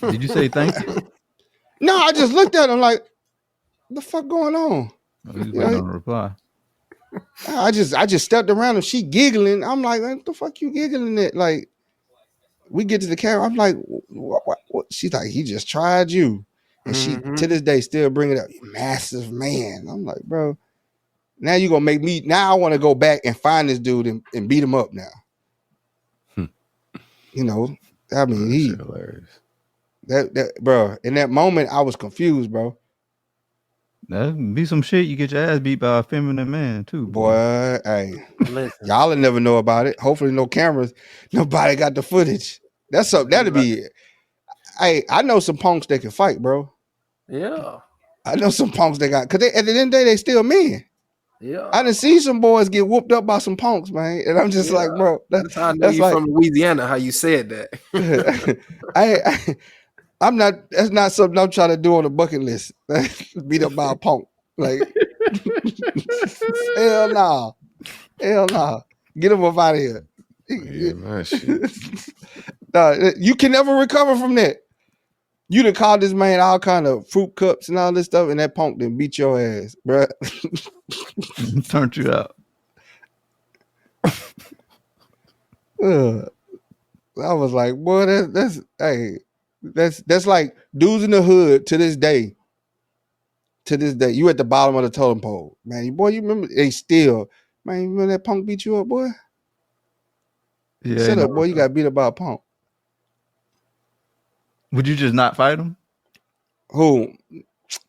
Did you say thank you? No, I just looked at him like, what the fuck going on? Oh, he was waiting on a reply. I just stepped around and she giggling. I'm like, what the fuck you giggling at? Like, we get to the camera. I'm like, what? She's like, he just tried you. And she, to this day, still bring it up. You massive man. I'm like, bro, now you're going to make me, now I want to go back and find this dude and beat him up now. You know, I mean, he, hilarious. That bro, in that moment, I was confused, bro. That'd be some shit. You get your ass beat by a feminine man too, boy. Hey, y'all will never know about it. Hopefully, no cameras. Nobody got the footage. That's something that'd be. Hey, I know some punks that can fight, bro. Yeah, I know some punks that got because at the end of the day, they still men. Yeah, I done seen some boys get whooped up by some punks, man, and I'm just like, bro, that's how I know you like, from Louisiana. How you said that? I'm not. That's not something I'm trying to do on the bucket list. Beat up by a punk. Like, hell nah. Hell nah. Get him up out of here. Yeah, man, shit. Nah, you can never recover from that. You done called this man all kind of fruit cups and all this stuff, and that punk done beat your ass, bruh. Turned you out. I was like, boy, that's like dudes in the hood to this day. To this day, you at the bottom of the totem pole, man. Boy, you remember they still, man. You remember that punk beat you up, boy? Yeah. Shut up, boy. You got beat up by a punk. Would you just not fight him? Who? Like,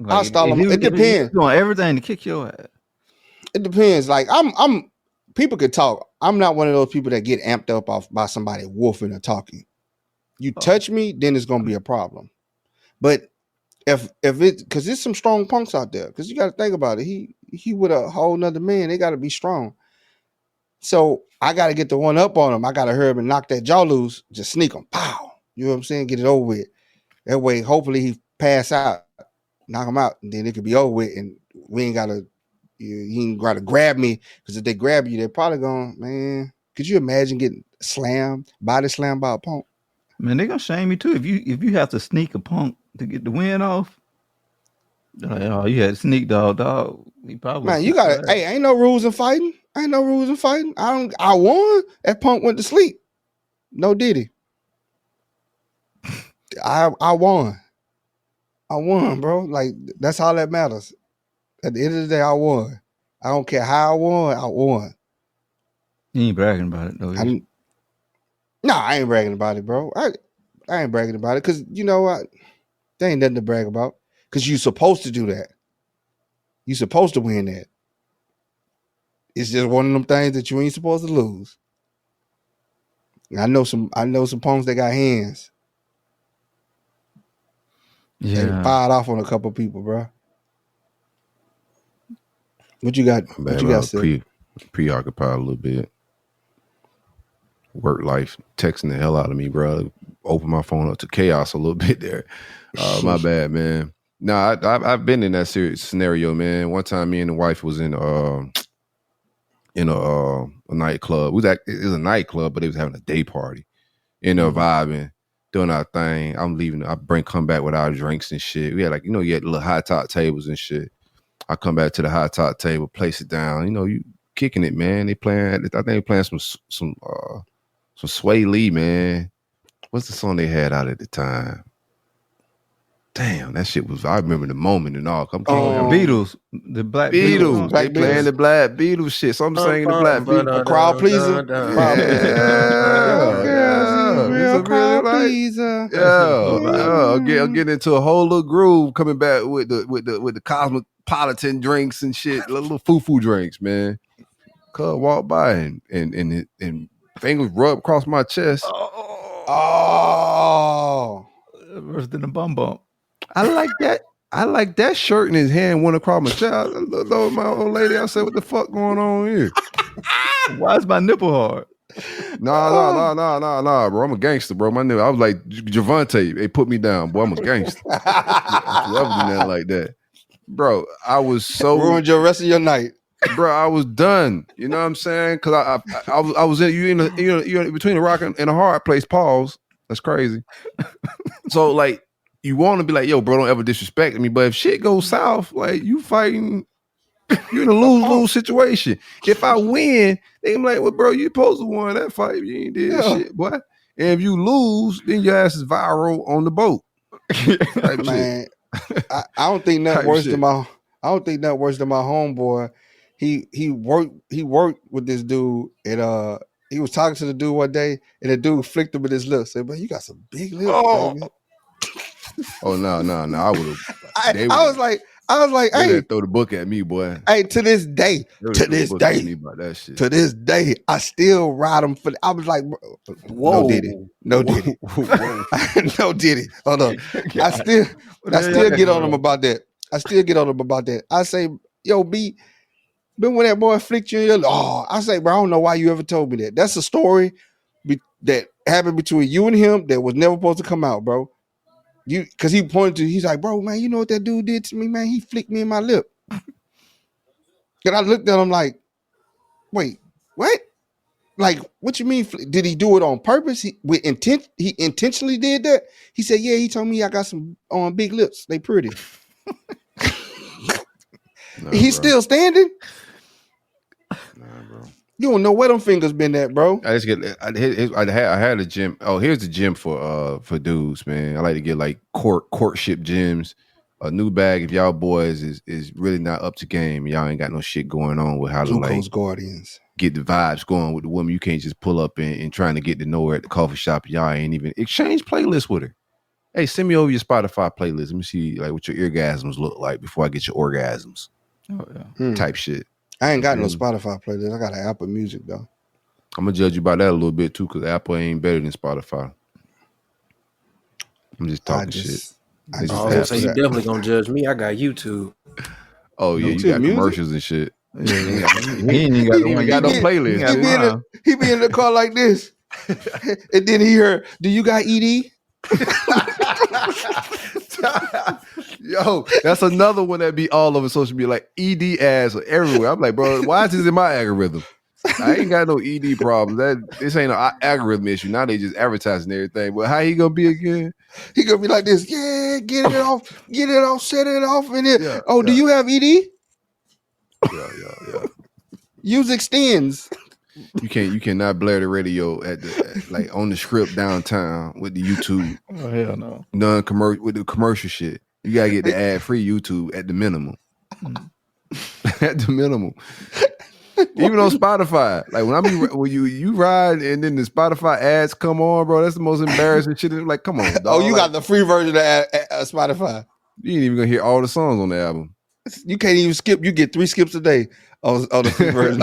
I'll stall him. It depends. Doing everything to kick your ass. It depends. Like I'm. People could talk. I'm not one of those people that get amped up off by somebody woofing or talking. You touch me, then it's gonna be a problem. But if it, because there's some strong punks out there. Because you got to think about it. He with a whole nother man. They got to be strong. So I got to get the one up on him. I got to hurry up and knock that jaw loose. Just sneak him. Pow. You know what I'm saying? Get it over with. That way, hopefully he pass out, knock him out, and then it could be over with, and we ain't gotta. He ain't gotta grab me, because if they grab you, they're probably going, man. Could you imagine getting slammed, body slammed by a punk? Man, they gonna shame you too if you have to sneak a punk to get the win off. Like, oh, you had to sneak dog. He probably man, you gotta. Hey, ain't no rules in fighting. I won. That punk went to sleep. No diddy. I won. I won, bro. Like, that's all that matters. At the end of the day, I won. I don't care how I won. I won. You ain't bragging about it though. I ain't bragging about it, bro. I ain't bragging about it because you know what? There ain't nothing to brag about. Because you're supposed to do that. You're supposed to win that. It's just one of them things that you ain't supposed to lose. I know some punks that got hands. Yeah. They fired off on a couple people, bro. What you got? What you got, Sid? Preoccupied a little bit. Work life texting the hell out of me, bro. Open my phone up to chaos a little bit there. My bad, man. Nah, I've been in that serious scenario, man. One time, me and the wife was in a nightclub. It was a nightclub, but it was having a day party. Vibing, doing our thing. I'm leaving. Come back with our drinks and shit. We had you had little high top tables and shit. I come back to the high top table, place it down. You kicking it, man. They playing. I think they playing some Sway Lee, man. What's the song they had out at the time? Damn, that shit was. I remember the moment and all. Beatles, the Black Beatles. They playing the Black Beatles shit. So I'm singing the Black Beatles. A crowd pleaser. I'm getting into a whole little groove. Coming back with the cosmopolitan drinks and shit, little foo drinks, man. Cuz walk by and fingers rub across my chest. Oh, worse than a bum bump. I like that. I like that shirt in his hand went across my chest. I looked over my old lady. I said, "What the fuck going on here? Why is my nipple hard?" Nah, bro. I'm a gangster, bro. My nigga, I was like Javante. They put me down, boy. I'm a gangster. Whoever do that like that, bro. I was so ruined your rest of your night, bro. I was done. You know what I'm saying? Because I was in between a rock and a hard place. Pause. That's crazy. So like, you want to be like, yo, bro, don't ever disrespect me. But if shit goes south, like you fighting, you're in a lose-lose situation. If I win, they be like, well, bro, you supposed to win that fight. You ain't did shit, boy. And if you lose, then your ass is viral on the boat. Man, I don't think nothing worse than my homeboy. He worked with this dude, and he was talking to the dude one day, and the dude flicked him with his lips. Said, "Man, you got some big lips, baby." Oh no! I would have. I was like, hey, throw the book at me, boy. Hey, to this day, I still ride him for. I was like, whoa, no did it. Hold on, I still get on him about that. I say, yo, B, remember when that boy flicked you in your? I say, bro, I don't know why you ever told me that. That's a story that happened between you and him that was never supposed to come out, bro. because he pointed to, he's like, bro, man, you know what that dude did to me, man? He flicked me in my lip. And I looked at him like, wait, what? Like, what you mean? Did he do it on purpose? He intentionally did that? He said, yeah, he told me I got some big lips. They pretty. He's still standing? Bro. You don't know where them fingers been at, bro. I had a gym. Oh, here's the gym for dudes, man. I like to get like courtship gyms. A new bag if y'all boys is really not up to game. Y'all ain't got no shit going on with how to like Guardians. Get the vibes going with the woman. You can't just pull up and trying to get to know her at the coffee shop. Y'all ain't even exchange playlists with her. Hey, send me over your Spotify playlist. Let me see like what your orgasms look like before I get your orgasms. Oh yeah. Type shit. I ain't got no Spotify playlist. I got an Apple Music though. I'm gonna judge you by that a little bit too, because Apple ain't better than Spotify. I'm just talking shit. So you definitely gonna judge me. I got YouTube. Oh yeah, you got commercials and shit. Yeah, he ain't got no playlist. He be in the car like this, and then he heard, "Do you got ED?" Yo, that's another one that be all over social media, like ED ads are everywhere. I'm like, bro, why is this in my algorithm? I ain't got no ED problem. This ain't an algorithm issue. Now they just advertising everything. But how he gonna be again? He gonna be like this. Yeah, get it off, set it off, and then do you have ED? Yeah. Use extends. You cannot blare the radio at the like on the script downtown with the YouTube. Oh hell no. Non-commercial with the commercial shit. You gotta get the ad-free YouTube at the minimum. At the minimum. Even on Spotify, like when you ride and then the Spotify ads come on, bro, that's the most embarrassing shit. Like, come on, dog. Oh, you got the free version of Spotify. You ain't even gonna hear all the songs on the album. You can't even skip. You get 3 skips a day on the free version.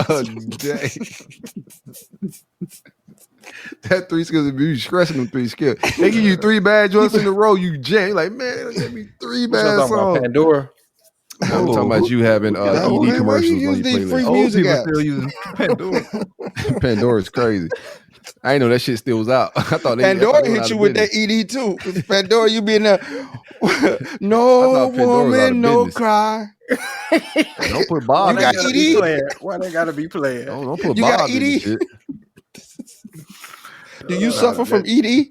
That 3 skips, you stressing them 3 skips. They give you 3 bad joints in a row. You jam like, man, give me 3 bad songs. Pandora. I'm talking about you having ED commercials on your playlist. Free music apps. Still using Pandora. Pandora's crazy. I ain't know that shit still was out. I thought Pandora hit you with that ED too. Pandora, you be in there. No woman, no cry. Don't put Bob. You got ED? Why they gotta be playing? Don't put You Bob got in this ED? shit. Do you suffer from ED?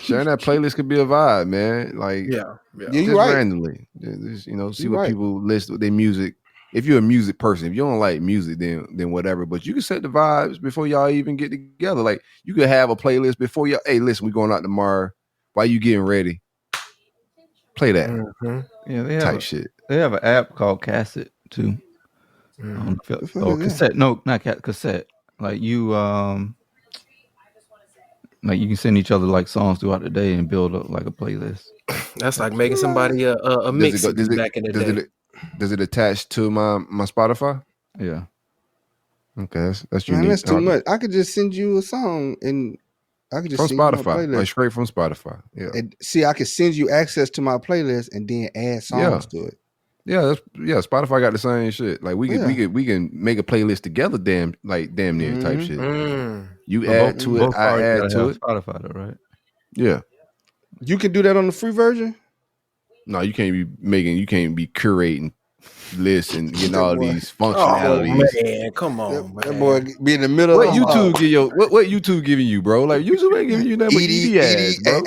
Sharing that playlist could be a vibe, man. Like, Yeah, just you right. randomly, just, see You what right. people list with their music. If you're a music person, if you don't like music, then whatever. But you can set the vibes before y'all even get together. Like, you could have a playlist before y'all. Hey, listen, we going out tomorrow. While you getting ready, play that Yeah, they have type shit. They have an app called Cassette too. Cassette. No, not cassette. Like you, like you can send each other like songs throughout the day and build up like a playlist. That's like making somebody a mix back in the day. Does it attach to my Spotify? Yeah. Okay, that's Man, unique. that's too much. I could just send you a song and I could just From send you my Spotify, playlist. like straight from Spotify. Yeah. And see, I could send you access to my playlist and then add songs to it. Yeah, Spotify got the same shit. Like we can make a playlist together, damn near type shit. You add to it, I add to it. Spotify though, right? Yeah. You can do that on the free version? No, you can't be curating lists and getting all these functionalities. Oh man, come on, man. That boy be in the middle What of YouTube give you? What YouTube giving you, bro? Like YouTube ain't giving you nothing but ED ads, bro.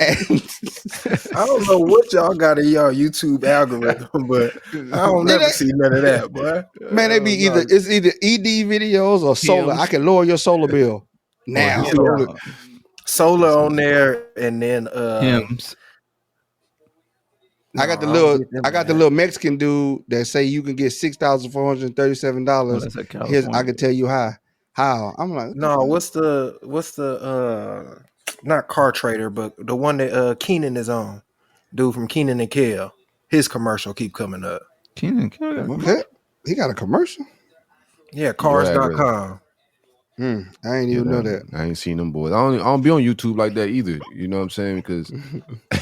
I don't know what y'all got in y'all YouTube algorithm, but I don't never see none of that, boy. Man, they be it's either ED videos or solar. I can lower your solar bill now. Solar on there, and then hymns. I got the little Mexican dude that say you can get $6,437. I can tell you how. I'm like, no, what's the not Car Trader, but the one that Keenan is on, dude from Keenan and Kel. His commercial keep coming up. Keenan and Kel. Okay. He got a commercial? Yeah, cars.com. I ain't even know that. I ain't seen them boys. I don't be on YouTube like that either. You know what I'm saying? Because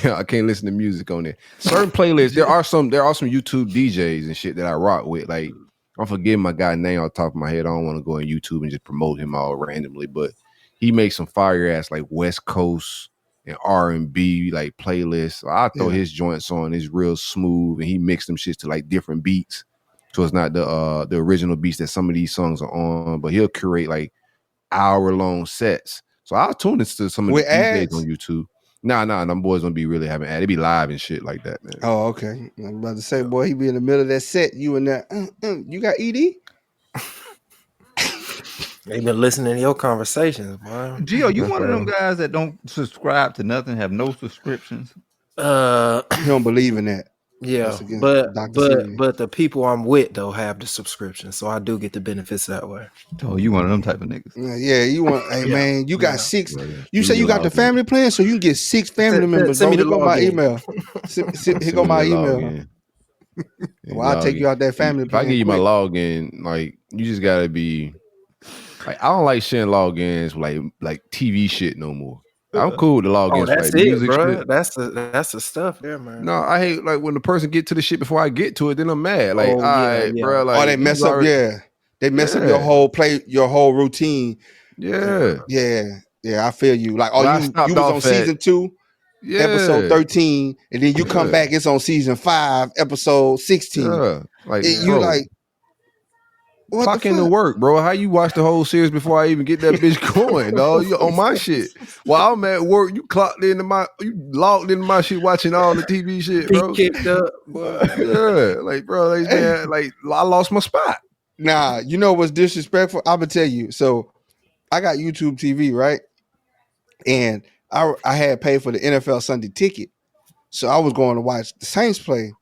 I can't listen to music on there. Certain playlists, there are some YouTube DJs and shit that I rock with. Like, I'm forgetting my guy's name off the top of my head. I don't want to go on YouTube and just promote him all randomly, but he makes some fire ass like West Coast and R&B like playlists. So I throw his joints on. It's real smooth, and he mixed them shits to like different beats. So it's not the original beats that some of these songs are on, but he'll curate like hour-long sets. So I'll tune into some of these days on YouTube. Nah, them boys don't be really having ads. They be live and shit like that, man. Oh, okay. I'm about to say, boy, he be in the middle of that set. You in there? You got ED? They been listening to your conversations, boy. Gio, you one of them guys that don't subscribe to nothing, have no subscriptions? He don't believe in that. Yeah, but the people I'm with though have the subscription, so I do get the benefits that way. Oh, you one of them type of niggas? Yeah, you want? Hey man, you got 6. You say you got the family plan, so you can get 6 family members. Send me Here go my login. email. Here go my email. Well, I'll take you out that family If plan. I give you my login, like you just gotta be like I don't like sharing logins with like TV shit no more. I'm cool with the logins. That's for, like, it, music bro. shit. That's the stuff there, man. No, I hate like when the person get to the shit before I get to it, then I'm mad. Like, bro, like they mess up. They mess up your whole routine. Yeah. I feel you. Like, Well, I you stopped was on off at- season 2, episode 13, and then you come back. It's on season 5, episode 16. Yeah. Like, you bro, like. What clock the into fuck? work, bro. How you watch the whole series before I even get that bitch going, dog? You on my shit. While I'm at work, you logged into my shit watching all the TV shit, bro. He kicked up. Yeah, like, bro, like, man, like I lost my spot. Nah, you know what's disrespectful? I'm gonna tell you. So I got YouTube TV, right? And I had paid for the NFL Sunday ticket. So I was going to watch the Saints play.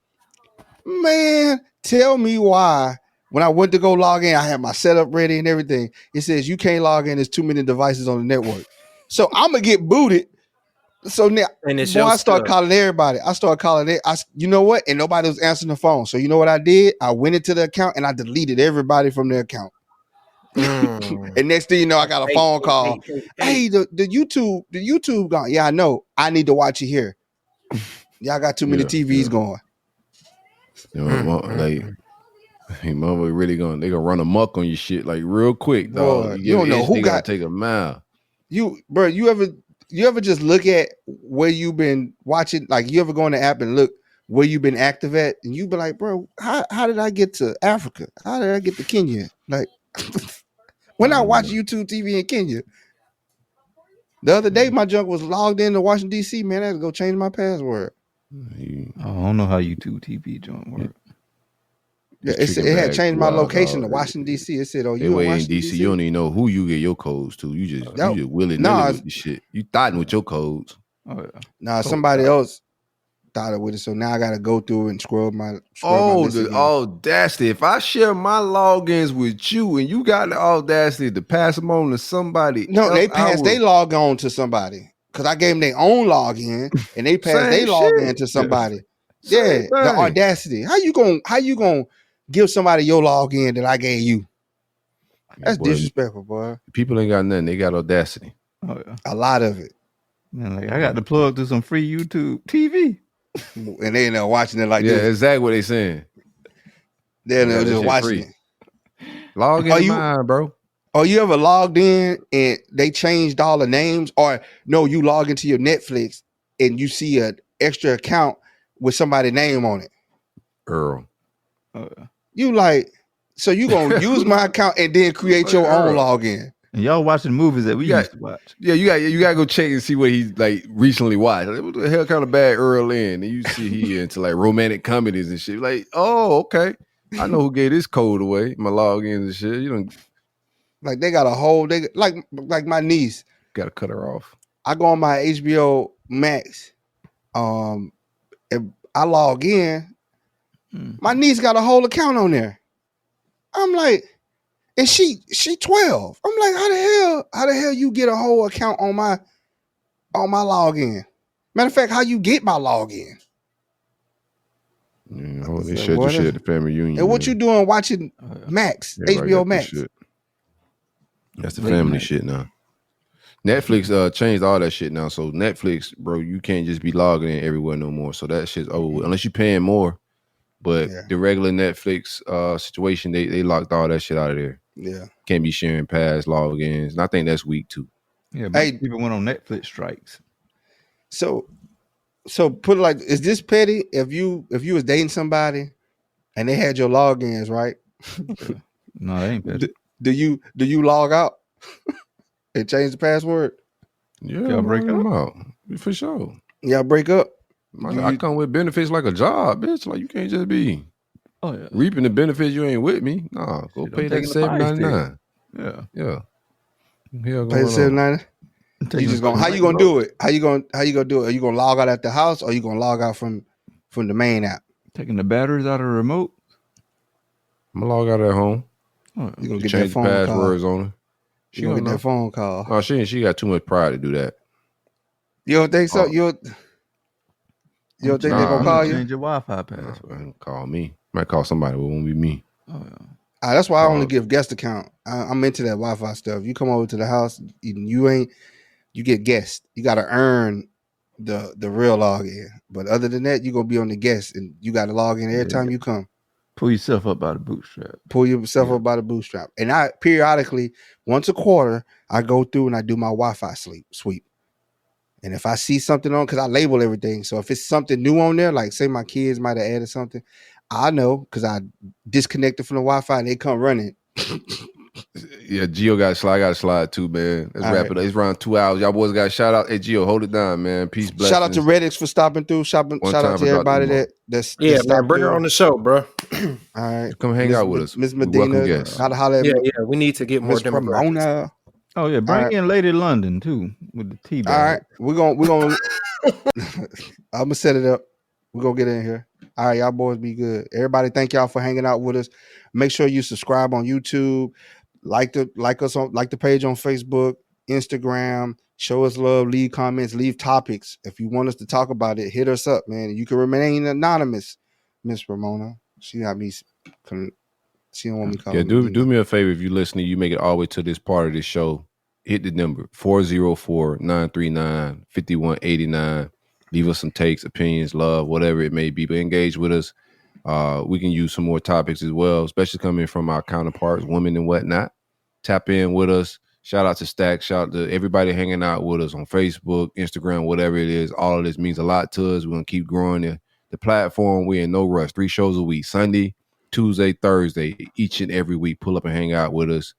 Man, tell me why. When I went to go log in, I had my setup ready and everything. It says you can't log in. There's too many devices on the network. So I'm gonna get booted. So now, I start calling everybody. I started calling it. You know what? And nobody was answering the phone. So you know what I did? I went into the account and I deleted everybody from their account. And next thing you know, I got a phone call. Hey, the YouTube gone. Yeah, I know. I need to watch it here. Y'all got too many TVs going. You know, like. Hey, mother, they gonna run amok on your shit like real quick, dog. Boy, you don't know who got take a mile. You ever just look at where you've been watching? Like, you ever go on the app and look where you've been active at, and you be like, bro, how did I get to Africa? How did I get to Kenya? Like, when I watch YouTube TV in Kenya, the other day my junk was logged into Washington D.C. Man, I had to go change my password. I don't know how YouTube TV joint work. Yeah, it had changed my location to Washington D.C. It said, "Oh, you in Washington DC? You don't even know who you get your codes to. You just willing with the shit. You thought with your codes. Oh yeah. Nah, somebody else thought it with it. So now I got to go through and scrub my. The audacity! If I share my logins with you and you got the audacity to pass them on to somebody, no, they passed. They log on to somebody because I gave them their own login and they passed. They log in to somebody. Yeah, the audacity. How you gonna give somebody your login that I gave you? That's disrespectful, boy. People ain't got nothing. They got audacity. Oh yeah, a lot of it. Man, like I got to plug to some free YouTube TV, and they end up watching it like this. Yeah, exactly what they saying. They're just watching it. Log in mine, bro. Or you ever logged in and they changed all the names? Or no, you log into your Netflix and you see an extra account with somebody's name on it. Earl. You like, so you gonna use my account and then create your own login. And y'all watching movies that we used to watch. Yeah, you gotta go check and see what he's like recently watched. Like, what the hell kind of bad Earl in? And you see he into like romantic comedies and shit. Like, oh, okay. I know who gave this code away, my logins and shit. You don't like they got a whole like my niece. Gotta cut her off. I go on my HBO Max. If I log in, my niece got a whole account on there. I'm like, and she 12. I'm like, how the hell you get a whole account on my login? Matter of fact, how you get my login? They shut your shit at the family union. And what you doing watching Max, HBO Max? That's the family shit now. Netflix changed all that shit now. So Netflix, bro, you can't just be logging in everywhere no more. So that shit's over with. Unless you're paying more. But the regular Netflix situation, they locked all that shit out of there. Yeah. Can't be sharing past logins. And I think that's weak too. Yeah, but people went on Netflix strikes. So put it like, is this petty? If you was dating somebody and they had your logins, right? No, that ain't petty. Do you log out and change the password? Yeah, Y'all break them out for sure. Y'all break up. I come with benefits like a job, bitch. Like you can't just be reaping the benefits you ain't with me. Nah, go pay that $7.99. Yeah. Pay the $7.99. You just gonna how you gonna do it? How you gonna do it? Are you gonna log out at the house, or are you gonna log out from the main app? Taking the batteries out of the remote. I'm gonna log out at home. You gonna get change that phone the passwords call. on her. She gonna get that phone call. Oh, she got too much pride to do that. You don't think so? You don't think they're gonna call you? Change your Wi-Fi password. Call me. Might call somebody, but it won't be me. That's why I only give guest account. I'm into that Wi-Fi stuff. You come over to the house, you get guest. You got to earn the real login. But other than that, you gonna be on the guest, and you got to log in every time you come. Pull yourself up by the bootstrap. Pull yourself up by the bootstrap. And I periodically, once a quarter, I go through and I do my Wi-Fi sweep. And if I see something on, because I label everything, so if it's something new on there, like say my kids might have added something, I know because I disconnected from the Wi-Fi and they come running. Yeah, Gio got slide. I got to slide too, man. Let's wrap it up. It's around 2 hours. Y'all boys got a shout out. Hey, Gio, hold it down, man. Peace, blessings. Shout out to Reddix for stopping through. Shout out to everybody that's man. Bring her on the show, bro. All right, come hang out with us, Miss Medina. How to holler at yeah. We need to get more demographics. Oh yeah, bring in Lady London too with the tea bag. All right, we're gonna. I'm gonna set it up. We're gonna get in here. All right, y'all boys be good. Everybody, thank y'all for hanging out with us. Make sure you subscribe on YouTube. Like the page on Facebook, Instagram. Show us love. Leave comments. Leave topics. If you want us to talk about it, hit us up, man. You can remain anonymous, Miss Ramona. She got me. She don't want me calling. Yeah, do me a favor. If you're listening, you make it all the way to this part of the show. Hit the number 404-939-5189. Leave us some takes, opinions, love, whatever it may be. But engage with us. We can use some more topics as well, especially coming from our counterparts, women and whatnot. Tap in with us. Shout out to Stack. Shout out to everybody hanging out with us on Facebook, Instagram, whatever it is. All of this means a lot to us. We're going to keep growing the platform. We're in no rush. 3 shows a week, Sunday, Tuesday, Thursday, each and every week. Pull up and hang out with us.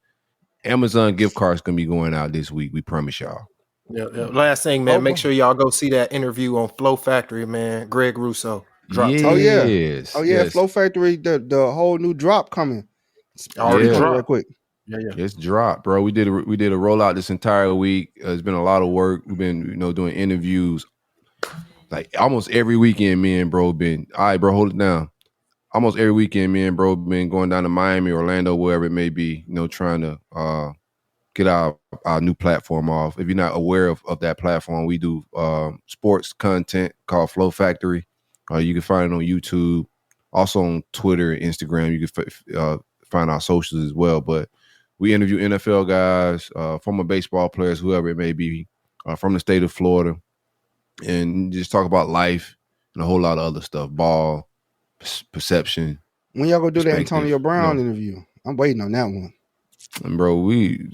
Amazon gift cards going to be going out this week. We promise y'all. Yeah. Last thing, man, make sure y'all go see that interview on Flow Factory, man. Greg Russo. Yes. Oh yeah, Flow Factory, the whole new drop coming. Already dropped real quick. Yeah. It's dropped, bro. We did a rollout this entire week. It's been a lot of work. We've been, doing interviews like almost every weekend. Me and bro been, all right, bro, hold it down. Almost every weekend, me and bro been going down to Miami, Orlando, wherever it may be, trying to get our new platform off. If you're not aware of that platform, we do sports content called Flow Factory. You can find it on YouTube, also on Twitter and Instagram. You can find our socials as well. But we interview NFL guys, former baseball players, whoever it may be, from the state of Florida, and just talk about life and a whole lot of other stuff, ball, perception. When y'all gonna do that Antonio Brown interview? I'm waiting on that one. And bro, he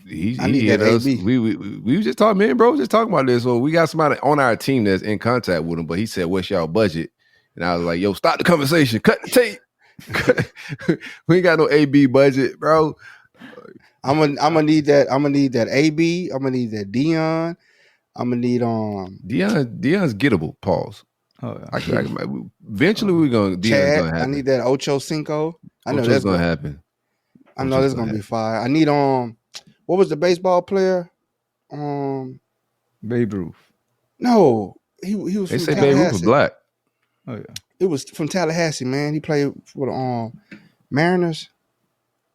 need that us. AB. We was just talking, man, bro, was just talking about this. So we got somebody on our team that's in contact with him, but he said, "What's y'all budget?" And I was like, "Yo, stop the conversation, cut the tape. We ain't got no AB budget, bro." I'm gonna need that. I'm gonna need that AB. I'm gonna need that Dion. I'm gonna need Dion's gettable. Pause. Oh, yeah. Eventually we're gonna. Chad, gonna happen. I need that Ocho Cinco. I know Ocho's that's gonna happen. I know that's gonna be fire. I need what was the baseball player? Babe Ruth. No, he was. They from say Babe Ruth was black. Oh yeah. It was from Tallahassee, man. He played for the Mariners,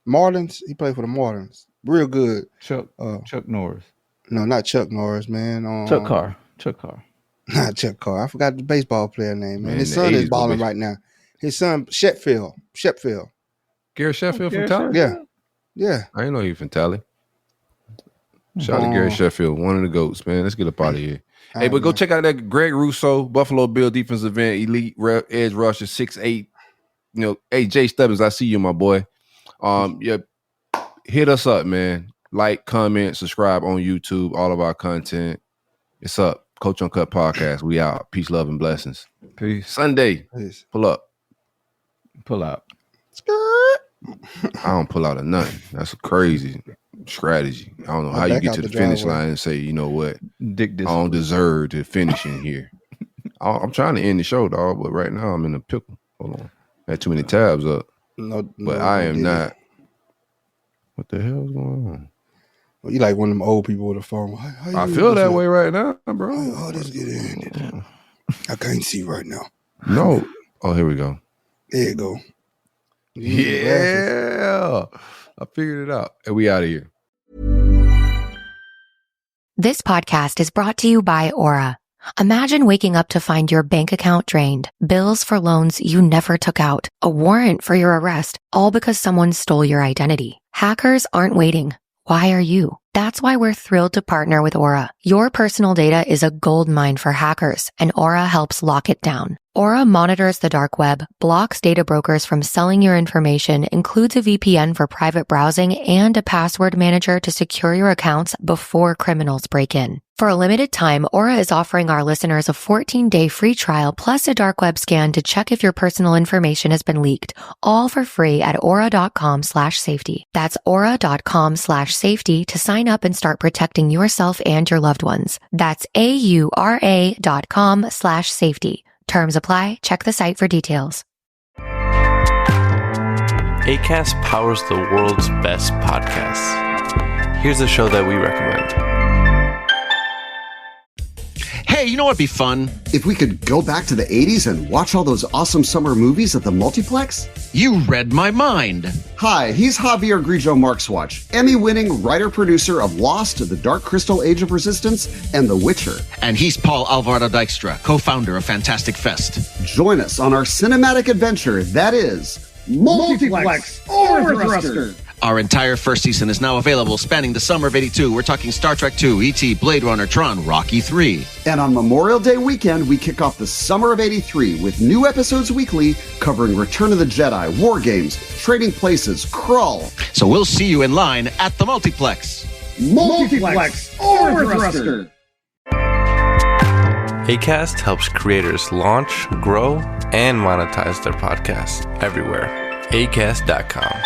Marlins. He played for the Marlins. Real good. Chuck Norris. No, not Chuck Norris, man. Chuck Carr. Not Chuck Carr. I forgot the baseball player name, man. Man, His son is balling right now. His son, Sheffield. Gary Sheffield from Tally? Yeah. I didn't know he was from Tally. Shout out to Gary Sheffield, one of the GOATs, man. Let's get up out of here. Hey, but go check out that Greg Russo, Buffalo Bill defensive end, elite edge rusher, 6'8". Hey, Jay Stubbins, I see you, my boy. Hit us up, man. Like, comment, subscribe on YouTube, all of our content. It's up. Coach Uncut Podcast. We out. Peace, love, and blessings. Peace. Sunday. Peace. Pull up. Pull out. I don't pull out of nothing. That's a crazy strategy. I don't know how you get to the finish line and say, you know what? Dick I don't deserve to finish in here. I'm trying to end the show, dog, but right now I'm in a pickle. Hold on. I had too many tabs up. But I am not. What the hell is going on? Well, you like one of them old people with a phone. How I feel that way right now, bro. How this get ended? I can't see right now. No. Oh, here we go. There you go. Yeah. I figured it out. And we out of here. This podcast is brought to you by Aura. Imagine waking up to find your bank account drained, bills for loans you never took out, a warrant for your arrest, all because someone stole your identity. Hackers aren't waiting. Why are you? That's why we're thrilled to partner with Aura. Your personal data is a goldmine for hackers, and Aura helps lock it down. Aura monitors the dark web, blocks data brokers from selling your information, includes a VPN for private browsing, and a password manager to secure your accounts before criminals break in. For a limited time, Aura is offering our listeners a 14-day free trial plus a dark web scan to check if your personal information has been leaked, all for free at aura.com/safety. That's aura.com/safety to sign up and start protecting yourself and your loved ones. That's aura.com/safety. Terms apply. Check the site for details. Acast powers the world's best podcasts. Here's a show that we recommend. Hey, you know what'd be fun? If we could go back to the 80s and watch all those awesome summer movies at the multiplex? You read my mind. Hi, he's Javier Grillo-Marxuach, Emmy-winning writer-producer of Lost, The Dark Crystal Age of Resistance, and The Witcher. And he's Paul Alvarado Dykstra, co-founder of Fantastic Fest. Join us on our cinematic adventure that is Multiplex Overthruster. Our entire first season is now available, spanning the summer of '82. We're talking Star Trek II, E.T., Blade Runner, Tron, Rocky III. And on Memorial Day weekend, we kick off the summer of '83 with new episodes weekly covering Return of the Jedi, War Games, Trading Places, Krull. So we'll see you in line at the Multiplex. Multiplex Overthruster. Acast helps creators launch, grow, and monetize their podcasts everywhere. Acast.com.